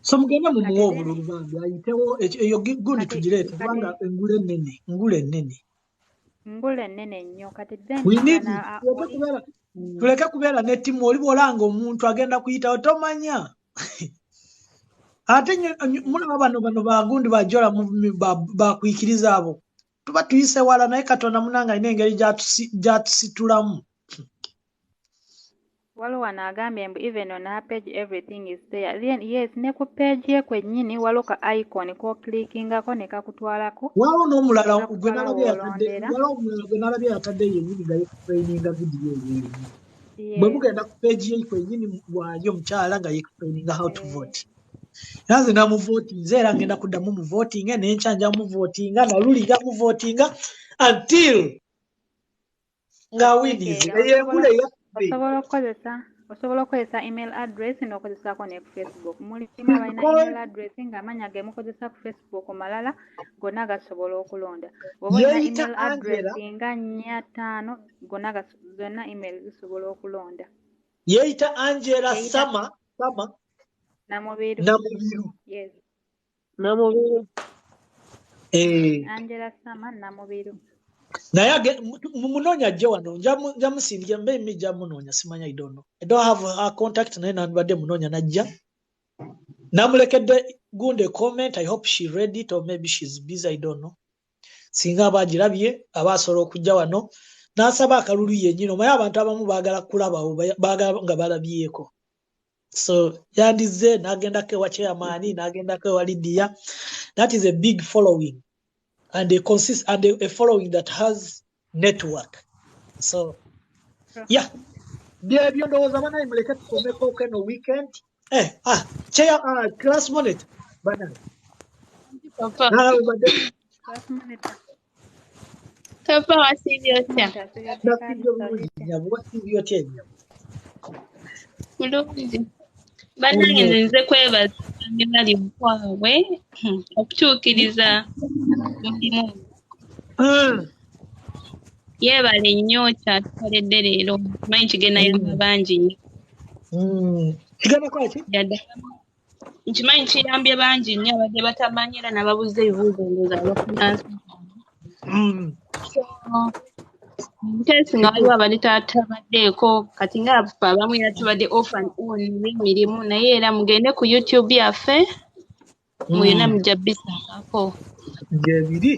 so mugenda mu muwa obululu bambi ayitewo eyo gundi tugireete kubanga engule ennene nnyo kati tuleke kubeera nettimu oli bw'olanga omuntu agenda kuyitawo tomanya ate mulaba bano bagundi bajola bakwikiriza abo tuba tuyise wala naye Katonda munanga alina engeri gyatusitulamu waliwo wano agambye mbu even on her page everything is there then yes ne ku page ye kwennyini waliwo ka icon k'oklikingako ne kakutwalako waliwo n'omulala gwe nalabye yatadde yennyini nga yexplaininga vidiyo eyo bwe mugenda ku page ye kwennyini waayo omukyala nga yexplaininga how to vote naze namuvotinze era ngenda kuddamu muvotinga nenkyanja muvotinga naluli nga muvotinga until ng'awinize eyengule osobola okukozesa email address n'okozesaako ne ku Facebook mulimu abalina email address ng'amanya gemukozesa ku Facebook malala gonna gasobola okulonda oba olina email address nga 4 5 zonna email zisobola okulonda yeeyita Angela Sama Namubiru. Yes. Namubiru. Angela Sama Namubiru. Naye mumunoonya ajje wano njamusindikira mbe mmijja munoonya simanya I don't know. I don't have her contact naye nandibadde munoonya najja. Namulekedde gunde comment. I hope she read it or maybe she's busy. I don't know. Singa abagirabye abasobola okujja wano n'asaba akalulu yennyini omanyi abantu abamu baagala kulabawo baagala nga balabyeko. So yandize nagendako ewa chairman nagendako ewa Lydia. That is a big following and a following that has network. So yeah, byebyo ndowooza banaye muleke tusomeko keno weekend chair class monitor bana Papa wasibyootya bulungi bannange nze kwebaza ne bali mukwabwe okutuukiriza mulimu yeebale nnyo kyatukoledde leero manyi kigenda yamba bangi nnyo nkimanyi kiyambye bangi nnyo abadde batamanyi era nababuuza ebibuuzo ndowooza abafuna nteesi nga waliwo abali tatabaddeeko kati nga ffe abamu era tubadde off and on n'emirimu naye era mugende ku YouTube yaffe muyina mujja bisangako gyebiri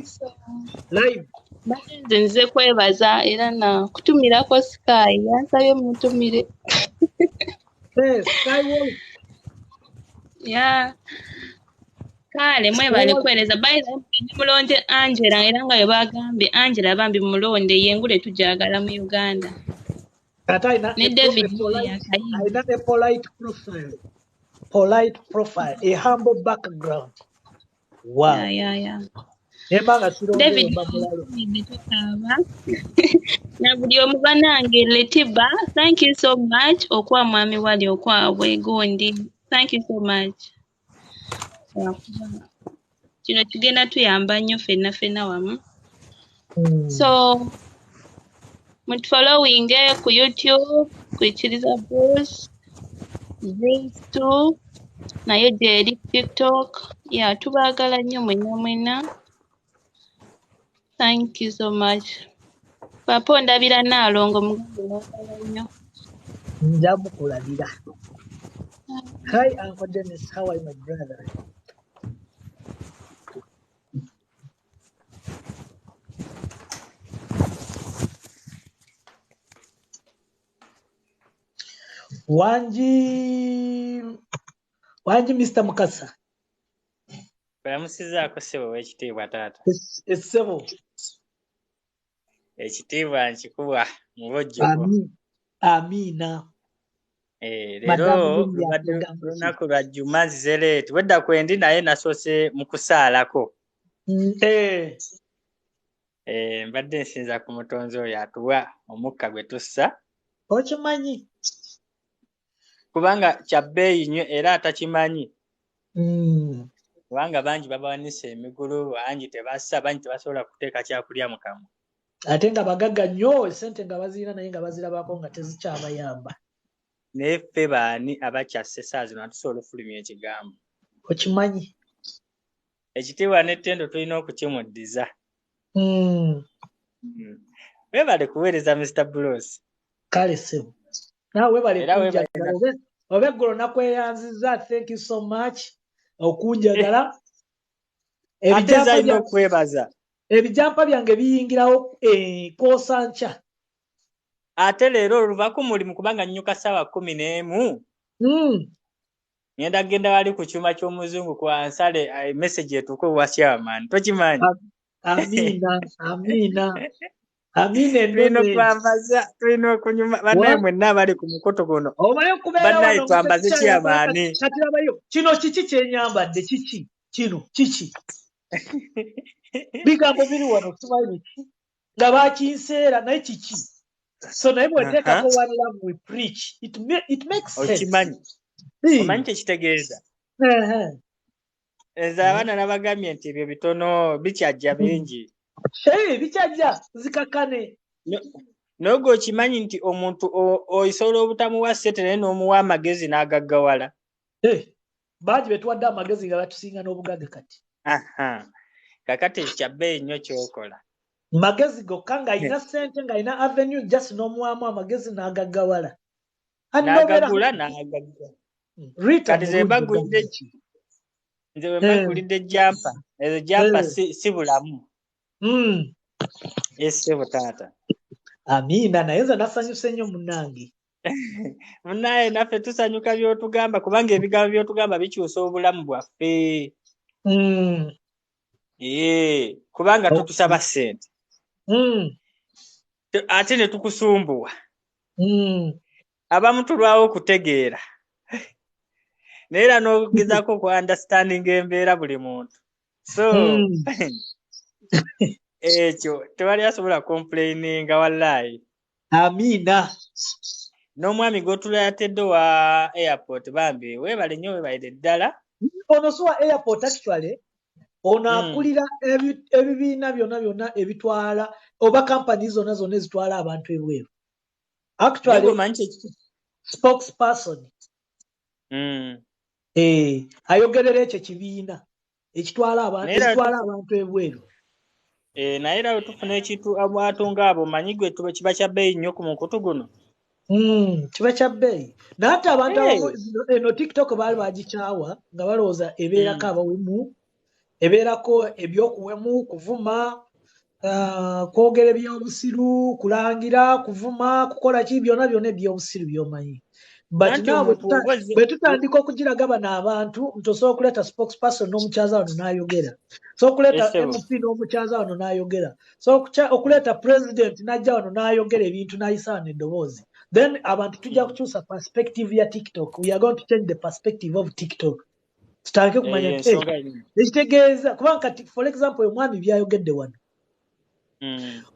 live banze nze kwebaza era na kutumirako Sky yansabye mutumire Sky ya Kale mwebale kuweereza by the way mulonde Angela era nga yebagambye Angela bambi mulonde yengule tujagala mu Uganda. Ne David aina a polite profile, a humble background. Wow. Yeah. David na buli omu banange Letiba, thank you so much okwa mwami wali okwabwe gondi. Thank you so much. Kino kigenda tuyamba nnyo fenna wamu. So mutu following ku YouTube ku Chiriza Bruce Zestu naye Jerry TikTok tubagala nnyo mwena. Thank you so much. Papa ndabira naalongo mugambo n'okala nnyo. Njamukulabira. Hi Uncle Dennis, how are you my brother? Wanji Mr. Mukasa. Baramusizaako ssebo w'ekitiibwa taata. Essebo. Ekitiibwa nkikuwa mu bojjobo. Amiina. Leero lubadde lunaku lwa Juma nzize leeti. Wedda kwendi naye nasoose mu kusaalako. Mbadde nsinza ku mutonzi oyo atuwa omukka gwe tussa. Okimanyi? Kubanga kya bbeeyi nnyo era atakimanyi. Kubanga bangi babawanise emigulu, bangi tebassa, bangi tebasobola kuteeka kyakulya mu kamwa. Ate nga bagagga nnyo esente nga bazirina naye nga bazirabako nga tezikyabayamba. Naye ffe baani abakyasse essaawa zino atusobola okufulumya ekigambo. Okimanyi? Ekitiibwa n'ettendo tulina okukimuddiza. Weebale kuweereza Mr. Bruce. Kale ssebo. Naawe weebale kunjagala. Oba eggulo nakweyanziza, thank you so much. Okunjagala. Ate zalina okwebaza. Ebijampa byange biyingirawo koosa nkya. Ate leero oluvaku mulimu kubanga nnyuka ssaawa 11. Ngenda genda wali ku kyuma ky'omuzungu kwa nsale message etuuke wa chairman. Tokimanyi? Amiina. Tulina okunyuma bannaye mwenna abali ku mukoto guno. Bannaye twambaze chairman. Kino kiki kyenyambadde kiki? Kino kiki? Bigambo biri wano tumanyi nga bakinseera naye kiki? So naye bweteekako one love we preach. It makes sense. Okimanyi? Omanyi tekitegeeza? Nze abaana nabagambye nti ebyo bitono bikyajja bingi. Bikyajja zikakane. N'ogwo okimanyi nti omuntu osobola obutamuwa ssente naye n'omuwa amagezi n'agaggawala. Bangi betuwadde amagezi nga batusinga n'obugagga kati. Kakati kya bbeeyi nnyo ky'okola. Magezi gokka ng'alina ssente ng'alina avenue just n'omuwamu amagezi n'agaggawala. N'agagula n'agagga. Kati nze mbagulidde jampa. Ezo jampa si bulamu. Ssebo taata. Amiina naye nze nasanyuse nnyo munnange. Munnaye naffe tusanyuka by'otugamba kubanga ebigambo by'otugamba bikyusa obulamu bwaffe. Kubanga tutusaba ssente. Ate ne tukusumbuwa. Abamu tulwawo okutegeera. Naye era n'ogezaako oku understanding embeera buli muntu. So ekyo tewali asobola complaininga wallahi. Amiina. N'omwami gw'otulaatedde wa airport bambi weebale nnyo weebalire ddala. Ono si wa airport actually. Ono akulira ebibiina byonna ebitwala oba kampani zonna ezitwala abantu ebweru. Actually spokesperson. Ayogerera ekyo kibiina ekitwala abantu ebweru. Naye era tufuna ekintu atunga abo manyi gwe kiba kya bbeeyi nnyo ku mukutu guno. Kiba kya bbeeyi. Naye abantu eno TikTok baali bagikyawa nga balowooza ebeerako abawemu, ebeerako ebyokuwemu, kuvuma, kwogera ebyobusiru, kulangira, kuvuma, kukola ki byonna eby'obusiru by'omanyi. but now bwetutandika okugiraga bano abantu ntosobola okuleeta spokesperson n'omukyaza wano n'ayogera so okuleeta mp n'omukyaza wano n'ayogera so okuleeta president n'ajja wano n'ayogera ebintu n'ayisa wano eddoboozi then abantu tujja kukyusa perspective ya TikTok. We are going to change the perspective of TikTok. Tutandike kumanya ekitegeeza kubanga kati for example omwami byayogedde wano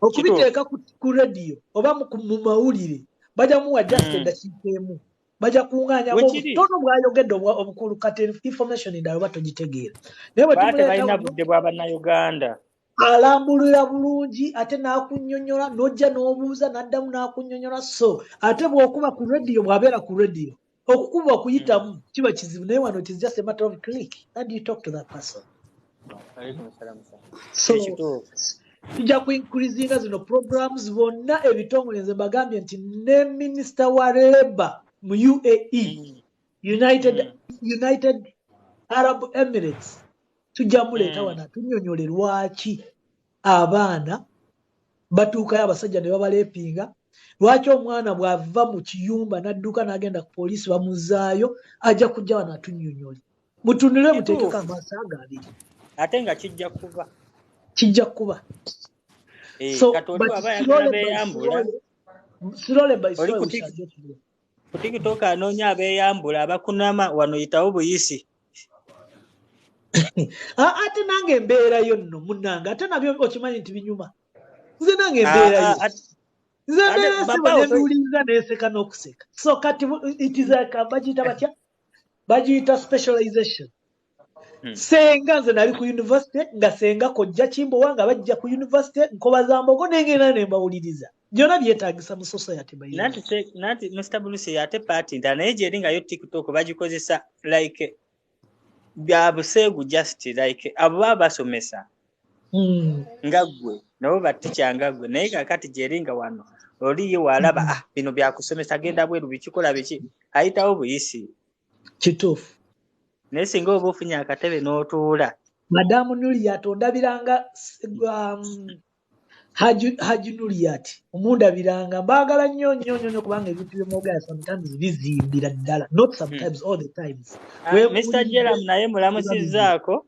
okubiteeka ku radio oba mu mawulire bajja muwa just eddakiika emu bajja kuŋŋaanyamu obutono bwayogedde obukulu kati information endala oba togitegeera naye balina budde bw'abannayuganda alambulira bulungi ate n'akunnyonnyola n'ojja n'obuuza n'addamu n'akunnyonnyola so ate bw'okuba ku radio bw'abeera ku radio okukuba okuyitamu kiba kizibu naye wano it is just a matter of click and you talk to that person so tujja kuinkurizinga zino programs bonna ebitongole nze mbagambye nti ne minisita wa Labour mu UAE United Arab Emirates tujja muleeta wano tunnyonnyole lwaki abaana batuukayo abasajja ne babaleepinga lwaki omwana bw'ava mu kiyumba n'adduka n'agenda ku poliisi bamuzaayo ajja kujja wano atunnyonnyole mutunule muteekeko amaaso ago abiri ate nga kijja kuba so ku TikTok anoonya abeeyambula abakunama wano yitawo buyisi ate nange embeerayo nno munnange ate nabyo okimanyi nti binyuma nze nange embeerayo nze mbeera sebo nenduuliza neeseka n'okuseka so kati it is like bagiyita batya bagiyita specialization senga nze nali ku university nga senga kojja kimbo wange bajja ku university nkoba za mbogo nengenda ne mbawuliriza byonna byetaagisa mu society bayi nanti Mr. Bruce yate party naye gyeringa yo TikTok bagikozesa like byabuseegu just like abo babasomesa nga ggwe nabo baticha nga ggwe naye kakati gyeringa wano oliyo walaba bino byakusomesa genda bweru bikikola biki ayitawo buyisi kituufu naye singa oba ofunye akatebe n'otuula madamu Nuliyat ondabiranga Haji Nuliyat omundabiranga mbaagala nnyo kubanga ebintu by'omwogera sometimes bizimbira ddala not sometimes all the times Mr. Jeram naye mulamusizzaako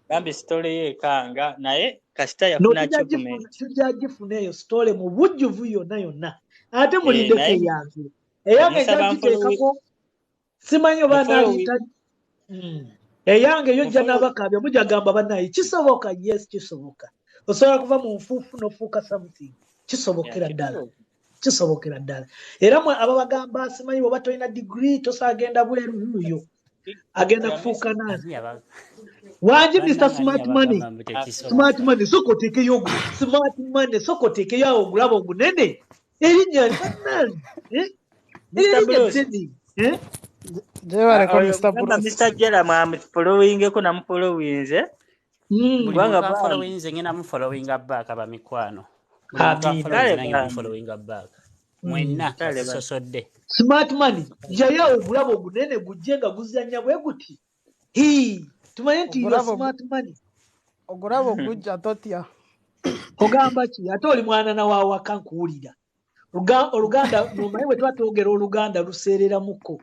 bambi sitole yeekanga naye kasita yafuna achievement tujagifuna eyo sitole mu bujjuvu yonna ate mulindeko eyange njagiteekako simanyi oba naayita eyange yo jja n'abakabya mujagamba bannaye kisoboka yes kisoboka osobola kuva mu nfuufu n'ofuuka something kisobokera ddala era aba bagamba simanyi bw'oba tolina degree tosagenda bweru huyo agenda kufuuka nani wanji Mr. Smart Money sokoteekeyo Smart Money sokoteekeyo ogulaba ogunene erinnya Mr. Jera mwamufollowingeko namufollowinze followinze ngena mufollowinga back abamikwano followinga back mwenna sosodde Smart Money jayo ogulaba ogunene gujje nga guzanya bwe guti tumanye nti Smart Money ogulaba ogujja totya ogamba ki ate oli mwana na waawa kankuwulira oluganda nomanyi bwe tuba twogera oluganda luseerera muko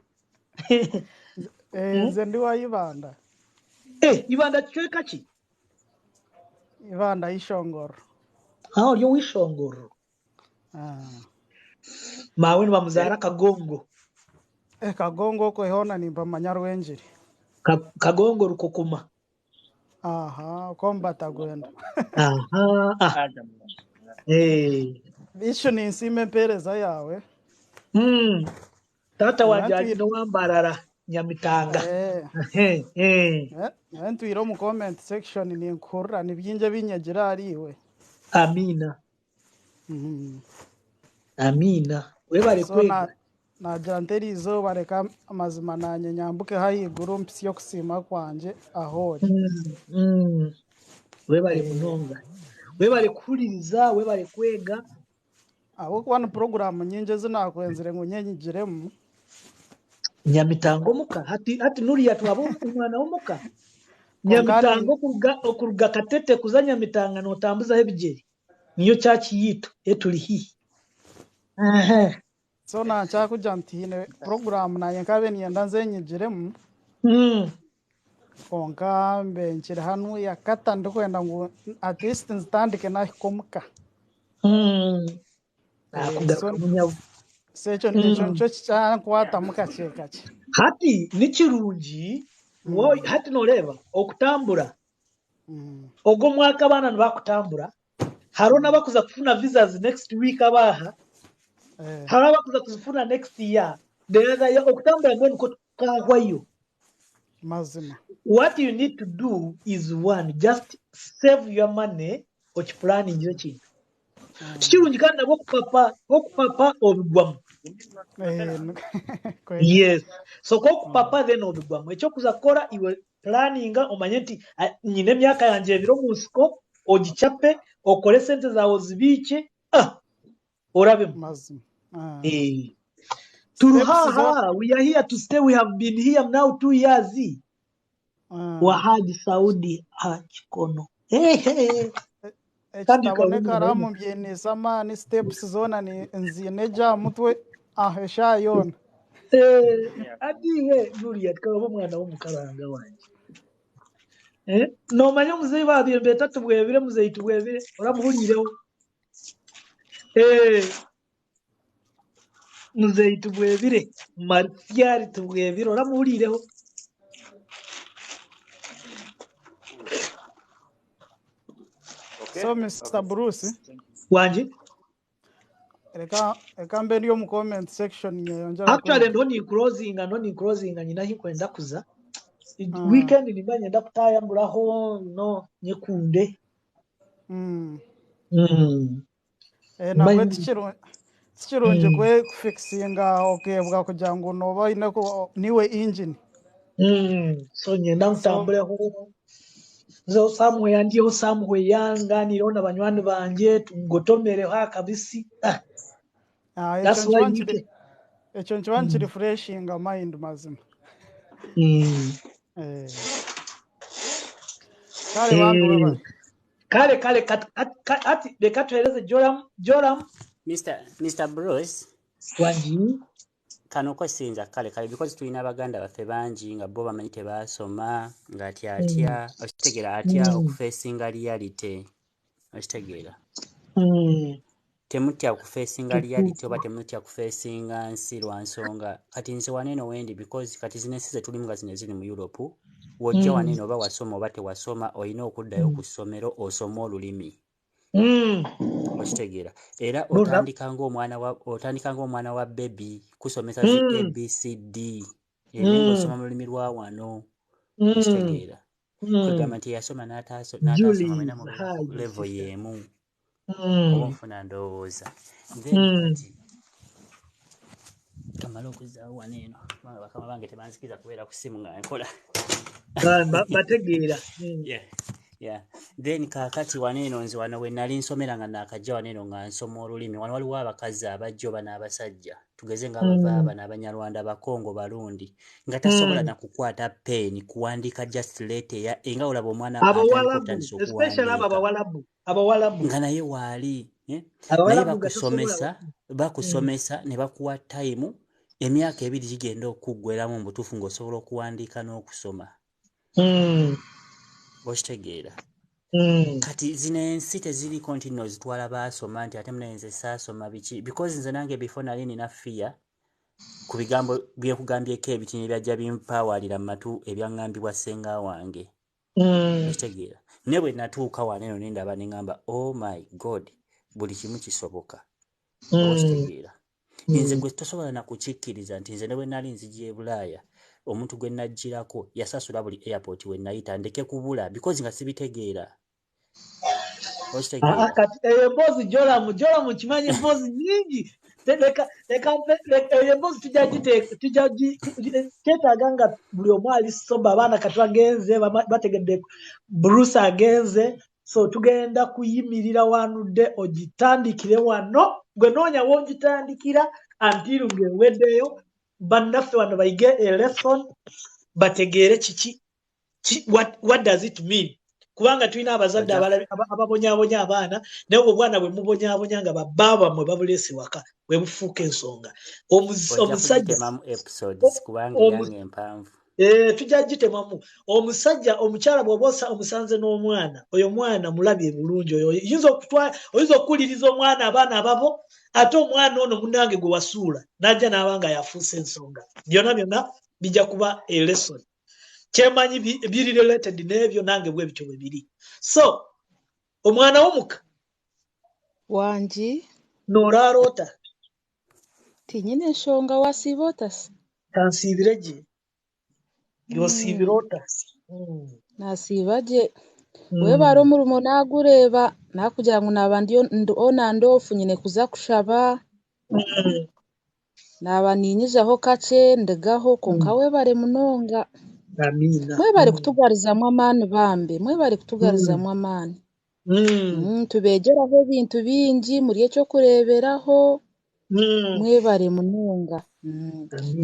nze ndi wa Ibanda Ibanda kichweka ki Ibanda Ishongoro oli ow'Ishongoro maawe nibamuzaala Kagongo Kagongo ko ehona nimba manya Rwenjiri Kagongo Rukokuma kombata gwenda bisho ni nsime mpereza yawe tata wanje alina wambarara Nyamitanga ntwire mu comment section ni nkurra ni byinje binyagira ariwe amina webale kwega nagira nteri izuba reka amazima nanye nyambuke hayiguru mpisi yo kusima kwanje ahori webale munonga webale kuhuliriza webale kwega abo kubana program nyinje zinakwenzere ngo nyenyigiremu Nyamitanga omuka hati Nuliyat abo umwana omuka Nyamitanga okuruga Katete kuza Nyamitanga notambuza ebigeri niyo cyaki yito etuli hi so nakyakujja nti ine program naye nkabe niyenda nze nyigiremu konka mbe nkiri hanu yakata ndikwenda ngu at least nzitandike nahikomuka so ekyo nikyo kikyankwatamu kakye kakye hati nikirungi hati noleba okutambura ogwo mwaka abaana nibakutambura hariho n'abakuza kufuna visas next week abaha hariho abakuza kuzifuna next year okutambura mbwenu ko tukahwayo mazima. What you need to do is one, just save your money okiplanning yo kintu kirungi kandi nabwo okupapa obigwamu. Yes, so okupapa then obigwamu ekyokuza kukora iwe planninga omanye nti nyine emyaka yanje ebiro mu nsiko ogicape okole sente zawe zibiike orabe mazima. Turuhaha, we are here to stay. We have been here now 2 years. Wahadi Saudi hachikono. Ekitaboneka ramu mbyene samani steps zona ni nzineja mutwe ahesha yona. Adiwe Julia tukaba mwana w'umukaranga wanje. No manyo muzeyi babiyembe tatubwebire muzeyi tubwebire oramuhunyireho. Muzeyi tubwebire Martial tubwebire oramuhurireho. So Mr. Bruce wanje eka mbe ndiyo mu comment section yonjara actually ndoni closing nyina hikwenda kuza weekend nimba nyenda kutayamburaho no nyekunde nabwe tikirungi kwe kufixinga okebwa kugira ngo noba inako niwe engine so nyenda kutambureho zo somewhere ndiyo somewhere yanga nirona banywani banje ngotomereho akabisi that's why ekyo nkibanki refreshing mind mazima. Kale wangu kale ati leka tueleze Joram Mr. Bruce wanji kano kwasinza kale because tulina abaganda baffe bangi nga bo bamanyi tebasoma nga atya okitegera atya okufesinga reality okitegera temutya okufesinga reality oba temutya kufesinga nsi lwa nsonga kati nze waneno wendi because kati zino ensi zetulimu nga zino ziri mu Europe wojja waneno oba wasoma oba tewasoma olina okuddayo ku ssomero osoma olulimi okitegera era otandika ng'omwana wa baby kusomesa zi ABCD era osoma mu lulimi lwa wano okitegera kugamba nti yasoma n'atasoma mena mu level y'emu oba nfuna ndowooza then kati kamala okuzaawo wano eno bakama bange tebanzikiza kubeera ku ssimu nga nkola bategeera yeah then kakati waneno nzi wano we nali nsomera nga nakajja waneno nga nsoma olulimi wano waliwo abakazi abajja oba n'abasajja tugeze nga bavaaba n'abanyarwanda bakongo balundi nga tasobola na kukwata peni kuwandika just letter nga olaba omwana especially abawalabu nga naye waali naye bakusomesa ne bakuwa time emyaka 2 gigenda okuggweramu mu butuufu ng'osobola okuwandiika n'okusoma okitegera kati zino ensi teziri continue zitwala basoma nti ate muna nze saasoma biki because nze nange before nali nina fear ku bigambo byekugambyeko ebitini ebyajja bimpawalira mu matu ebyaŋŋambibwa ssenga wange okitegera ne bwe natuuka waneno nendaba neŋŋamba oh my god buli kimu kisoboka okitegera nze gwe tosobola nakukikkiriza nti nze ne bwe nali nzija e Bulaaya omuntu gwe najjirako yasasula buli airport we nayita ndeke kubula because nga sibitegeera okitegera embozi Joram kimanyi embozi nyingi embozi tujagiteetaaga nga buli omu ali soba abaana kati bagenze bategedde Bruce agenze so tugenda kuyimirira wanudde ogitandikire wano gwe noonya wogitandikira until ng'eweddeyo bannaffe wano bayige a lesson bategeere kiki what does it mean kubanga tulina abazadde ababonyabonya abaana naye obwana bwe mubonyabonya nga bababa mwe babulesi waka bwe bufuuka ensonga omusajja kubanga yange empanvu tujja gitemamu omusajja omukyala bw'oba omusanze n'omwana oyo mwana mulabye bulungi oyo oyinza okuwuliriza omwana abaana ababo ate omwana ono munange gwe wasuula n'ajja n'abanga yafuusa ensonga byonna bijja kuba a lesson kyemanyi biri related n'ebyo nange bwe bityo bwe biri so omwana w'omuka wangi n'olaaloota tinyina ensonga wasiiba otasi kansiibire gye yosiibira otasi nasiiba gye weebala omulumo n'agureeba nakugira ngu naaba ona ndoofu nyine kuza kushaba naaba ninyizaho kakye ndegaho konka weebale munonga mwebale kutugarizamu amaani bambe mwebale kutugarizamu amaani tubeegeraho ebintu bingi muri ekyokureeberaho mwebale munonga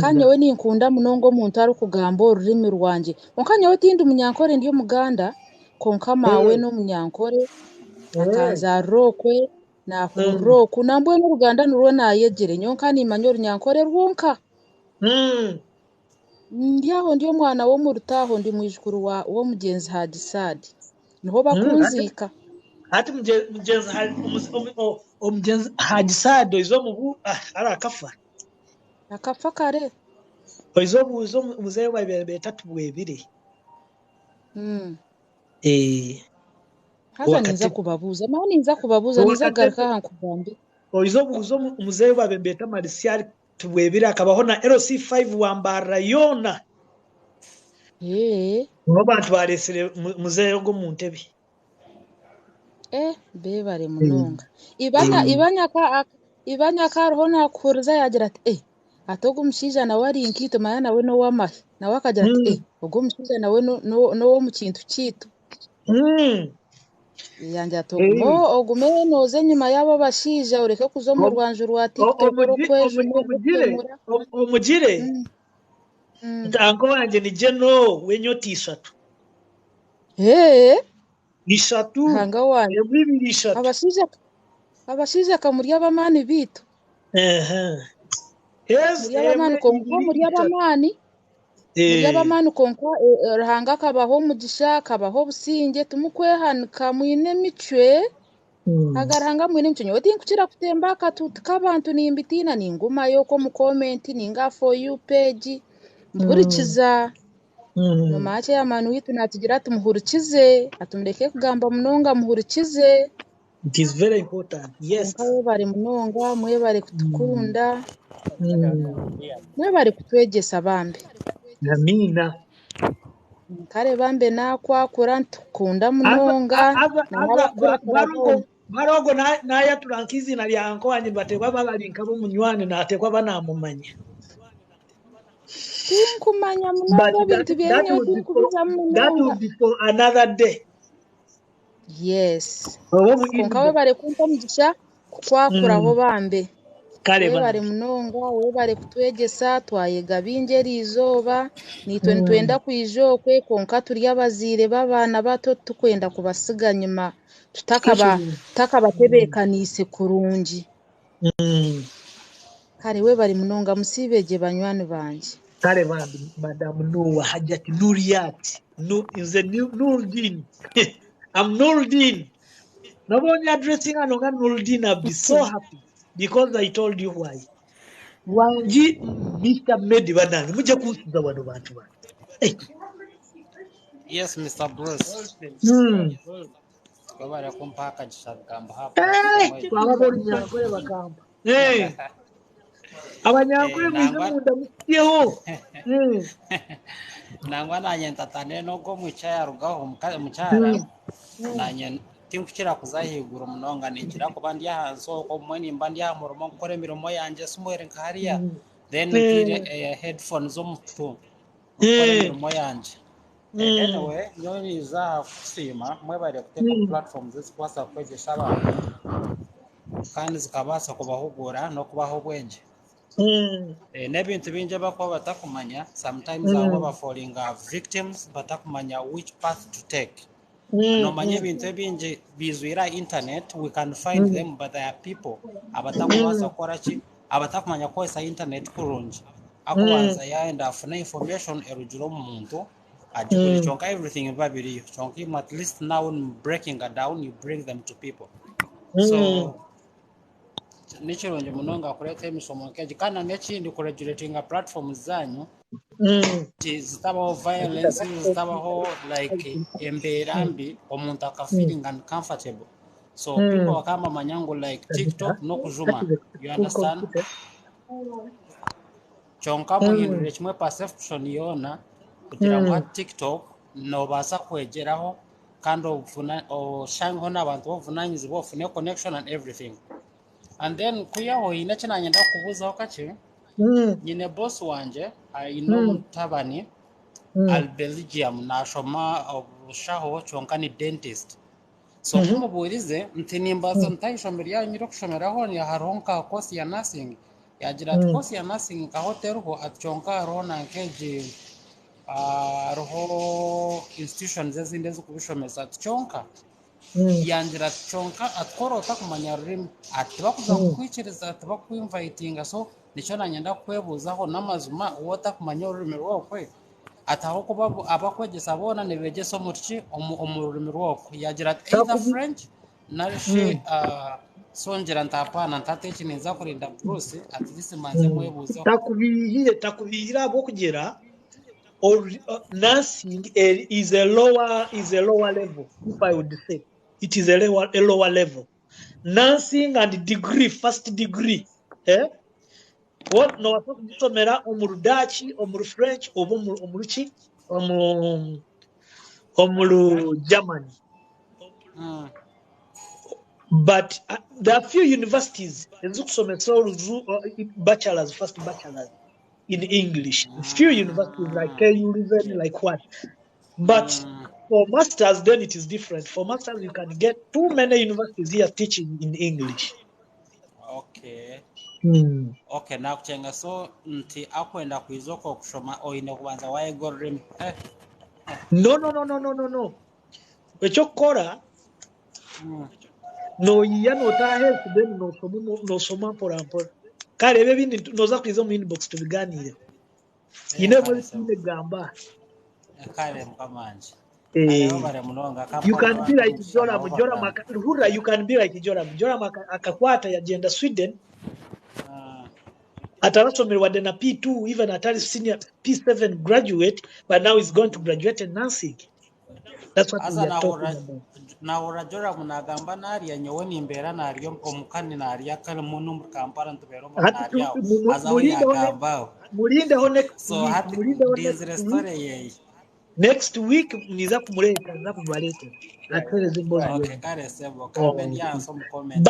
kandi nyowe ninkunda munonga omuntu arikugamba orurimi rwange konka nyowe tindi munyankore ndi omuganda konka maawe n'omunyankore akanzaarira okwe nakurira oku nambwe n'oruganda nirwo nayegere nyowe nka nimanya orunyankore rwonka ndi aho ndi omwana w'omurutaaho ndi mwijukuru w'omugyenzi Haji Saadi niho bakunziika ati omugenzi Haji Saadi oize omubu ari akafa kare oize obuuza omuzeeyi wawe betatu bwebire haza ninza kubabuuza naho ninza kubabuuza ninza kugaruka aha nkugambe oize obuuza omuzeeyi wawe beta Marcial tubwebire akabaho na LC5 wambara yona abantu balesere muzeeyi ogwo mu ntebe bebare munonga ibanya karoho nakuhuriza yagira ati ate ogwo omushaija nawe ari nkiito manya nawe n'owamahe nawe akagira ati ogwo omushaija nawe n'ow'omu kintu kiitu yangira ati ogume nooza enyuma y'abo bashaija oreke kuza omu rwanju rwa TikTok omugire ntanko wanje ni Jeno w'enyota 3 ishatu ebibiri ishatu abashaija kamuri abamaani biitu muri abamaani konka Ruhanga kabaho omugisha kabaho obusinge timukwehanika mwine emicwe agaruhanga mwine emicwe nyowe tinkukira kutemba akatuuti k'abantu nimbitiina ningumayo oko mu comment ninga for you page mpurikiza mumaache y'amaani wiitu natugira ati muhurikize atumureke kugamba munonga muhurikize it is very important yes mwebale munonga mwebale kutukunda mwebale kutwegyesa bambe amina kare bambe nakwakura ntukunda munonga barogo nayatula izina lyanko wanje batekwa babalinka bomunywani natekwa banamumanya tinkumanya munonga ebintu byenye tinkubiza munonga that would be for another day yes konka webale kumpa omugisha kukwakuraho bambe webale munonga webale kutwegyesa twayega bingi erizooba nitwe nitwenda kwija okwe konka turi abazaire b'abaana bato tukwenda kubasiga nyuma tutakabatebeekaniise kurungi kare webale munonga musiibegye banywani banje kare bambi Madam Noah Hajati Nuriyat nze Nuruddin I'm Nuruddin nabonye addressing ano nga Nuruddin I'll be so happy because I told you why wangi Mr. Medi banani muje kunsubiza bano bantu bano yes Mr. Bruce babara kumpaka gisagamba hapo ababonye bakamba abanyankwe munda mutyeho nangwa nanye ntatane nogo mwicara rugaho mucyara nanye tinkukira kuzahigura munonga ningira ko bandi yahanso ko mweni mbandi ya murumo gukora imirimo yanje sumwere nkariya then nkire headphones zo mutu gukora imirimo yanje anyway nyoniza kusima mwebare kuteka platforms zikwasa kwegesha abantu kandi zikabasa kubahugura no kubaho bwenje n'ebintu bingi bakuba batakumanya sometimes abo falling victims batakumanya which path to take nomanya ebintu ebingi bizwira internet we can find them but there are people abatakubaasa kukora ki abatakumanya kukozesa internet kurungi akubanza yaenda afuna information erugira omu muntu agikore kyonka everything biba biriyo kyonka at least now breaking it down you bring them to people so nikirungi munonga kureta emisomo nkeegi kandi n'ekindi kuregulatinga platforms zanyu zitabaho violence zitabaho like embeera mbi omuntu akafeeling uncomfortable so people wakamba manyango like TikTok n'okujuma you understand kyonka muhindurire kimwe perception yona kugira ngo TikTok nobaasa kwegeraho kandi oshangeho n'abantu bovunanyizibwa ofune connection and everything and then kuyaho ine kinanyenda kubuzaho kakye nyine boss wanje ayina omutabani al Belgium nashoma obushaho kyonka ni dentist so kumuburize nti nimbaza ntayishomera yanyira okushomeraho ni hariho nka course ya nursing yagira ati course ya nursing ka hotel ho atyonka hariho nankeji hariho institutions ezindi ezikubishomesa kyonka yangira kyonka atkora otakumanya rurimi ati bakuza kukwikiriza ati bakuinvitinga so nicyo nanyenda kwebuzaho n'amazima wotakumanya ururimi rwokwe ataho kuba abakwegesa bona nibegesa omuriki omu rurimi rwokwe yagira ati either French narishi sonjera ntapana ntatekineza kurinda Bruce at least manze mwebuzaho takubihira abo kugera or nursing is a lower level if I would say it is a lower level nursing and degree first degree what no kusomera omurudachi omuru French obo omuruki omuru German but there are few universities ezikusomesa bachelors first bachelors in English few universities like KU Leuven like what but for masters then it is different for masters you can get too many universities here teaching in English okay okay nakuchenga so nti akwenda kwizoko okushoma oyine kubanza waegorrim no ekyokora no yano tahe then no soma porampora kale ebe bindi noza kwiza mu inbox tubiganire ine muri gamba kale mkamanje you can be like Joram Ruhura you can be like Joram akakwata yagenda Sweden atarasomerwa na P2 even atari senior P7 graduate but now he's going to graduate in nursing that's what we are talking about na urajora munagamba nari yanyowoni imbera nari omukani nari yakale munu mukampara ntubero nari azawe yakamba mulinde ho next so hati story yeye next week niza kumuleta za kubaleta atweleze mbozi okay kare sebo comment yanso mu comment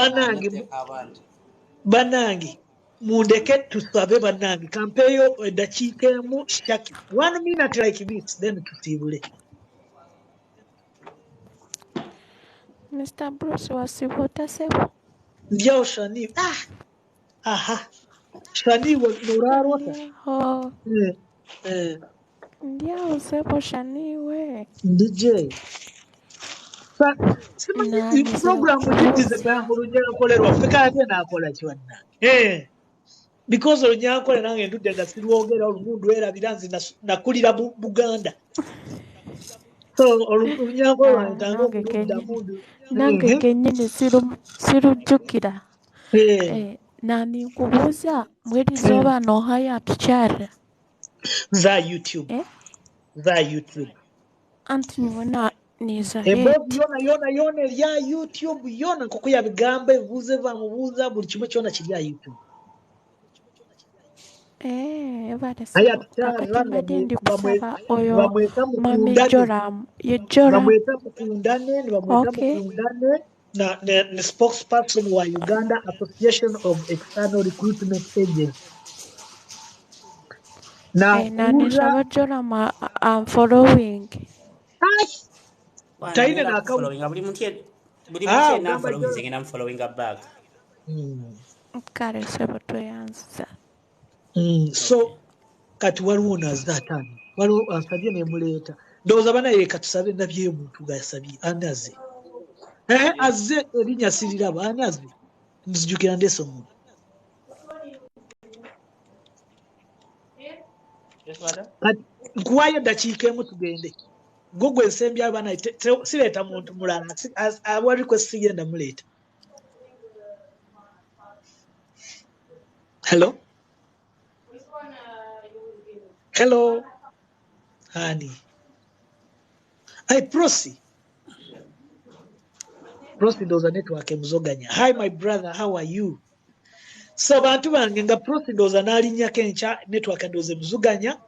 banangi mundeke tusabe banangi kampeyo dakika mu shaki 1 minute like this then tutibule Mr. Bruce wasivota sebo ndio shani aha shani wa nurarota ndio sebo shani we DJ Sima program ujize bangu runyaga kolerwa fika ate nakola kiwanna because runyaga kole nange ndudde gasirwogera olundu era biranzi nakulira Buganda so runyaga kole tango kudda mundu nange kenyine sirujjukira nani kubuuza mwerizoba nohaya tukyara za YouTube za YouTube anti niwona niza yona ya YouTube yona nkoko ya bigambe buze bamubuza buli kimwe kyona kiri ya YouTube bade ndi kusaba oyo mame Joram bamweta mukundane na spokesperson wa Uganda Association of External Recruitment Agents na nisaba Joram I'm following taine na following buli muntu na following ngena am following back kare sebo to yanza so kati waliwo nazatani waliwo asabye ne muleta ndowooza banaye katusabe nabyeyo omuntu gasabye anaze azze erinnya sirirabo anaze nzijukira ndeese omuntu nkuwaayo eddakiika emu tugende gwe ensembyayo banaye sireeta muntu mulala aba request sigenda muleeta. Hello honey. Prosi ndowooza network emuzoganya. Hi my brother, how are you? So bantu bange nga Prosi ndowooza n'alinnyako enkya network ndowooza emuzoganya.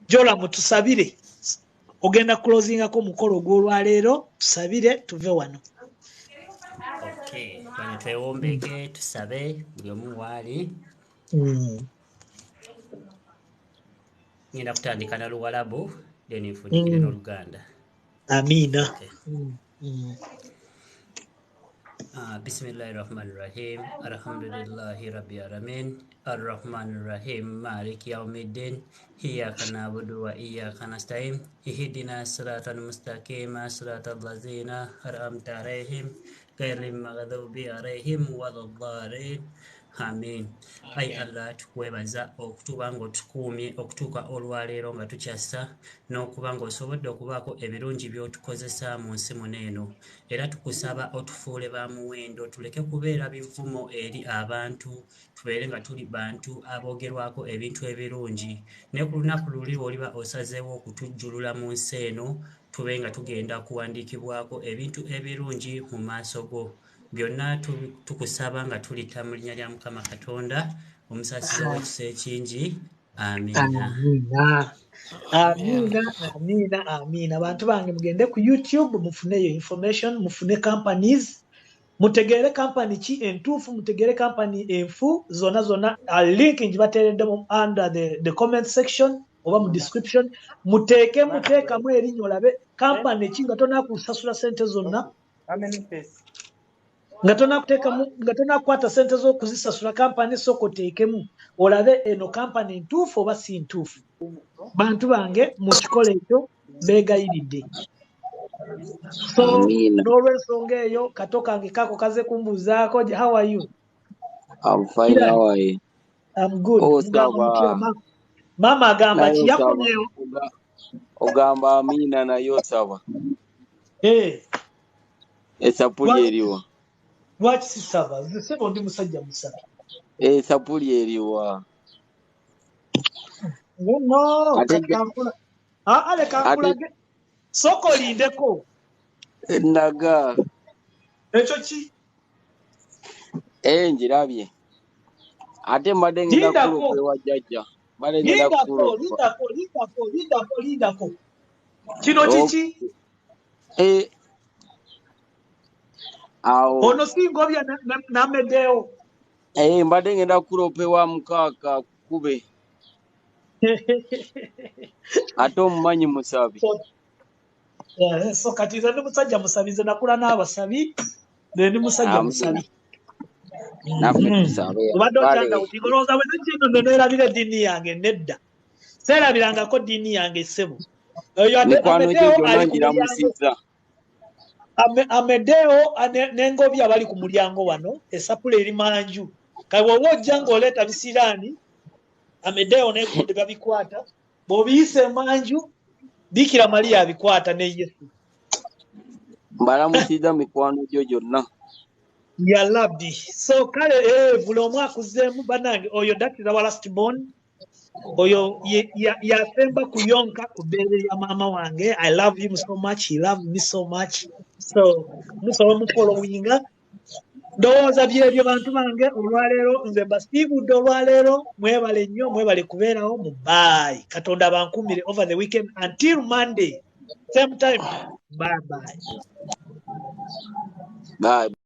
Jola mutusabire ogenda closingako omukolo gw'olwaleero tusabire tuve wano. Okay, bano twewombeke tusabe buli omu waali. Ngenda kutandika na Luwarabu then nfundikire n'Oluganda. Amina. Bismillahirrahmanirrahim. Alhamdulillahi rabbil alamin. Arrahmanirrahim. Maliki yawmiddin. Iyyaka na'budu wa iyyaka nasta'in. Ihdina siratal mustaqim. Siratal ladzina an'amta 'alaihim ghairil maghdubi 'alaihim waladdallin. Amen. Ai Allah tukwebaza okutuba nga otukuumye okutuuka olwaleero nga tukyassa n'okuba nga osobodde okubaako ebirungi by'otukozesa mu nsi muno eno. Era tukusaba otufuule ba muwendo tuleke kubeera bivumo eri abantu, tubeere nga tuli bantu aboogerwako ebintu ebirungi. Ne ku lunaku luli oliba osazeewo okutujjulula mu nsi eno tube nga tugenda kuwandiikibwako ebintu ebirungi mu maaso go. Byonna tukusaba nga tulita mu linnya lya Mukama Katonda omusaasizi w'ekisa ekingi. Amina. Amina. Abantu bange mugende ku YouTube mufuneyo information, mufune companies, mutegeere company ki entuufu, mutegeere company enfu zonna link ngibateereddemu under the comment section oba mu description. Muteekamu erinnya olabe company ki nga tonakusasula sente zonna nga tonakukwata sente z'okuzisasula kampani sooka oteekemu olabe eno kampani ntuufu oba si ntuufu. Bantu bange mu kikola ekyo beegayiridde. So n'olw'ensonga eyo kato kange kako kaze kumbuuzaako. How are you? I'm fine. How are you? I'm good. Mama agamba ki yakomyewo? Ogamba Amina nayo saba. Esapuli eriwa. Lwaki sisaba? Sebo ndi musajja musaba. Sapuli eriwa. No. Leka nkulage. Soko lindeko. Naga. Ekyo ki? Njirabye. Ate mbadde ngenda kulopewa jjajja. Lindako. Kino kiki? Ono singobya n'ameddeewo. Mbadde ngenda kulopewa mukaaka kube. Ate omumanyi musabi. So kati nze ndi musajja musabi, nze nakula n'abasabi, nze ndi musajja musabi. Naffe tusabe. Obadde okyanga olowooza bwe nzija eno nno neerabira eddiini yange nedda. Seerabirangako ddiini yange ssebo. Mikwano gyo gyonna ngiramusizza. Amedeo n'engobya bali ku mulyango wano, esapula eri manju. Kale bw'oba ojja ng'oleeta bisiraani, Amedeo n'egundi babikwata, bw'obiyise manju, Bikira Maria abikwata ne Yesu. Mbalamusizza mikwano gyo gyonna. Ya labdi. So kale buli omu akuzeemu bannange oyo that is our last born. Oyo yasemba kuyonka ku bbeere ya maama wange. I love him so much, he loved me so much. So musobola mufollowinga. Ndowooza byebyo bantu bange olwaleero nze mbasiibudde olwaleero. Mwebale nnyo, mwebale kubeerawo mu bye. Katonda bankumire over the weekend until Monday same time. Bye.